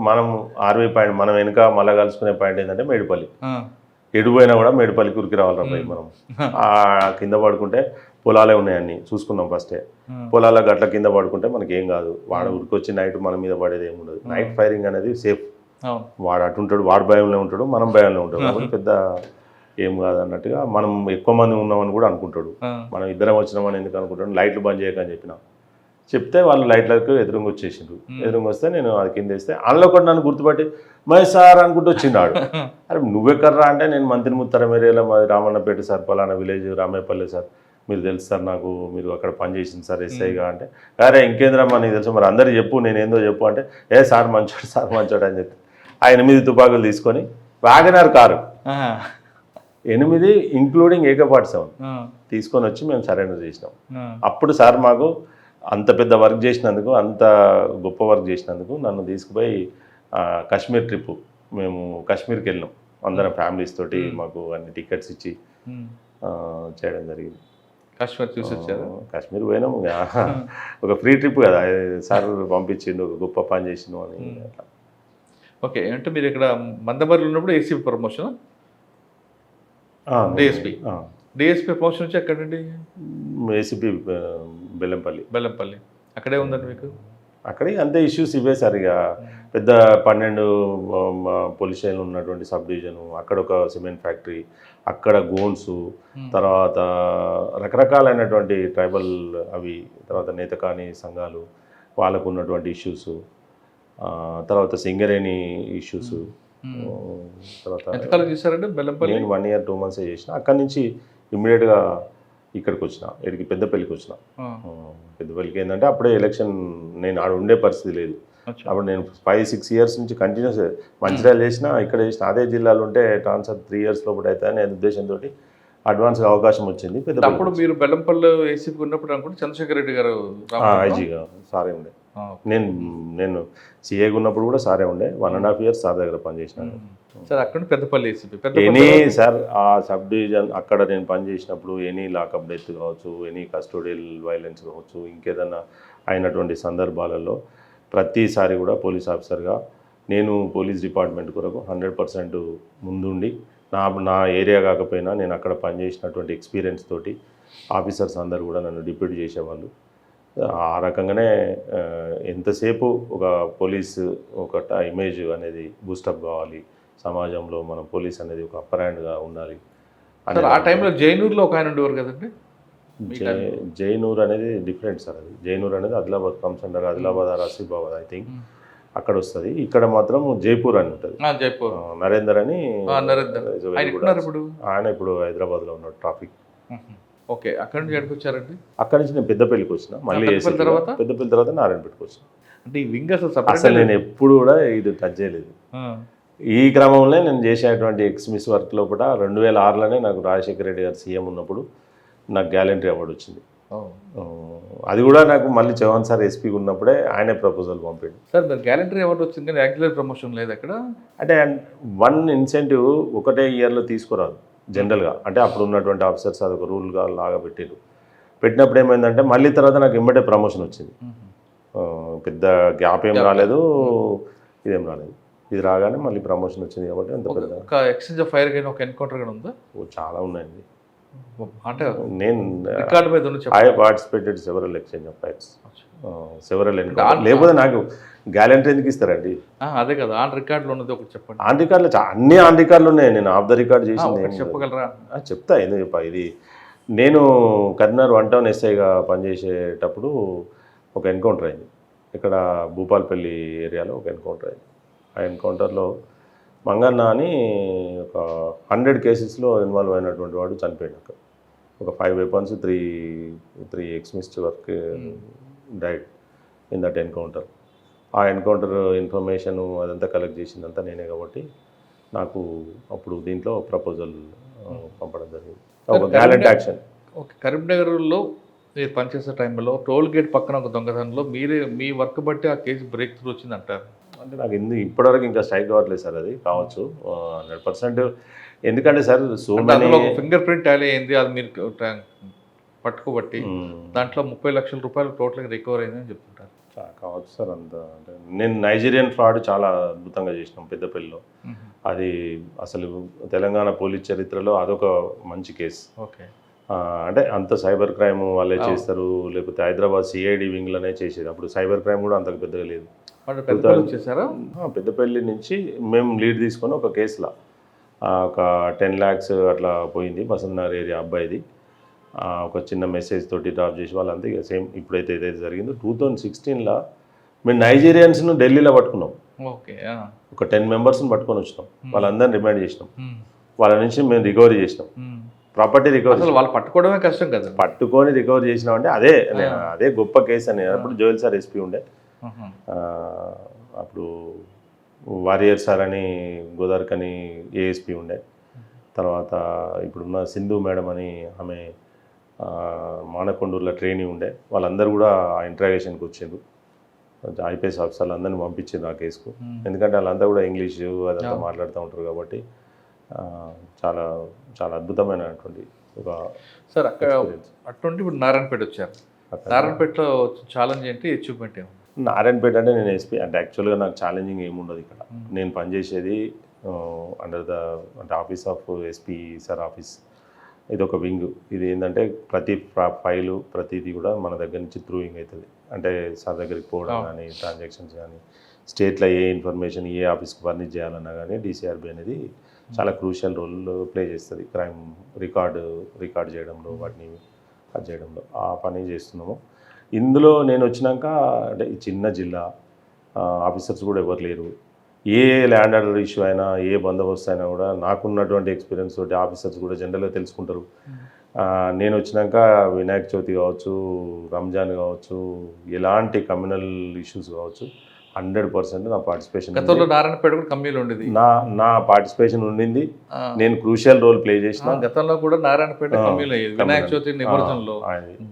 మనం ఆర్మీ పాయింట్, మనం వెనుక మళ్ళా కలుసుకునే పాయింట్ ఏంటంటే మేడిపల్లి, ఎడిపోయినా కూడా మేడిపల్లికి ఉరికి రావాలి రాబాయి. మనం కింద పడుకుంటే పొలాలే ఉన్నాయన్నీ చూసుకున్నాం ఫస్టే, పొలాల గట్ల కింద పడుకుంటే మనకి ఏం కాదు, వాడు ఉరికొచ్చి నైట్ మన మీద పడేది ఏమి ఉండదు. నైట్ ఫైరింగ్ అనేది సేఫ్, వాడు అటుంటాడు, వాడు భయంలో ఉంటాడు, మనం భయంలో ఉంటాడు, కాబట్టి పెద్ద ఏం కాదు అన్నట్టుగా. మనం ఎక్కువ మంది ఉన్నామని కూడా అనుకుంటాడు, మనం ఇద్దరం వచ్చినామని ఎందుకు అనుకుంటాడు. లైట్లు బంద్ చేయకని చెప్తే వాళ్ళు లైట్లకు ఎదురుగా వచ్చేసిండ్రు. ఎదురుగా వస్తే నేను అది కింద వేస్తే అందులో కూడా నన్ను గుర్తుపట్టి మహేష్ సార్ అనుకుంటూ వచ్చిండాడు. అరే నువ్వెక్కర్రా అంటే, నేను మంత్రి ముత్తరం ఏరియాలో మాది రామన్నపేట సార్, పలానా విలేజ్ రామేపల్లి సార్, మీరు తెలుసు సార్ నాకు, మీరు అక్కడ పనిచేసింది సార్ ఎస్ఐగా అంటే, అరే ఇంకేంద్రమ్మా నీకు తెలుసు, మరి అందరికీ చెప్పు, నేను ఏందో చెప్పు అంటే, సార్ మంచోడు అని చెప్పి ఆ 8 తుపాకులు తీసుకొని వ్యాగనర్ కారు 8 ఇంక్లూడింగ్ AK-47 తీసుకొని వచ్చి మేము సరెండర్ చేసినాం. అప్పుడు సార్ మాకు అంత పెద్ద వర్క్ చేసినందుకు, అంత గొప్ప వర్క్ చేసినందుకు నన్ను తీసుకుపోయి కాశ్మీర్ ట్రిప్, మేము కాశ్మీర్కి వెళ్ళినాం అందరం ఫ్యామిలీస్ తోటి, మాకు అన్ని టికెట్స్ ఇచ్చి చేయడం జరిగింది. కాశ్మీర్ చూసి వచ్చారు? కాశ్మీర్ పోయినాం, ఒక ఫ్రీ ట్రిప్ కదా సార్ పంపించిండు, ఒక గొప్ప పని చేసినాం అని. ఓకే, అంటే మీరు ఇక్కడ మందమర్రిలో ఉన్నప్పుడు ACP ప్రమోషన్, డిఎస్పీ ప్రమోషన్ వచ్చి ఎక్కడండి? ACP బెల్లంపల్లి. అక్కడే ఉందండి మీకు? అక్కడే అంతే ఇష్యూస్ ఇవే సార్. ఇక పెద్ద 12 పోలీస్ స్టేషన్లు ఉన్నటువంటి సబ్ డివిజను, అక్కడ ఒక సిమెంట్ ఫ్యాక్టరీ, అక్కడ గోన్స్, తర్వాత రకరకాలైనటువంటి ట్రైబల్ అవి, తర్వాత నేతకాని సంఘాలు వాళ్ళకు ఉన్నటువంటి ఇష్యూస్, తర్వాత సింగరేణి ఇష్యూస్. తర్వాత నేను 1 year 2 months చేసిన. అక్కడి నుంచి ఇమ్మీడియట్గా ఇక్కడికి వచ్చిన, ఇక్కడికి పెద్దపల్లికి వచ్చిన. పెద్దపల్లికి ఏంటంటే అప్పుడే ఎలక్షన్, నేను ఆడ ఉండే పరిస్థితి లేదు. అప్పుడు నేను 5-6 years నుంచి కంటిన్యూస్ మంచిర్యాల చేసిన, ఇక్కడ చేసిన, అదే జిల్లాలో ఉంటే ట్రాన్స్ఫర్ 3 years లోపల అయితే అనే ఉద్దేశంతో అడ్వాన్స్గా అవకాశం వచ్చింది. అప్పుడు మీరు బెల్లంపల్లి ACP ఉన్నప్పుడు అనుకుంటే చంద్రశేఖర్ రెడ్డి గారు ఐజీగా సారే ఉండే. నేను CAగా ఉన్నప్పుడు కూడా సారే ఉండే. 1.5 years సార్ దగ్గర పనిచేసినాను సార్. అక్కడ పెద్దపల్లి ACP సార్ ఆ సబ్ డివిజన్ అక్కడ నేను పనిచేసినప్పుడు ఎనీ లాకప్ డెత్ కావచ్చు, ఎనీ కస్టోడియల్ వైలెన్స్ కావచ్చు, ఇంకేదన్నా అయినటువంటి సందర్భాలలో ప్రతిసారి కూడా పోలీస్ ఆఫీసర్గా నేను పోలీస్ డిపార్ట్మెంట్ కొరకు 100% ముందుండి, నా ఏరియా కాకపోయినా నేను అక్కడ పనిచేసినటువంటి ఎక్స్పీరియన్స్ తోటి ఆఫీసర్స్ అందరు కూడా నన్ను డిప్యూట్ చేసేవాళ్ళు. ఆ రకంగానే ఎంతసేపు ఒక పోలీస్ ఒక ఇమేజ్ అనేది బూస్టప్ కావాలి, సమాజంలో మన పోలీస్ అనేది ఒక అప్పర్ హ్యాండ్గా ఉండాలి. ఆ టైంలో జైనూర్లో ఒక ఆయన ఉండేవారు కదండి? జైనూర్ అనేది డిఫరెంట్ సార్. అది జైనూర్ అనేది Adilabad comes under Adilabad or Asifabad I think, అక్కడ వస్తుంది. ఇక్కడ మాత్రం జైపూర్ అని ఉంటుంది. నరేందర్ అని, ఆయన ఇప్పుడు హైదరాబాద్లో ఉన్నాడు ట్రాఫిక్. ఓకే, అక్కడ నుంచి ఎక్కడికి వచ్చారండి? అక్కడి నుంచి నేను పెద్దపల్లికి వచ్చిన, మళ్ళీ పెద్దపల్లి తర్వాత నారాయణపేటకి వచ్చిన. అంటే ఈ వింగ్ అసలు అసలు సపరేట్ నేను ఎప్పుడు కూడా ఇది టచ్ చేయలేదు. ఈ క్రమంలో నేను చేసేటువంటి ఎక్స్మిస్ వర్క్ లోపల 2006లోనే నాకు రాజశేఖర రెడ్డి గారు సీఎం ఉన్నప్పుడు నాకు గ్యాలంటరీ అవార్డు వచ్చింది. అది కూడా నాకు మళ్ళీ చౌహాన్ సార్ ఎస్పీ ఉన్నప్పుడే ఆయనే ప్రపోజల్ పంపాడు. సార్ మీరు గ్యాలంటరీ అవార్డు వచ్చింది కానీ యాక్చువల్ ప్రమోషన్ లేదు అక్కడ. అంటే వన్ ఇన్సెంటివ్ ఒకటే ఇయర్లో తీసుకురాదు జనరల్గా. అంటే అప్పుడు ఉన్నటువంటి ఆఫీసర్స్ అదొక రూల్గా లాగా పెట్టారు. పెట్టినప్పుడు ఏమైందంటే మళ్ళీ తర్వాత నాకు ఇమ్మీడియట్ ప్రమోషన్ వచ్చింది. పెద్ద గ్యాప్ ఏం రాలేదు, ఇదేం రాలేదు. ఇది రాగానే మళ్ళీ ప్రమోషన్ వచ్చింది కాబట్టి అంత పెద్ద. ఒక ఎక్స్చేంజ్ ఆఫ్ ఫైర్ కానీ ఒక ఎన్కౌంటర్ కానీ ఉందా? చాలా ఉన్నాయండి. అంటే నేను రికార్డు మీద I participated several exchange of fires, several encounter. లేకపోతే నాకు గ్యాలంటరీ ఎందుకు ఇస్తారండి? అదే కదా ఆన్ రికార్డులో ఉన్నది ఒకటి చెప్పండి. ఆన్ రికార్డులో అన్ని ఆన్ రికార్డులు ఉన్నాయి. నేను ఆఫ్ ద రికార్డ్ చేసింది చెప్పగలరా? చెప్తా, ఎందుకు చెప్పా. ఇది నేను కరీంనగర్ 1 టౌన్ ఎస్ఐగా పనిచేసేటప్పుడు ఒక ఎన్కౌంటర్ అయింది. ఇక్కడ భూపాల్పల్లి ఏరియాలో ఒక ఎన్కౌంటర్ అయింది. ఆ ఎన్కౌంటర్లో మంగన్న అని ఒక 100 కేసెస్లో ఇన్వాల్వ్ అయినటువంటి వాడు చనిపోయాడు. అక్కడ ఒక 5 weapons, 3 extremist work died in that encounter. ఆ ఎన్కౌంటర్ ఇన్ఫర్మేషన్ అదంతా కలెక్ట్ చేసిందంతా నేనే కాబట్టి నాకు అప్పుడు దీంట్లో ప్రపోజల్ పంపడం జరిగింది. ఒక గ్యాలెంట్ యాక్షన్. ఓకే, కరీంనగర్లో మీరు పనిచేసే టైంలో టోల్ గేట్ పక్కన ఒక దొంగతనంలో మీ వర్క్ బట్టి ఆ కేసు బ్రేక్ త్రూ వచ్చింది అంటారు. అంటే నాకు ఇప్పటివరకు ఇంకా స్ట్రైక్ కావట్లేదు సార్. అది కావచ్చు 100%. ఎందుకంటే సార్ ఫింగర్ ప్రింట్ టాలీ అయింది, అది మీరు పట్టుకోబట్టి దాంట్లో 30 లక్షల రూపాయలు టోటల్గా రికవర్ అయిందని చెప్తుంటారు. కావచ్చు సార్. అంత అంటే నేను నైజీరియన్ ఫ్రాడ్ చాలా అద్భుతంగా చేసినాం పెద్దపల్లిలో. అది అసలు తెలంగాణ పోలీస్ చరిత్రలో అదొక మంచి కేసు. ఓకే, అంటే అంత సైబర్ క్రైమ్ వాళ్ళే చేస్తారు, లేకపోతే హైదరాబాద్ సిఐడి వింగ్లోనే చేసేది. అప్పుడు సైబర్ క్రైమ్ కూడా అంతకు పెద్దగా లేదు. చేశారా? పెద్దపల్లి నుంచి మేము లీడ్ తీసుకొని ఒక కేసులో ఒక 10 lakhs అట్లా పోయింది. బసంతనగర్ ఏరియా అబ్బాయిది. ఒక చిన్న మెసేజ్ తోటి డ్రాప్ చేసి వాళ్ళంతా ఇక సేమ్ ఇప్పుడైతే ఏదైతే జరిగిందో 2016లో మేము నైజీరియన్స్ను ఢిల్లీలో పట్టుకున్నాం. ఓకే, ఒక 10 మెంబర్స్ని పట్టుకొని వచ్చినాం. వాళ్ళందరినీ రిమైండ్ చేసినాం. వాళ్ళ నుంచి మేము రికవరీ చేసినాం, ప్రాపర్టీ రికవరీ. వాళ్ళు పట్టుకోవడమే కష్టం కదా, పట్టుకొని రికవరీ చేసినాం అంటే అదే గొప్ప కేసు అని. అప్పుడు జోయల్ సార్ ఎస్పీ ఉండే, అప్పుడు వారియర్ సార్ అని గోదావరికని ఏఎస్పీ ఉండే. తర్వాత ఇప్పుడున్న సింధు మేడం అని ఆమె మానకొండూరులో ట్రైనీ ఉండే. వాళ్ళందరూ కూడా ఆ ఇంట్రాగేషన్కి వచ్చిండ్రు. ఐపీఎస్ ఆఫీసర్లు అందరినీ పంపించిండ్రు ఆ కేసుకు. ఎందుకంటే వాళ్ళంతా కూడా ఇంగ్లీషు అదంతా మాట్లాడుతూ ఉంటారు కాబట్టి చాలా చాలా అద్భుతమైనటువంటి ఒక. సార్ అక్కడ అటువంటి ఇప్పుడు నారాయణపేట వచ్చారు. నారాయణపేటలో ఛాలెంజ్ ఏంటి, అచీవ్మెంట్ ఏమి? నారాయణపేట అంటే నేను ఎస్పీ అంటే యాక్చువల్గా నాకు ఛాలెంజింగ్ ఏముండదు ఇక్కడ. నేను పనిచేసేది అండర్ ద అంటే office of SP sir office. ఇది ఒక వింగ్. ఇది ఏంటంటే ప్రతి ఫైలు ప్రతిదీ కూడా మన దగ్గర నుంచి త్రూయింగ్ అవుతుంది. అంటే సార్ దగ్గరికి పోవడం కానీ, ట్రాన్సాక్షన్స్ కానీ, స్టేట్లో ఏ ఇన్ఫర్మేషన్ ఏ ఆఫీస్కి ఫర్నిష్ చేయాలన్నా కానీ డిసిఆర్బి అనేది చాలా క్రూషియల్ రోల్ ప్లే చేస్తుంది. క్రైమ్ రికార్డ్ చేయడంలో, వాటిని అది చేయడంలో ఆ పని చేస్తున్నాము. ఇందులో నేను వచ్చినాక అంటే ఈ చిన్న జిల్లా, ఆఫీసర్స్ కూడా ఎవరు లేరు. ఏ ల్యాండ్ ఆర్డర్ ఇష్యూ అయినా, ఏ బందోబస్తు అయినా కూడా నాకున్నటువంటి ఎక్స్పీరియన్స్ తోటి ఆఫీసర్స్ కూడా జనరల్గా తెలుసుకుంటారు. నేను వచ్చినాక వినాయక చవితి కావచ్చు, రంజాన్ కావచ్చు, ఎలాంటి కమ్యూనల్ ఇష్యూస్ కావచ్చు 100% నా పార్టిసిపేషన్. గతంలో నారాయణపేట కూడా కమ్యూనల్ ఉండేది. నా పార్టిసిపేషన్ ఉండింది. నేను క్రూషియల్ రోల్ ప్లే చేసిన. గతంలో కూడా నారాయణపేట కమ్యూనల్ అయ్యేది. వినాయక చవితి నిమజ్జనంలో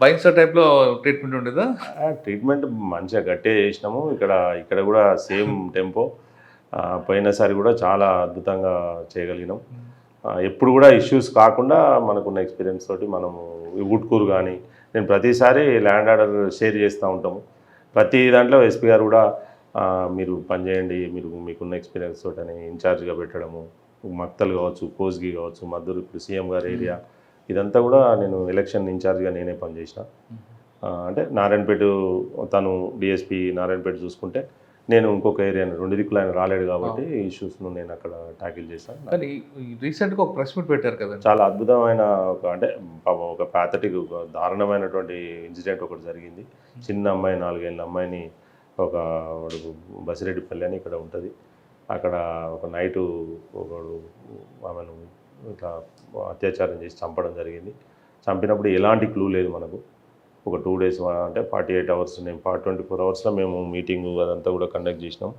బైన్సా టైప్లో ట్రీట్మెంట్ ఉండేదా? ట్రీట్మెంట్ మంచిగా గట్టే చేసినాము. ఇక్కడ కూడా సేమ్ టెంపో. పోయినసారి కూడా చాలా అద్భుతంగా చేయగలిగినాం. ఎప్పుడు కూడా ఇష్యూస్ కాకుండా మనకున్న ఎక్స్పీరియన్స్ తోటి మనము వుడ్కూరు కానీ నేను ప్రతిసారి ల్యాండ్ ఆర్డర్ షేర్ చేస్తూ ఉంటాము. ప్రతి దాంట్లో ఎస్పీ గారు కూడా మీరు పనిచేయండి, మీకున్న ఎక్స్పీరియన్స్ తోటి అని ఇన్ఛార్జ్గా పెట్టడము. మక్తల్ కావచ్చు, కోస్గి కావచ్చు, మద్దూరు, ఇప్పుడు సీఎం గారి ఏరియా, ఇదంతా కూడా నేను ఎలక్షన్ ఇన్ఛార్జ్గా నేనే పనిచేసిన. అంటే నారాయణపేట తను డిఎస్పీ నారాయణపేట చూసుకుంటే నేను ఇంకొక ఏరియాను 2 దిక్కులు ఆయన రాలేడు కాబట్టి ఇష్యూస్ను నేను అక్కడ ట్యాకిల్ చేశాను. కానీ రీసెంట్గా ఒక ప్రెస్ మీట్ పెట్టారు కదా, చాలా అద్భుతమైన ఒక ప్యాథటిక్ దారుణమైనటువంటి ఇన్సిడెంట్ ఒకటి జరిగింది. చిన్న అమ్మాయి, 4 ఏళ్ళ అమ్మాయిని ఒక బసిరెడ్డిపల్లి అని ఇక్కడ ఉంటుంది, అక్కడ ఒక నైటు ఒకడు ఆమెను ఇట్లా అత్యాచారం చేసి చంపడం జరిగింది. చంపినప్పుడు ఎలాంటి క్లూ లేదు మనకు. ఒక 2 days అంటే 48 hours మేము 24 hours మేము మీటింగ్ అదంతా కూడా కండక్ట్ చేసినాం.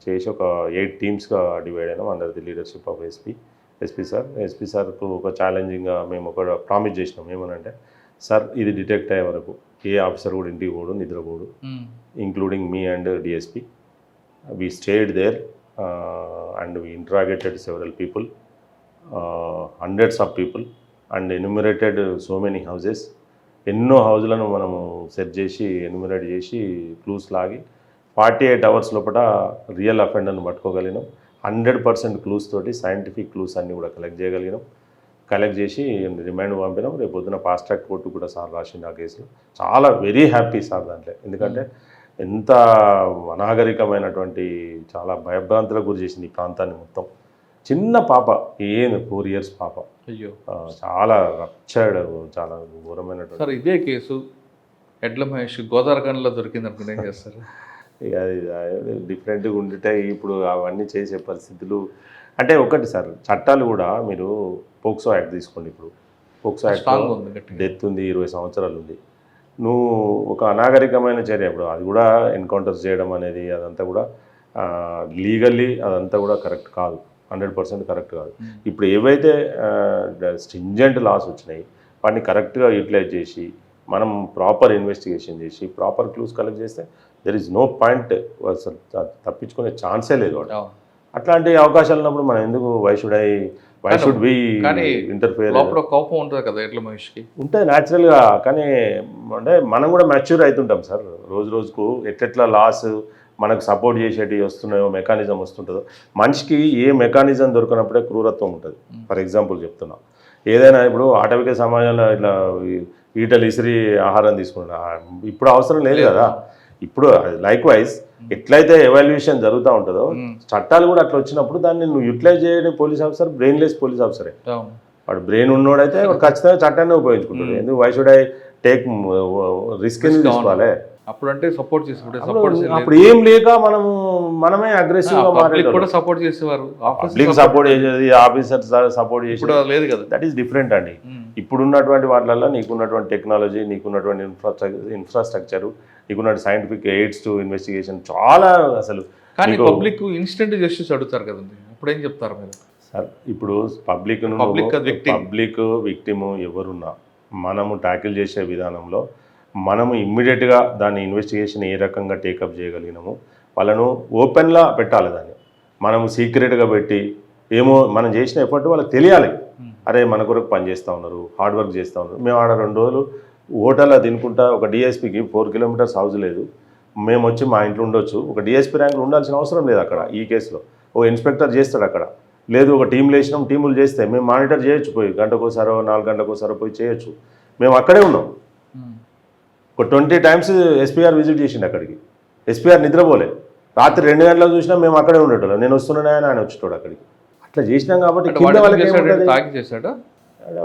చేసి ఒక 8 teamsగా డివైడ్ అయినాం under the leadership of SP సార్కు ఒక ఛాలెంజింగ్గా మేము ఒక ప్రామిస్ చేసినాం. ఏమనంటే సార్ ఇది డిటెక్ట్ అయ్యే వరకు ఏ ఆఫీసర్ కూడా ఇంటికి పోడు, నిద్రపోడు, including me and DSP. We stayed there and we interrogated several people, hundreds of people and enumerated so many houses. ఎన్నో హౌజులను మనము సెర్చ్ చేసి ఎన్యూమరేట్ చేసి క్లూస్ లాగి 48 hours లోపల రియల్ అఫెండర్ని పట్టుకోగలిగినాం. 100% క్లూస్ తోటి సైంటిఫిక్ క్లూస్ అన్నీ కూడా కలెక్ట్ చేయగలిగినాం. కలెక్ట్ చేసి రిమైండ్ పంపినాం. రేపు పొద్దున ఫాస్ట్ ట్రాక్ కోర్టు కూడా సార్ రాసింది ఆ కేసులో. చాలా వెరీ హ్యాపీ సార్ దాంట్లో. ఎందుకంటే ఎంత అనాగరికమైనటువంటి చాలా భయభ్రాంతులకు గురి చేసింది ఈ ప్రాంతాన్ని మొత్తం. చిన్న పాప 4 years పాప, అయ్యో చాలా రప్చర్డ్, చాలా ఘోరమైనటువంటి. సార్ ఇదే కేసు ఎడ్ల మహేష్ గోదావరిఖండ్లో దొరికింది అనుకుంటే ఏం చేస్తారు? ఇక అది డిఫరెంట్గా ఉండితే ఇప్పుడు అవన్నీ చేసే పరిస్థితులు అంటే ఒకటి సార్, చట్టాలు కూడా మీరు పోక్సో యాక్ట్ తీసుకోండి. ఇప్పుడు పోక్సో యాక్ట్ డెత్ ఉంది, 20 సంవత్సరాలు ఉంది. నువ్వు ఒక అనాగరికమైన చర్య, ఇప్పుడు అది కూడా ఎన్కౌంటర్స్ చేయడం అనేది అదంతా కూడా లీగల్లీ అదంతా కూడా కరెక్ట్ కాదు, 100% కరెక్ట్ కాదు. ఇప్పుడు ఏవైతే స్ట్రింజెంట్ లాస్ వచ్చినాయి వాటిని కరెక్ట్గా యూటిలైజ్ చేసి మనం ప్రాపర్ ఇన్వెస్టిగేషన్ చేసి ప్రాపర్ క్లూస్ కలెక్ట్ చేస్తే దెర్ ఈజ్ నో పాయింట్, అసలు తప్పించుకునే ఛాన్సే లేదు. అట్లాంటి అవకాశాలు ఉన్నప్పుడు మనం ఎందుకు వై షుడ్ బి ఇంటర్ఫియర్? లోపల కోపం ఉంటుంది కదా ఎడ్ల మహేష్కి, ఉంటుంది న్యాచురల్గా. కానీ అంటే మనం కూడా మెచ్యూర్ అవుతుంటాం సార్. రోజు రోజుకు ఎట్లెట్లా లాస్ మనకు సపోర్ట్ చేసేటివి వస్తున్నాయో, మెకానిజం వస్తుంటుందో. మనిషికి ఏ మెకానిజం దొరికినప్పుడే క్రూరత్వం ఉంటుంది. ఫర్ ఎగ్జాంపుల్ చెప్తున్నా, ఏదైనా ఇప్పుడు ఆటవిక సమాజంలో ఇట్లా ఈటలు ఇసిరి ఆహారం తీసుకుంటా ఇప్పుడు అవసరం లేదు కదా. ఇప్పుడు లైక్ వైజ్ ఎట్లయితే ఎవాల్యుయేషన్ జరుగుతూ ఉంటుందో చట్టాలు కూడా అట్లా వచ్చినప్పుడు దాన్ని నువ్వు యూటిలైజ్ చేయడం పోలీస్ ఆఫీసర్ బ్రెయిన్లెస్ పోలీస్ ఆఫీసరే. వాడు బ్రెయిన్ ఉన్నోడైతే వాడు ఖచ్చితంగా చట్టాన్ని ఉపయోగించుకుంటాడు. ఎందుకు why should I take risk ఎందుకు తీసుకోవాలి? అప్పుడు అంటే సపోర్ట్ చేసేవాడు. అప్పుడు ఏం లేక మనమే అగ్రెసివ్గా కూడా సపోర్ట్ చేసేవారు, పబ్లిక్ సపోర్ట్ చేసేది, ఆఫీసర్ సపోర్ట్ చేసేది లేదు కదా. దట్ ఈస్ డిఫరెంట్ అండి. ఇప్పుడున్నటువంటి వాటిల్లో నీకున్నటువంటి టెక్నాలజీ, నీకున్నటువంటి ఇన్ఫ్రాస్ట్రక్చరు, నీకున్న సైంటిఫిక్ ఎయిడ్స్ టు ఇన్వెస్టిగేషన్ చాలా అసలు. కానీ పబ్లిక్ ఇన్స్టెంట్ జస్టిస్ అడుగుతారు కదండి, అప్పుడు ఏం చెప్తారు మీరు? సార్ ఇప్పుడు పబ్లిక్ విక్టిమ్ ఎవరున్నా మనము ట్యాకిల్ చేసే విధానంలో మనము ఇమ్మీడియట్గా దాన్ని ఇన్వెస్టిగేషన్ ఏ రకంగా టేకప్ చేయగలిగినాము, వాళ్ళను ఓపెన్లా పెట్టాలి. దాన్ని మనము సీక్రెట్గా పెట్టి ఏమో మనం చేసిన ఎఫర్ట్ వాళ్ళకి తెలియాలి. అరే మన కొరకు పని చేస్తూ ఉన్నారు, హార్డ్ వర్క్ చేస్తూ ఉన్నారు. మేము ఆడ 2 రోజులు హోటల్లో తినుకుంటా, ఒక డిఎస్పీకి 4 kilometers హౌస్ లేదు, మేము వచ్చి మా ఇంట్లో ఉండొచ్చు. ఒక డిఎస్పీ ర్యాంకులు ఉండాల్సిన అవసరం లేదు అక్కడ. ఈ కేసులో ఓ ఇన్స్పెక్టర్ చేస్తాడు అక్కడ, లేదు ఒక టీంలు వేసినాం, టీములు చేస్తే మేము మానిటర్ చేయొచ్చు, పోయి గంటకోసారో 4 గంటలకోసారో పోయి చేయొచ్చు. మేము అక్కడే ఉన్నాం. ఒక 20 times ఎస్పీఆర్ విజిట్ చేసిండు అక్కడికి. ఎస్పీఆర్ నిద్రపోలే, రాత్రి 2 గంటలకు చూసినా మేము అక్కడే ఉండేటోళ్ళం. నేను వస్తున్నాను ఆయన వచ్చేటోడు అక్కడికి. అట్లా చేసినాం కాబట్టి కింద వాళ్ళకి అంటే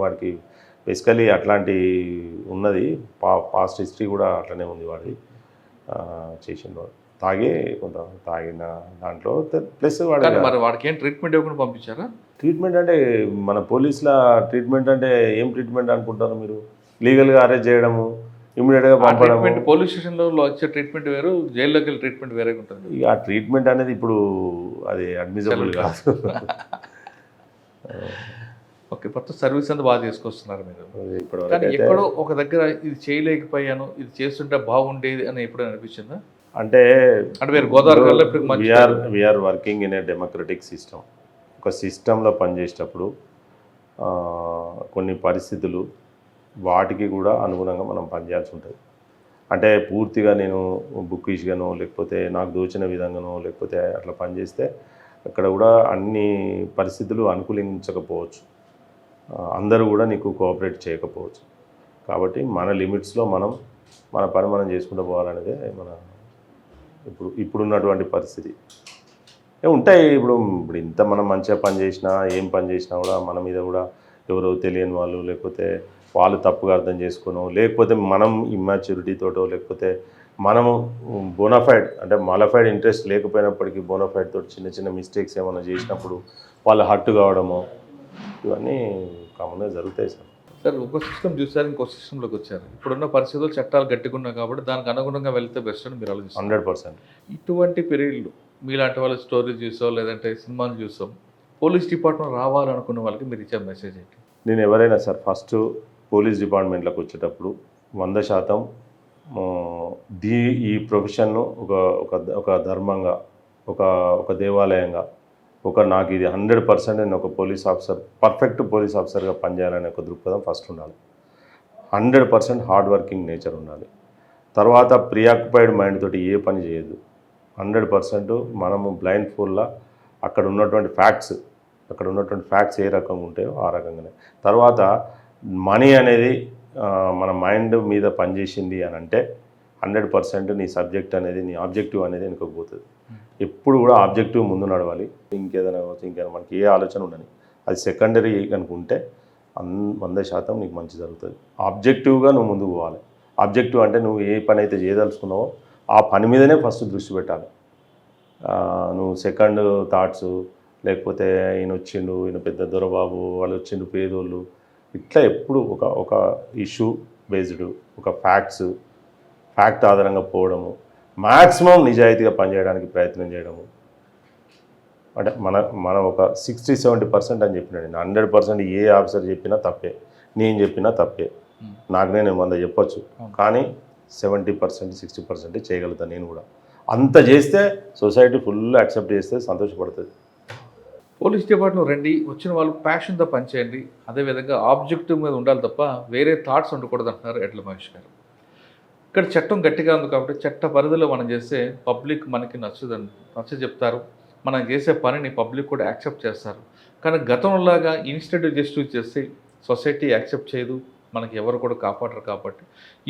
వాడికి బేసికలీ అట్లాంటి ఉన్నది, పాస్ట్ హిస్టరీ కూడా అట్లనే ఉంది వాడిది. చేసిండు వాడు కొంత తాగిన దాంట్లో ప్లస్ వాడికి ఏం ట్రీట్మెంట్ ఇవ్వకుండా పంపించారా? ట్రీట్మెంట్ అంటే మన పోలీసుల ట్రీట్మెంట్ అంటే ఏం ట్రీట్మెంట్ అనుకుంటారు మీరు? లీగల్గా అరెస్ట్ చేయడము, ఇమీడియట్గా పంపడం. పోలీస్ స్టేషన్లో వచ్చే ట్రీట్మెంట్ వేరు, జైల్లోకి వెళ్ళి ట్రీట్మెంట్ వేరే ఉంటుంది. ఇక ఆ ట్రీట్మెంట్ అనేది ఇప్పుడు అది అడ్మిసిబుల్ కాదు. ఓకే, కొత్త సర్వీస్ అంతా బాగా తీసుకొస్తున్నారు మీరు. కానీ ఎక్కడో ఒక దగ్గర ఇది చేయలేకపోయాను, ఇది చేస్తుంటే బాగుండేది అని ఎప్పుడైనా అనిపించిందా? అంటే మీరు Godavari we are working in a democratic system. ఒక సిస్టంలో పనిచేసేటప్పుడు కొన్ని పరిస్థితులు వాటికి కూడా అనుగుణంగా మనం పనిచేయాల్సి ఉంటుంది. అంటే పూర్తిగా నేను బుక్కిష్గానో లేకపోతే నాకు దోచిన విధంగానో లేకపోతే అట్లా పనిచేస్తే అక్కడ కూడా అన్ని పరిస్థితులు అనుకూలించకపోవచ్చు, అందరూ కూడా నీకు కోఆపరేట్ చేయకపోవచ్చు. కాబట్టి మన లిమిట్స్లో మన పని మనం చేసుకుంటూ పోవాలనేదే ఇప్పుడున్నటువంటి పరిస్థితి. ఉంటాయి ఇప్పుడు ఇంత మనం మంచిగా పని చేసినా, ఏం పని చేసినా కూడా మన మీద కూడా ఎవరో తెలియని వాళ్ళు, లేకపోతే వాళ్ళు తప్పుగా అర్థం చేసుకోనో, లేకపోతే మనం ఇమ్మాచ్యూరిటీతోటో, లేకపోతే మనము బోనాఫైడ్ అంటే మాలఫైడ్ ఇంట్రెస్ట్ లేకపోయినప్పటికీ బోనాఫైడ్ తోటి చిన్న చిన్న మిస్టేక్స్ ఏమైనా చేసినప్పుడు వాళ్ళు హర్ట్ కావడము, ఇవన్నీ కామన్గా జరుగుతాయి సార్. సార్ ఒక సిస్టమ్ చూసారు, ఇంకో సిస్టంలోకి వచ్చారు. ఇప్పుడున్న పరిస్థితుల్లో చట్టాలు గట్టిగున్నాయి కాబట్టి దానికి అనుగుణంగా వెళ్తే బెస్ట్ అని మీరు ఆలోచిస్తారు. 100%. ఇటువంటి పీరియడ్లు మీలాంటి వాళ్ళ స్టోరీ చూసాం లేదంటే సినిమాలు చూసాం, పోలీస్ డిపార్ట్మెంట్ రావాలనుకున్న వాళ్ళకి మీరు ఇచ్చే మెసేజ్ ఏంటి? నేను ఎవరైనా సార్ ఫస్ట్ పోలీస్ డిపార్ట్మెంట్లోకి వచ్చేటప్పుడు 100% ఈ ప్రొఫెషన్ను ఒక ధర్మంగా, ఒక దేవాలయంగా, నాకు ఇది 100% నేను ఒక పోలీస్ ఆఫీసర్, పర్ఫెక్ట్ పోలీస్ ఆఫీసర్గా పనిచేయాలనే ఒక దృక్పథం ఫస్ట్ ఉండాలి. 100% హార్డ్ వర్కింగ్ నేచర్ ఉండాలి. తర్వాత ప్రియాక్యుపైడ్ మైండ్ తోటి ఏ పని చేయదు. 100% మనము బ్లైండ్ ఫుల్లా అక్కడ ఉన్నటువంటి ఫ్యాక్ట్స్ ఏ రకంగా ఉంటాయో ఆ రకంగానే. తర్వాత మనీ అనేది మన మైండ్ మీద పనిచేసింది అని అంటే 100% నీ సబ్జెక్ట్ అనేది, నీ ఆబ్జెక్టివ్ అనేది వెనుకపోతుంది. ఎప్పుడు కూడా ఆబ్జెక్టివ్ ముందు నడవాలి. ఇంకేదైనా మనకి ఏ ఆలోచన ఉండని, అది సెకండరీ అనుకుంటే 100% నీకు మంచి జరుగుతుంది. ఆబ్జెక్టివ్గా నువ్వు ముందుకు పోవాలి. ఆబ్జెక్టివ్ అంటే నువ్వు ఏ పని అయితే చేయదలుచుకున్నావో ఆ పని మీదనే ఫస్ట్ దృష్టి పెట్టాలి. నువ్వు సెకండ్ థాట్స్, లేకపోతే ఈయన పెద్ద దొరబాబు, వాళ్ళు వచ్చిండు పేదోళ్ళు, ఇట్లా ఎప్పుడు ఒక ఇష్యూ బేస్డ్, ఒక ఫ్యాక్ట్ ఆధారంగా పోవడము, మ్యాక్సిమం నిజాయితీగా పనిచేయడానికి ప్రయత్నం చేయడము. అంటే మనం ఒక 60-70% అని చెప్పినాడు. 100% ఏ ఆఫీసర్ చెప్పినా తప్పే, నేను చెప్పినా తప్పే. నాకు నేను 100 చెప్పొచ్చు, కానీ 70% 60% చేయగలుగుతాను నేను కూడా. అంత చేస్తే సొసైటీ ఫుల్ యాక్సెప్ట్ చేస్తే సంతోషపడుతుంది. పోలీస్ డిపార్ట్మెంట్ రండి, వచ్చిన వాళ్ళు ప్యాషన్తో పనిచేయండి, అదేవిధంగా ఆబ్జెక్టివ్ మీద ఉండాలి తప్ప వేరే థాట్స్ ఉండకూడదు అంటున్నారు ఎడ్ల మహేష్ గారు. ఇక్కడ చట్టం గట్టిగా ఉంది కాబట్టి చట్ట పరిధిలో మనం చేస్తే పబ్లిక్ మనకి నచ్చ చెప్తారు, మనం చేసే పనిని పబ్లిక్ కూడా యాక్సెప్ట్ చేస్తారు. కానీ గతంలాగా ఇన్స్టెంట్ జస్టిస్ చేస్తే సొసైటీ యాక్సెప్ట్ చేయదు, మనకి ఎవరు కూడా కాపాడరు. కాబట్టి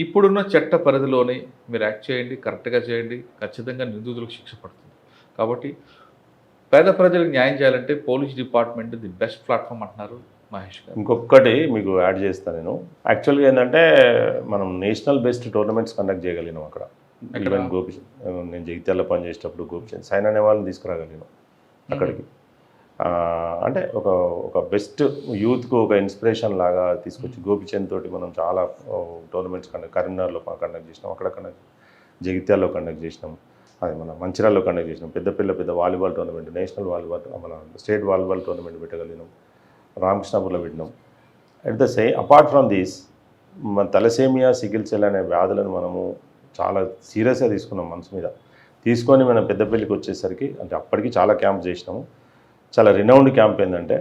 ఇప్పుడున్న చట్ట పరిధిలోనే మీరు యాక్ట్ చేయండి, కరెక్ట్గా చేయండి, ఖచ్చితంగా నిందితులకు శిక్ష పడుతుంది. కాబట్టి పేద ప్రజలకు న్యాయం చేయాలంటే police department the best platform అంటున్నారు మహేష్ గారు. ఇంకొకటి మీకు యాడ్ చేస్తాను నేను. యాక్చువల్గా ఏంటంటే మనం నేషనల్ బెస్ట్ టోర్నమెంట్స్ కండక్ట్ చేయగలిగినాం అక్కడ. ఈవెన్ నేను జగిత్యాలలో పనిచేసేటప్పుడు గోపిచంద్ సైన్ అనే వాళ్ళని తీసుకురాగలిగినాం అక్కడికి. అంటే ఒక బెస్ట్ యూత్కు ఒక ఇన్స్పిరేషన్ లాగా తీసుకొచ్చి గోపిచంద్ తోటి మనం చాలా టోర్నమెంట్స్ కరీంనగర్లో కండక్ట్ చేసినాం, అక్కడ జగిత్యాలలో కండక్ట్ చేసినాం, అది మన మంచిర్యాలలో కండక్ట్ చేసినాం. పెద్ద వాలీబాల్ టోర్నమెంట్, నేషనల్ వాలీబాల్, మన స్టేట్ వాలీబాల్ టోర్నమెంట్ పెట్టగలిగినాం, రామకృష్ణాపూర్లో పెట్టినాం. అపార్ట్ ఫ్రమ్ దీస్ మన తలసేమియా, సికిల్ సెల్ అనే వ్యాధులను మనము చాలా సీరియస్గా తీసుకున్నాం మనసు మీద. తీసుకొని మనం పెద్దపల్లికి వచ్చేసరికి, అంటే అప్పటికి చాలా క్యాంప్స్ చేసినాము. చాలా రినౌండ్ క్యాంప్ ఏంటంటే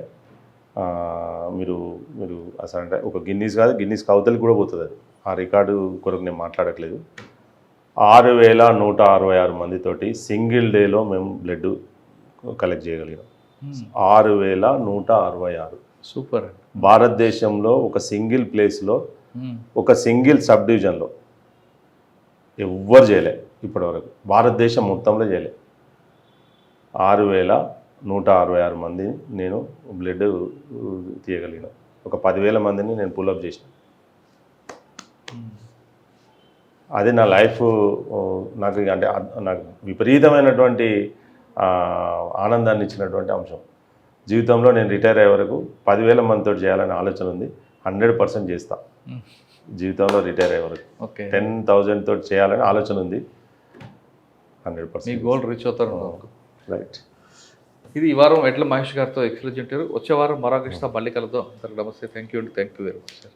మీరు అసలు అంటే ఒక గిన్నీస్ అవతలికి కూడా పోతుంది అది. ఆ రికార్డు కొరకు నేను మాట్లాడట్లేదు. 6166 మందితోటి సింగిల్ డేలో మేము బ్లడ్ కలెక్ట్ చేయగలిగాం. 6166. సూపర్. భారతదేశంలో ఒక సింగిల్ ప్లేస్లో, ఒక సింగిల్ సబ్ డివిజన్లో ఎవ్వరు చేయలే ఇప్పటివరకు, భారతదేశం మొత్తంలో చేయలే. 6166 మంది నేను బ్లడ్ తీయగలిగిన. ఒక 10,000 మందిని నేను పుల్అప్ చేసిన. అది నా లైఫ్ నాకు విపరీతమైనటువంటి ఆనందాన్ని ఇచ్చినటువంటి అంశం. జీవితంలో నేను రిటైర్ అయ్యే వరకు 10,000 మందితో చేయాలనే ఆలోచన ఉంది. 100% చేస్తా జీవితంలో రిటైర్ అయ్యే వరకు. 10,000 తోటి చేయాలని ఆలోచన ఉంది. 100% మీ గోల్ రీచ్ అవుతారు. రైట్. ఇది ఈ వారం ఎడ్ల మహేష్ గారితో ఎక్స్ప్లెయిన్ చేశారు. వచ్చే వారం మరో గెస్ట్తో మళ్ళీ కలుద్దాం. నమస్తే. Thank you very much sir.